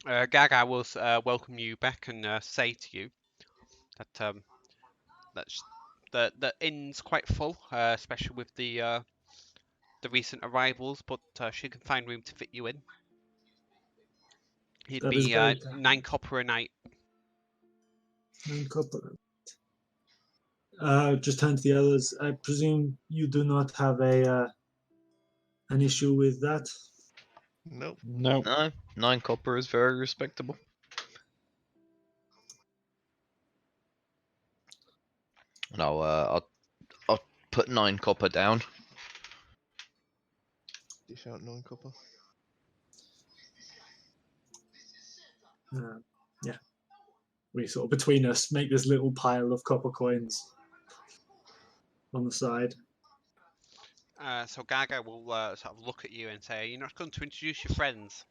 Gaga will welcome you back and say to you that the inn's quite full, especially with the recent arrivals, but she can find room to fit you in. He'd That is be very kind. 9 copper a night. 9 copper. Just turn to the others. I presume you do not have an issue with that. Nope. No. No, 9 copper is very respectable. And I'll put 9 copper down. Dish out 9 copper. Yeah, we sort of between us make this little pile of copper coins on the side. So Gaga will sort of look at you and say, "You're not going to introduce your friends."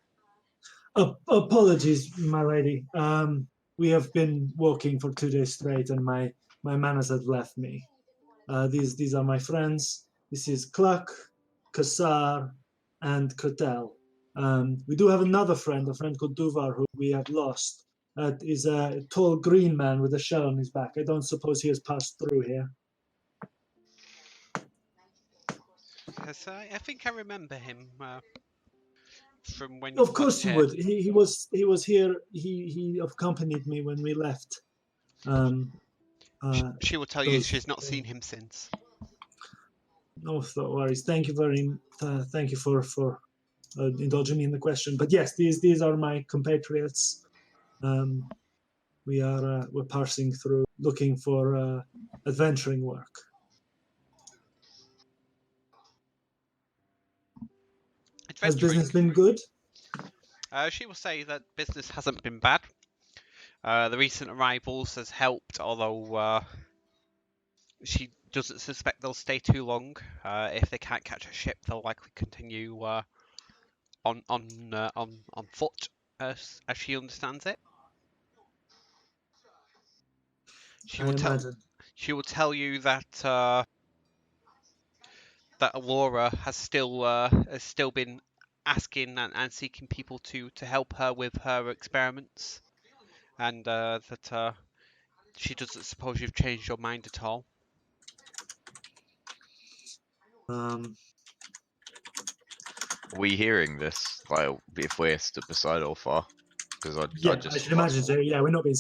Apologies, my lady. We have been walking for 2 days straight, and my manners have left me. These are my friends. This is Cluck, Kassar, and Kotel. We do have another friend, a friend called Duvar, who we have lost. Is a tall green man with a shell on his back. I don't suppose he has passed through here. Because I think I remember him from when Of you course left you here. would. He was here. He accompanied me when we left. She will tell you those- she's not seen him since. No worries. Thank you thank you for indulging me in the question. But yes, these are my compatriots. We're parsing through, looking for adventuring work. Has Adventuring. business been good? She will say that business hasn't been bad. The recent arrivals has helped, although she doesn't suspect they'll stay too long. If they can't catch a ship, they'll likely continue on foot, as she understands it. She I will tell imagine. she will tell you that that Laura has still been asking and seeking people to help her with her experiments, and that she doesn't suppose you've changed your mind at all. Um, Are we hearing this? Like, if we're stood beside Ulfar? Because I yeah, just I should imagine so. Yeah, we're not being.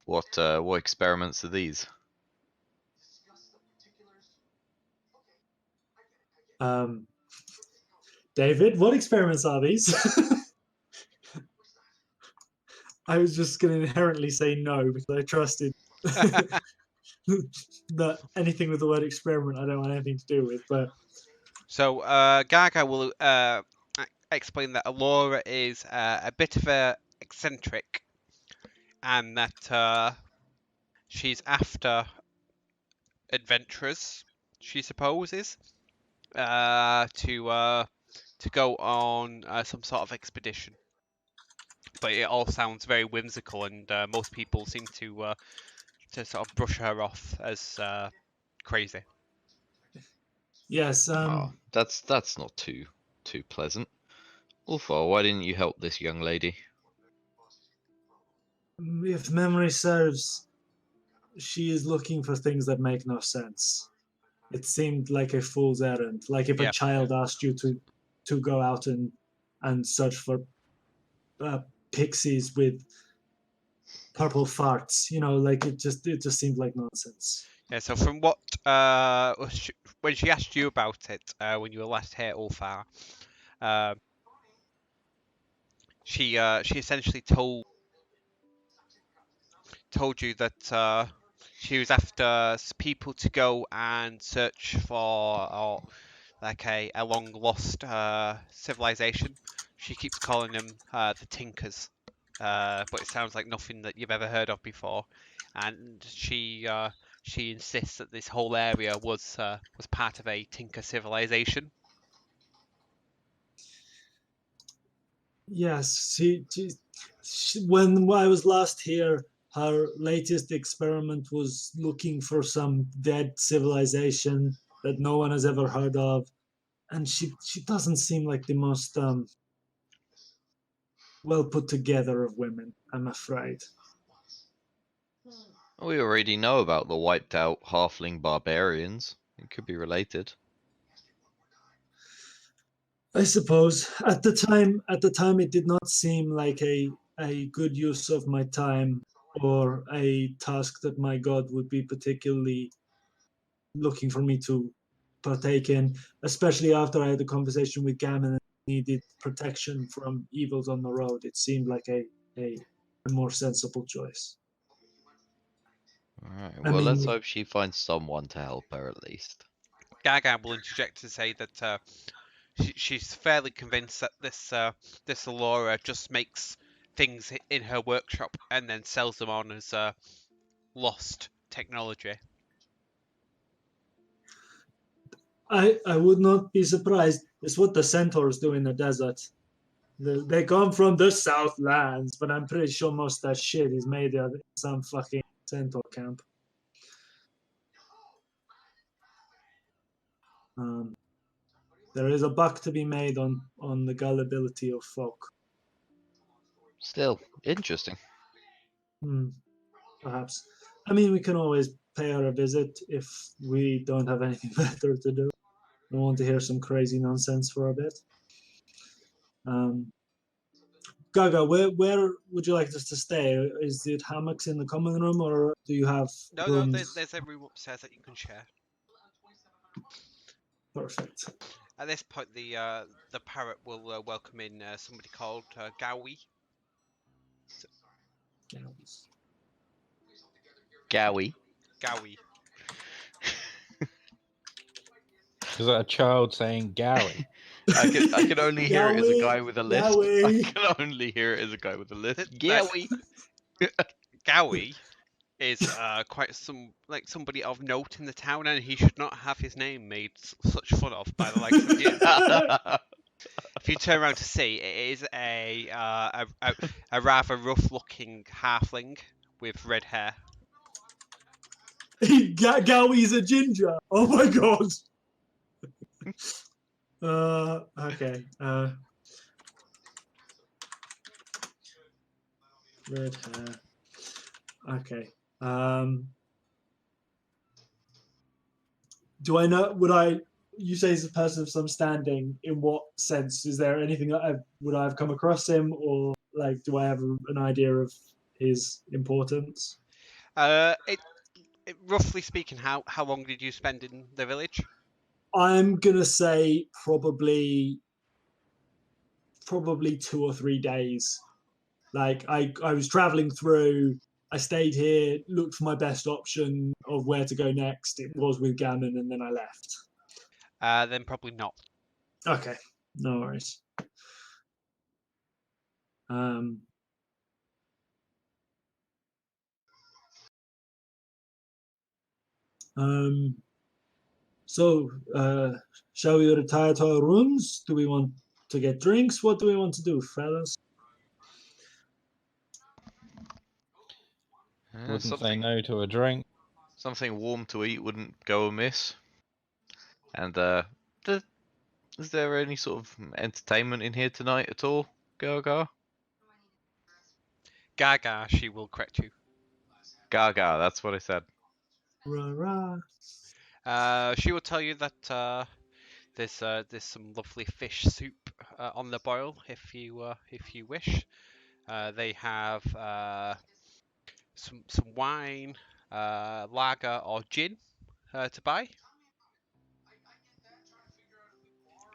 what experiments are these? David, what experiments are these? I was just going to inherently say no because I trusted that anything with the word experiment I don't want anything to do with. But So Gaga will explain that Alora is a bit of a eccentric, and that she's after adventurers, she supposes, to go on some sort of expedition. But it all sounds very whimsical, and most people seem to sort of brush her off as crazy. yes, Oh, that's not too pleasant. Ulfar, why didn't you help this young lady? if memory serves, she is looking for things that make no sense. It seemed like a fool's errand, like if Yeah. a child asked you to go out and search for pixies with purple farts. You know, like it just seemed like nonsense. Yeah. So from what when she asked you about it when you were last here, Ulfar, she essentially told you that she was after people to go and search for like a long lost civilization. She keeps calling them the Tinkers, but it sounds like nothing that you've ever heard of before. And she insists that this whole area was part of a Tinker civilization. Yes, when I was last here, her latest experiment was looking for some dead civilization that no one has ever heard of, and she doesn't seem like the most well put together of women, I'm afraid. We already know about the wiped out halfling barbarians. It could be related. I suppose at the time it did not seem like a good use of my time or a task that my god would be particularly looking for me to partake in, especially after I had a conversation with Gammon and needed protection from evils on the road. It seemed like a more sensible choice. Alright, I well, mean, let's hope she finds someone to help her at least. Gaga will interject to say that she's fairly convinced that this Allura just makes things in her workshop and then sells them on as lost technology. I would not be surprised. It's what the centaurs do in the desert. They come from the Southlands, but I'm pretty sure most of that shit is made at some fucking centaur camp. Um, there is a buck to be made on the gullibility of folk. Still, interesting. Perhaps. I mean, we can always pay her a visit if we don't have anything better to do. I want to hear some crazy nonsense for a bit. Gaga, where would you like us to stay? Is it hammocks in the common room, or do you have No, rooms? there's a room upstairs that you can share. Perfect. At this point, the parrot will welcome in somebody called Gowie. Gowie. Gowie. Is that a child saying Gary? I can only hear it as a guy with a lisp. I Yowie. can only hear it as a guy with a lisp. That- Gowie. Gowie is quite somebody of note in the town, and he should not have his name made such fun of by the likes of you. If you turn around to see, it is a rather rough-looking halfling with red hair. Gowie's a ginger. Oh my god. Okay. Red hair. Okay. Do I know? You say he's a person of some standing. In what sense? Is there anything that would I have come across him, or like, do I have an idea of his importance? Roughly speaking, how long did you spend in the village? I'm gonna say probably 2 or 3 days. Like I was traveling through. I stayed here, looked for my best option of where to go next. It was with Gammon, and then I left. Then probably not. Okay, no worries. Um, so, shall we retire to our rooms? Do we want to get drinks? What do we want to do, fellas? Wouldn't say something, no to a drink. something warm to eat wouldn't go amiss. And is there any sort of entertainment in here tonight at all, Gaga? Gaga, she will correct you. Gaga, that's what I said. Rah, rah. She will tell you that there's some lovely fish soup on the boil if you wish. They have some wine, lager or gin to buy,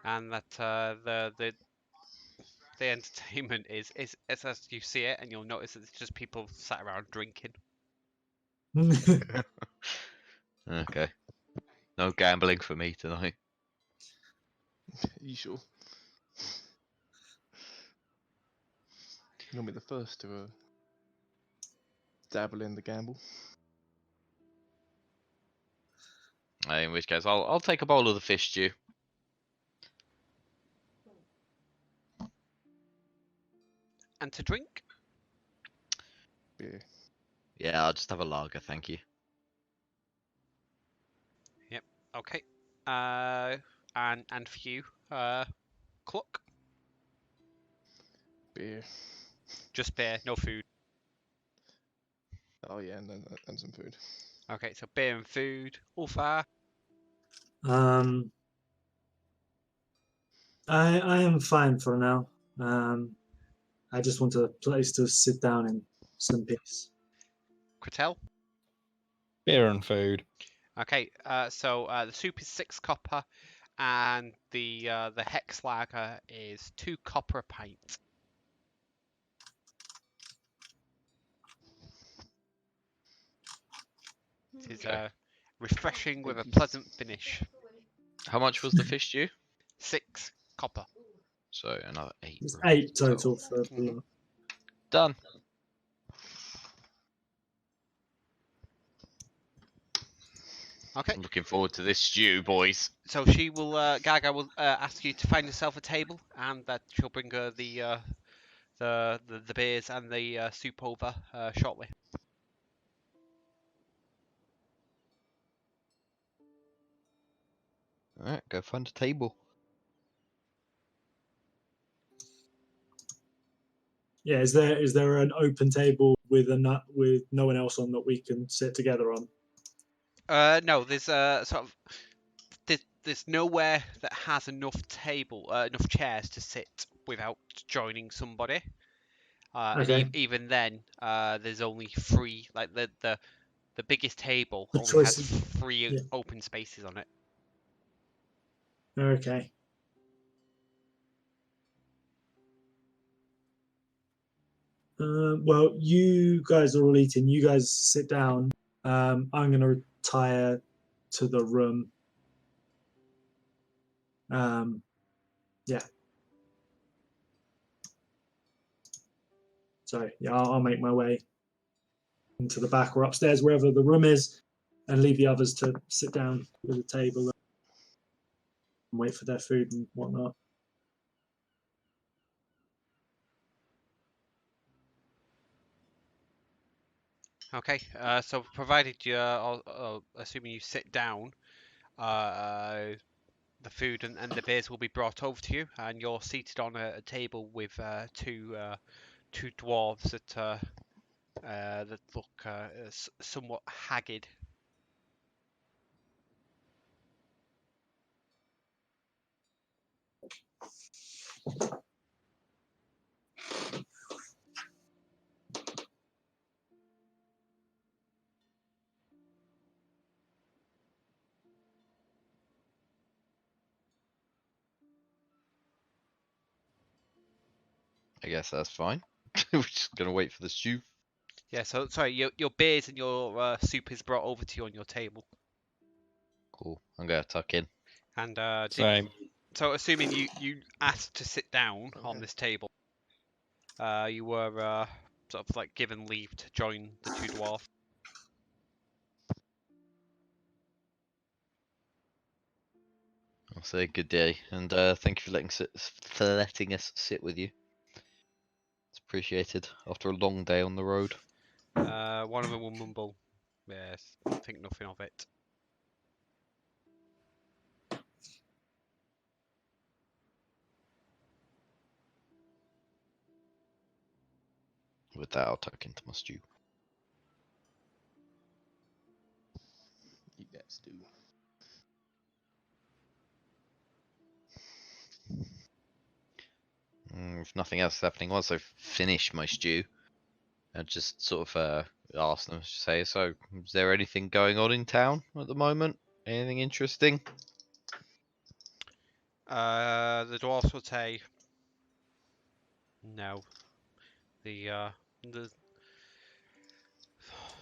and that the entertainment is as you see it, and you'll notice that it's just people sat around drinking. Okay. No gambling for me tonight. You sure? You'll be the first to dabble in the gamble. In which case, I'll take a bowl of the fish stew. And to drink? Beer. Yeah, I'll just have a lager, thank you. Okay. And for you, Cluck? Beer. Just beer, no food. Oh yeah, and some food. Okay, so beer and food. Ulfar? I am fine for now. I just want a place to sit down in some peace. Kratel? Beer and food. Okay, so the soup is 6 copper, and the hex lager is 2 copper a pint. It is refreshing with a pleasant finish. How much was the fish stew? 6 copper. So another 8. It's rupees 8 total for the Mhm. lot. Done. Okay, I'm looking forward to this stew, boys. so she will, Gaga will ask you to find yourself a table, and that she'll bring her the beers and the soup over shortly. Alright, go find a table. Yeah, is there an open table with with no one else on that we can sit together on? No, there's sort of there's nowhere that has enough enough chairs to sit without joining somebody. Okay. Even then, there's only 3. Like the biggest table The only has choice. 3 Yeah. open spaces on it. Okay. Well, you guys are all eating. You guys sit down. I'm going to retire to the room. Yeah. So yeah, I'll make my way into the back or upstairs, wherever the room is, and leave the others to sit down at the table and wait for their food and whatnot. Okay, so provided you're assuming you sit down, the food and the beers will be brought over to you, and you're seated on a table with two dwarves that look somewhat haggard. I guess that's fine. We're just gonna wait for the stew. Yeah, so sorry, your beers and your soup is brought over to you on your table. Cool. I'm gonna tuck in. And Same. so assuming you asked to sit down on this table, you were sort of like given leave to join the 2 dwarfs. I'll say good day, and thank you for letting us sit with you. It's appreciated after a long day on the road. One of them will mumble, "Yes, think nothing of it." With that, I'll tuck into my stew. Eat that stew. If nothing else is happening, once I've finished my stew, I just sort of ask them to say, so, is there anything going on in town at the moment? Anything interesting? The dwarfs will say, "No, there's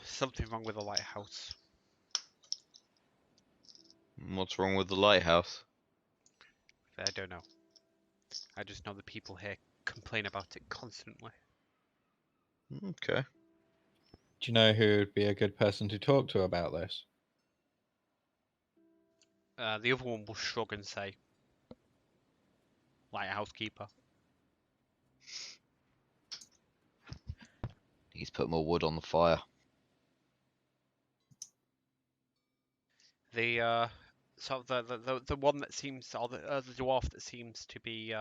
something wrong with the lighthouse. What's wrong with the lighthouse? I don't know. I just know the people here complain about it constantly." Okay. Do you know who would be a good person to talk to about this? The other one will shrug and say, "Lighthouse keeper." He's put more wood on the fire. The sort of the one that seems, or the dwarf that seems to be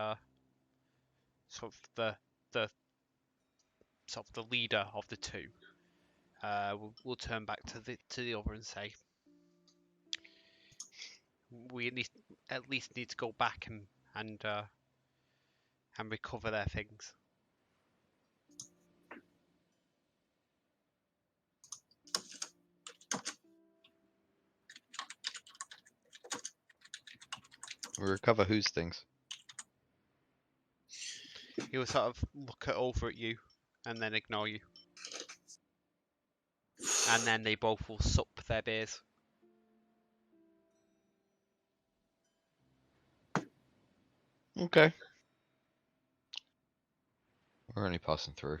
sort of the sort of the leader of the two, will turn back to the other and say, we at least need to go back and recover their things. We recover whose things? He will sort of look over at you and then ignore you. And then they both will sup their beers. Okay. We're only passing through.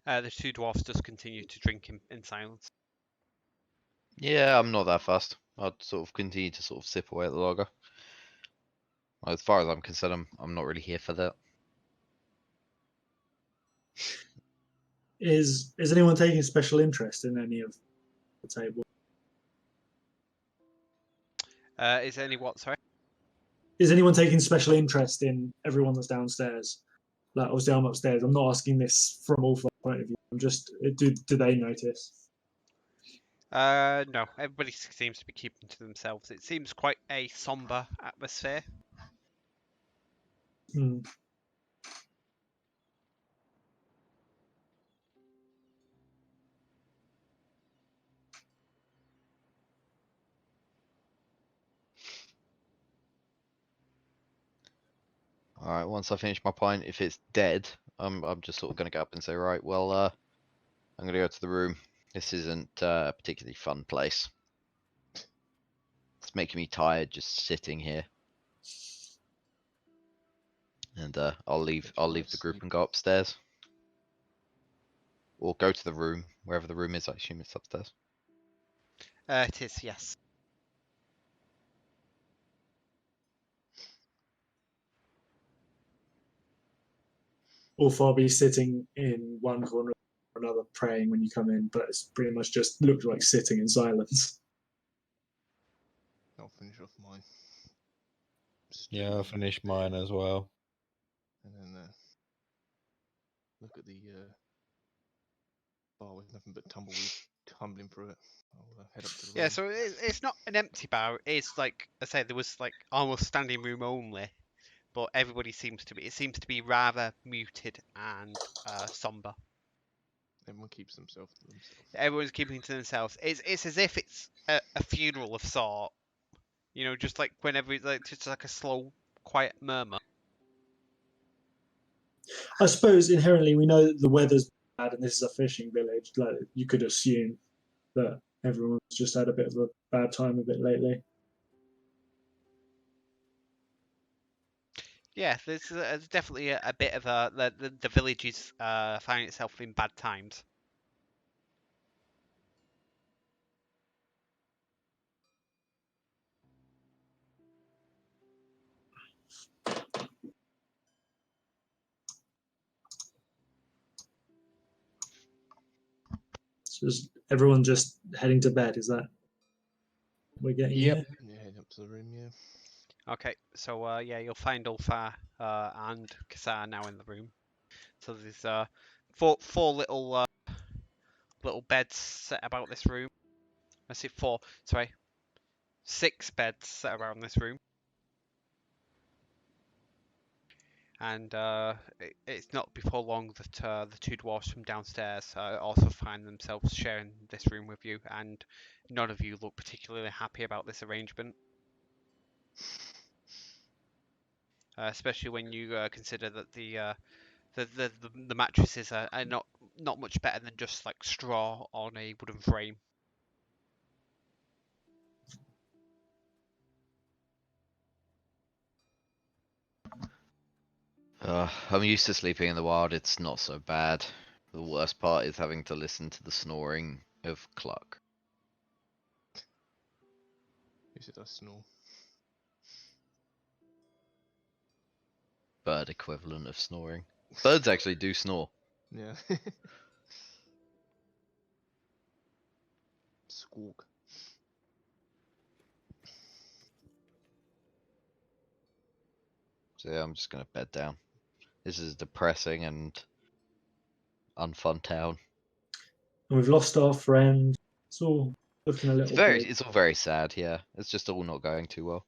The two dwarfs just continue to drink in silence. Yeah, I'm not that fast. I'd sort of continue to sort of sip away at the lager. As far as I'm concerned, I'm not really here for that. Is anyone taking special interest in any of the table? Is there any what, sorry? Is anyone taking special interest in everyone that's downstairs? Like, obviously, I'm upstairs. I'm not asking this from all point of view. I'm just, do they notice? No, everybody seems to be keeping to themselves. It seems quite a somber atmosphere. Hmm. All right. Once I finish my pint, if it's dead, I'm just sort of gonna get up and say, right, well, I'm gonna go to the room. This isn't a particularly fun place. It's making me tired just sitting here. And I'll leave the group and go upstairs. Or go to the room, wherever the room is. I assume it's upstairs. It is, yes. Or far be sitting in one corner or another praying when you come in, but it's pretty much just looked like sitting in silence. I'll finish off mine. Yeah, I'll finish mine as well. And then look at the bar with nothing but tumbleweed tumbling through it. I'll head up to the room. Yeah, so it's not an empty bar. It's like I said, there was like almost standing room only, but everybody seems to be. It seems to be rather muted and somber. Everyone keeps themselves to themselves. Everyone's keeping to themselves. It's as if it's a funeral of sort. You know, just like whenever it's like just like a slow, quiet murmur. I suppose inherently we know that the weather's bad and this is a fishing village. Like, you could assume that everyone's just had a bit of a bad time of it lately. Yeah, there's definitely a bit of the village is finding itself in bad times. So is everyone just heading to bed? Is that we're getting Yep. here? Yeah, head up to the room. Yeah. Okay, so yeah, you'll find Ulfar and Kassar now in the room. So there's four little beds set about this room. I see four. Sorry, 6 beds set around this room. And it's not before long that the two dwarfs from downstairs also find themselves sharing this room with you, and none of you look particularly happy about this arrangement. Especially when you consider that the mattresses are not much better than just like straw on a wooden frame. I'm used to sleeping in the wild. It's not so bad. The worst part is having to listen to the snoring of Cluck. Yes, it does snore. Bird equivalent of snoring. Birds actually do snore. Yeah. Squawk. So yeah, I'm just gonna bed down. This is depressing and unfun town. And we've lost our friend. It's all looking a little bit. It's all very sad. Yeah, it's just all not going too well.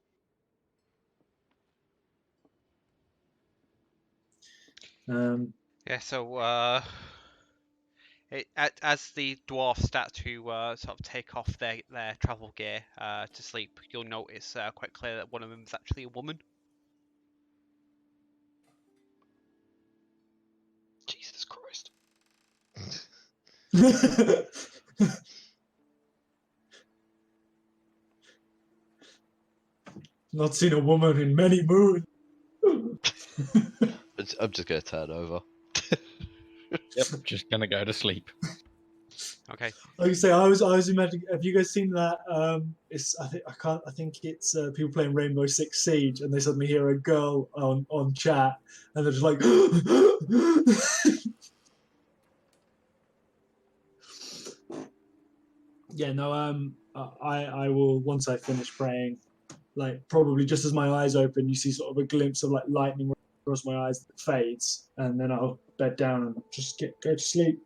Yeah, so as the dwarves start to sort of take off their travel gear to sleep, you'll notice quite clear that one of them is actually a woman. Jesus Christ. Not seen a woman in many moons. I'm just gonna turn over. Yep, just gonna go to sleep. Okay. Like you say, I was imagining. Have you guys seen that? I think it's people playing Rainbow Six Siege, and they suddenly hear a girl on chat, and they're just like, yeah. No. I will once I finish praying, like probably just as my eyes open, you see sort of a glimpse of like lightning across my eyes that fades, and then I'll bed down and just go to sleep.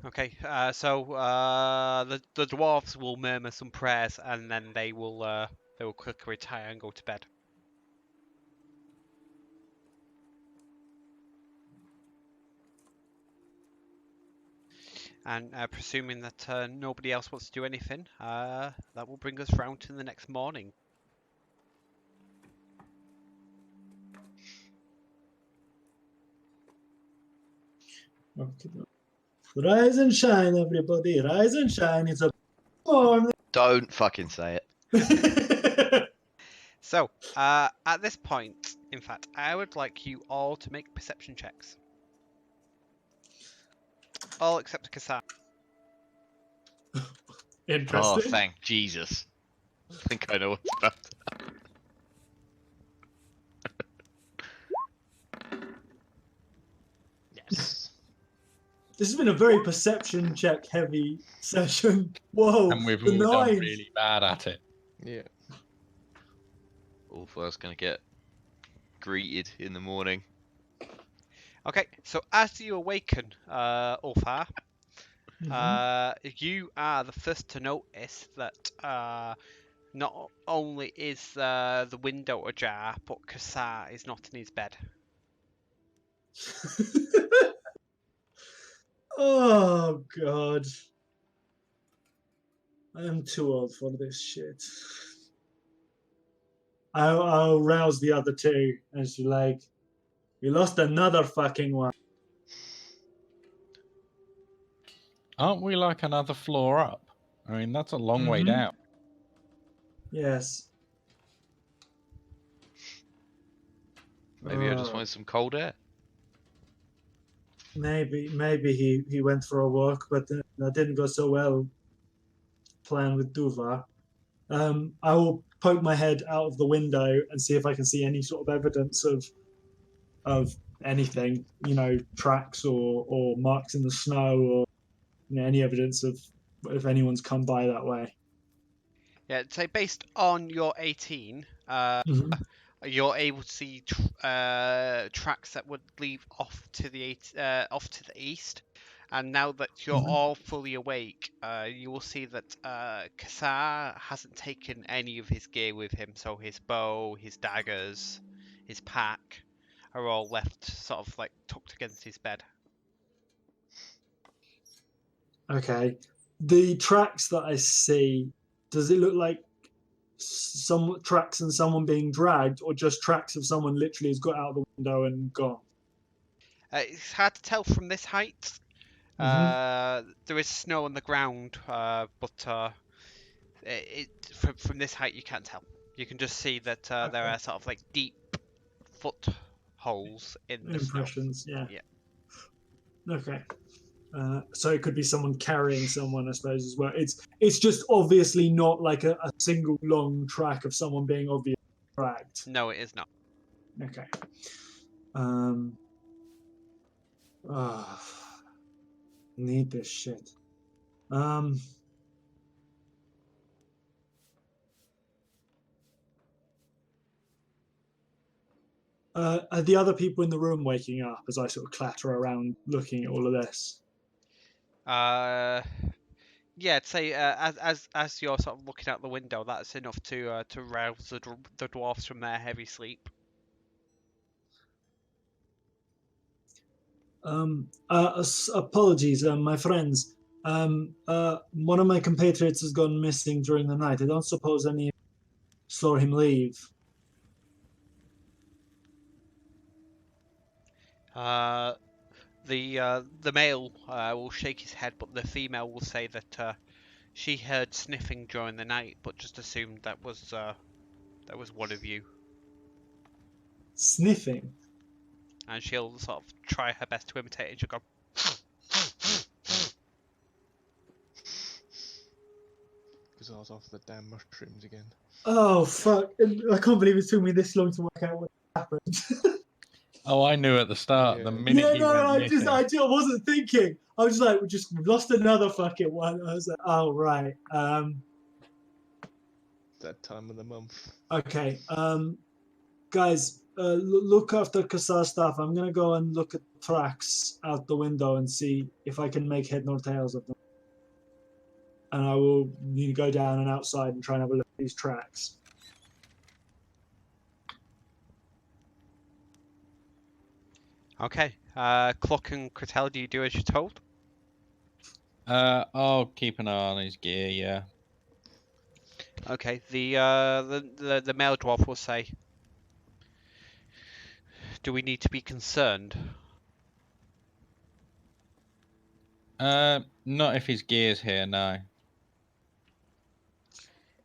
Okay. So the dwarves will murmur some prayers, and then they will quickly retire and go to bed. And presuming that nobody else wants to do anything, that will bring us round to the next morning. Okay. Rise and shine, everybody! Rise and shine! It's a morning. Don't fucking say it. So, at this point, in fact, I would like you all to make perception checks. All except Kassan. Interesting. Oh, thank Jesus. I think I know what's about to happen. Yes. This has been a very perception check heavy session. Whoa, And we've the all done nines. really bad at it. Yeah. Ulfar's gonna get greeted in the morning. Okay, so as you awaken, Ulfar, you are the first to notice that not only is the window ajar, but Kassar is not in his bed. Oh god. I am too old for this shit. I'll rouse the other two and she's like, we lost another fucking one. Aren't we like another floor up? I mean, that's a long way down. Yes. Maybe I just wanted some cold air. Maybe he went for a walk, but that didn't go so well. Plan with Duva. I will poke my head out of the window and see if I can see any sort of evidence of anything, tracks or marks in the snow, or any evidence of if anyone's come by that way. Yeah, so based on your 18, you're able to see tracks that would lead off to the east, And now that you're all fully awake, you will see that Kassar hasn't taken any of his gear with him. So his bow, his daggers, his pack are all left sort of like tucked against his bed. Okay. The tracks that I see, does it look like some tracks and someone being dragged, or just tracks of someone literally has got out the window and gone? It's hard to tell from this height. There is snow on the ground, but from this height you can't tell. You can just see that there are sort of like deep footholes in the Impressions, snow. yeah. Okay. So it could be someone carrying someone, I suppose, as well. It's just obviously not like a single long track of someone being obviously dragged. No, it is not. Okay. Need this shit. Are the other people in the room waking up as I sort of clatter around looking at all of this? Yeah, I'd say as you're sort of looking out the window, that's enough to rouse the dwarfs from their heavy sleep. Apologies, my friends. One of my compatriots has gone missing during the night. I don't suppose any saw him leave. The male will shake his head, but the female will say that she heard sniffing during the night, but just assumed that was one of you. Sniffing? And she'll sort of try her best to imitate it, and she'll go... Because I was off the damn mushrooms again. Oh, fuck. I can't believe it took me this long to work out what happened. Oh, I knew at the start. Yeah. The minute he went I missing. wasn't thinking. I was just like, we just lost another fucking one. I was like, oh, right. That time of the month. Okay. Guys, look after Kassar stuff. I'm going to go and look at tracks out the window and see if I can make head nor tails of them. And I will need to go down and outside and try and have a look at these tracks. Okay. Clock and Cretel, do you do as you're told? I'll keep an eye on his gear, yeah. Okay. The male dwarf will say, "Do we need to be concerned?" Not if his gear's here, no.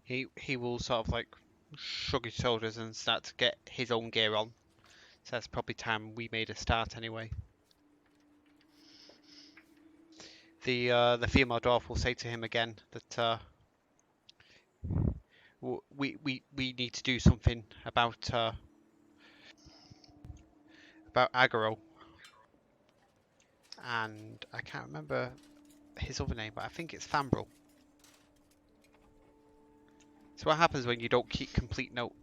He will sort of like shrug his shoulders and start to get his own gear on. So that's probably time we made a start anyway. The female dwarf will say to him again that we need to do something about Agaro. And I can't remember his other name, but I think it's Fambrel. So what happens when you don't keep complete note?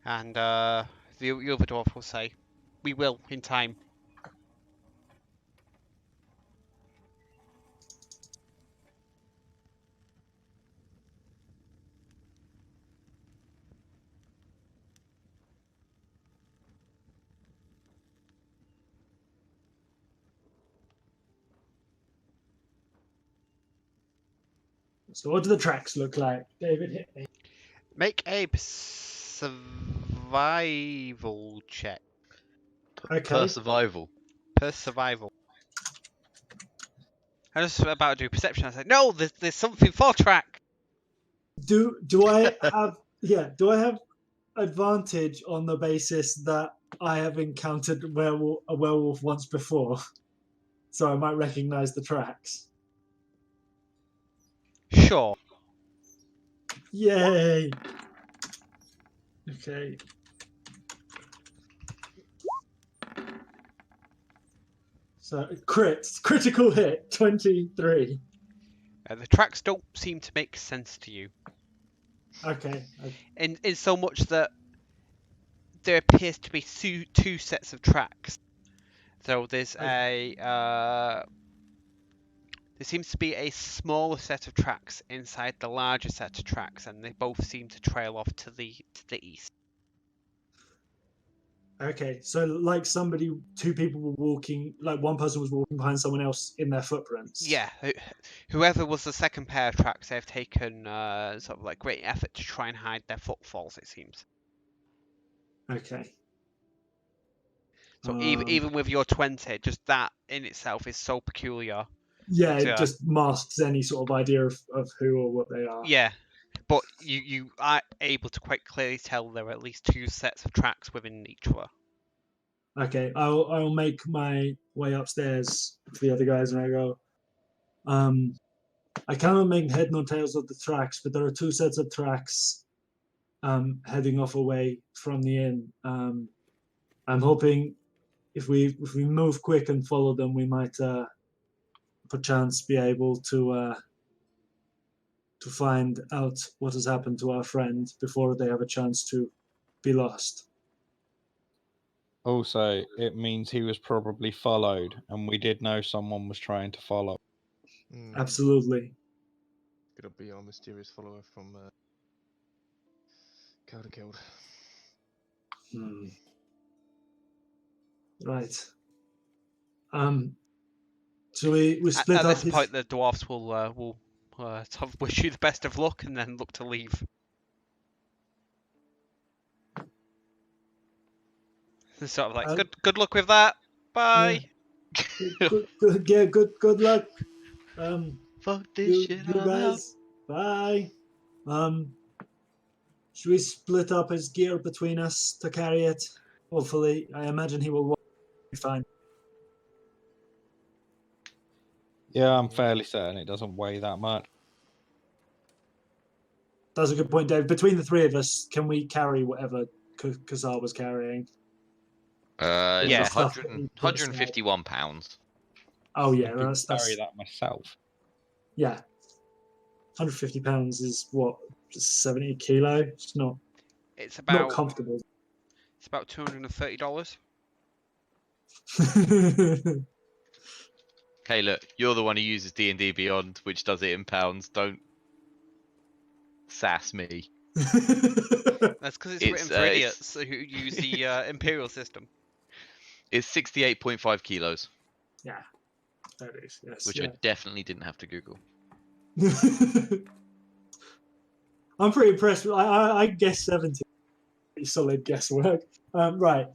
And the other dwarf will say, "We will in time." So what do the tracks look like? David, hit me. Make a survival check. Okay. Per survival. Per survival. I was just about to do perception. I was like, no, there's something for track. Do I have do I have advantage on the basis that I have encountered a werewolf once before? So I might recognize the tracks. Sure. Yay. Okay. So critical hit, 23. The tracks don't seem to make sense to you. Okay. In so much that there appears to be two sets of tracks. So there's there seems to be a smaller set of tracks inside the larger set of tracks, and they both seem to trail off to the east. Okay, so like two people were walking, like one person was walking behind someone else in their footprints. Yeah, whoever was the second pair of tracks, they've taken sort of like great effort to try and hide their footfalls, it seems. Okay. So even with your 20, just that in itself is so peculiar. Yeah, that, it just masks any sort of idea of who or what they are. Yeah, but you are able to quite clearly tell there are at least two sets of tracks within each other. Okay, I'll make my way upstairs to the other guys and I go, I cannot make head nor tails of the tracks, but there are two sets of tracks heading off away from the inn. I'm hoping if we move quick and follow them, we might perchance be able to find out what has happened to our friend before they have a chance to be lost. Also, it means he was probably followed, and we did know someone was trying to follow. Absolutely. Could it be our mysterious follower from Keld? Right. So we split at up. At this point, the dwarfs will sort of wish you the best of luck and then look to leave. It's sort of like good luck with that. Bye. Yeah. Good luck. Fuck this shit, you I'm out. guys. Bye. Should we split up his gear between us to carry it? Hopefully, I imagine he will be fine. Yeah, I'm fairly certain it doesn't weigh that much. That's a good point, Dave. Between the three of us, can we carry whatever Kazar was carrying? Yeah, Stuff 151 pounds. Oh I yeah, could that's carry that myself. yeah. 150 pounds is what, 70 kilo? It's not. It's Not about comfortable. It's about $230. Okay, look, you're the one who uses D&D Beyond, which does it in pounds. Don't sass me. That's because it's It's, written for idiots who use the imperial system. It's 68.5 kilos, Yeah, that is. Yes. which I definitely didn't have to Google. I'm pretty impressed. I guess 70. Pretty solid guesswork. Right.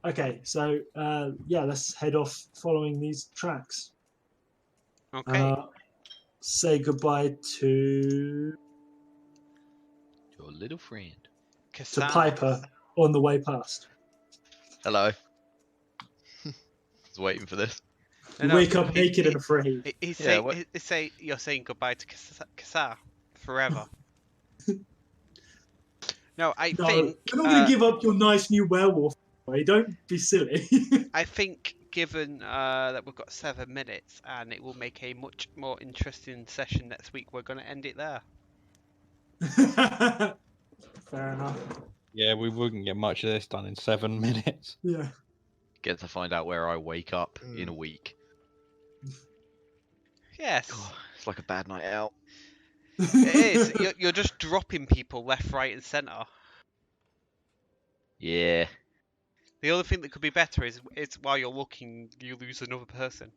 Okay. So yeah, let's head off following these tracks. Okay. Say goodbye to Your little friend. Cassandra. Piper on the way past. Hello. I was waiting for this. You wake up naked and afraid. You're saying goodbye to Kassar forever. No, I think you're not going to give up your nice new werewolf. Don't be silly. I think given that we've got 7 minutes and it will make a much more interesting session next week, we're going to end it there. Fair enough. Yeah, we wouldn't get much of this done in 7 minutes. Yeah. Get to find out where I wake up in a week. Yes. God, it's like a bad night out. It is. You're just dropping people left, right, and centre. Yeah. The other thing that could be better is while you're looking, you lose another person.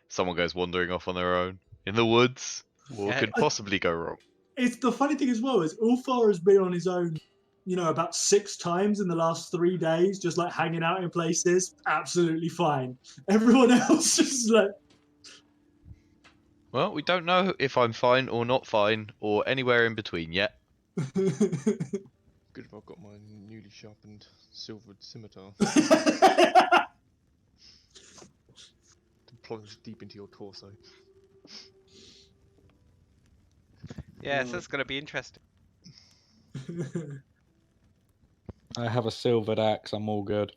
Someone goes wandering off on their own in the woods. What could possibly go wrong? It's the funny thing as well is Ulfar has been on his own, about 6 times in the last 3 days, just like hanging out in places, absolutely fine. Everyone else just like. Well, we don't know if I'm fine or not fine or anywhere in between yet. Good if I've got my newly sharpened silvered scimitar to plunge deep into your torso. Yes, that's going to be interesting. I have a silvered axe. I'm all good.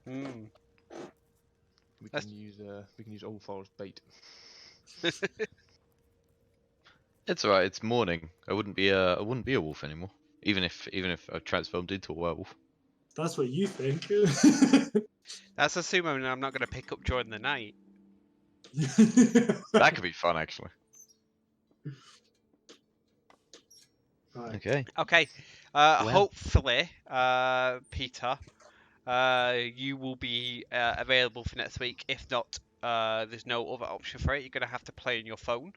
Mm. We can use Ulfar's bait. It's alright. It's morning. I wouldn't be a wolf anymore. Even if I transformed into a werewolf. That's what you think. That's assuming I'm not going to pick up during the night. That could be fun, actually. Right. Okay. Okay. Well. Hopefully, Peter, you will be available for next week. If not, there's no other option for it. You're going to have to play on your phone.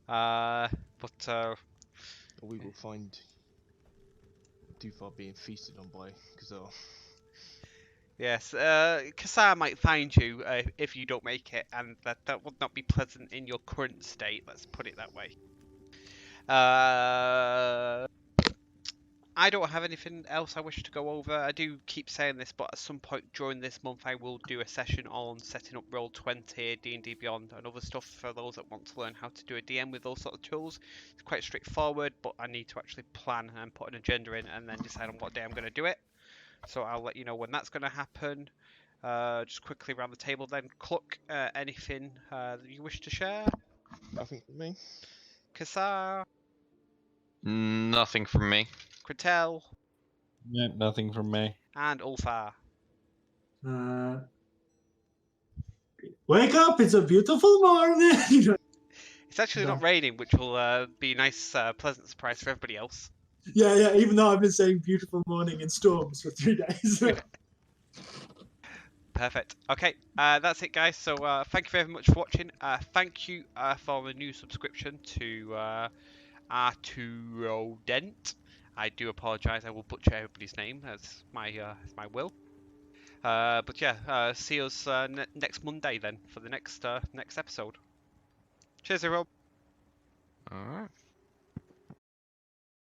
But We will find too far being feasted on by Kazar. yes, Kassar might find you if you don't make it, and that would not be pleasant in your current state. Let's put it that way. I don't have anything else I wish to go over. I do keep saying this, but at some point during this month I will do a session on setting up Roll20, D&D Beyond and other stuff for those that want to learn how to do a DM with those sort of tools. It's quite straightforward, but I need to actually plan and put an agenda in and then decide on what day I'm going to do it. So I'll let you know when that's going to happen. Just quickly around the table then. Cluck, anything that you wish to share? Nothing from me. Kassar, Nothing from me. Critel, Yeah, nothing from me. and Ulfar. Wake up! It's a beautiful morning. It's actually No. not raining, which will be a nice, pleasant surprise for everybody else. Yeah. Even though I've been saying beautiful morning in storms for 3 days. Perfect. Okay, that's it, guys. So thank you very much for watching. Thank you for the new subscription to Arturo Dent. I do apologise. I will butcher everybody's name as my will. But yeah, see us next Monday then for the next episode. Cheers, everyone. All right.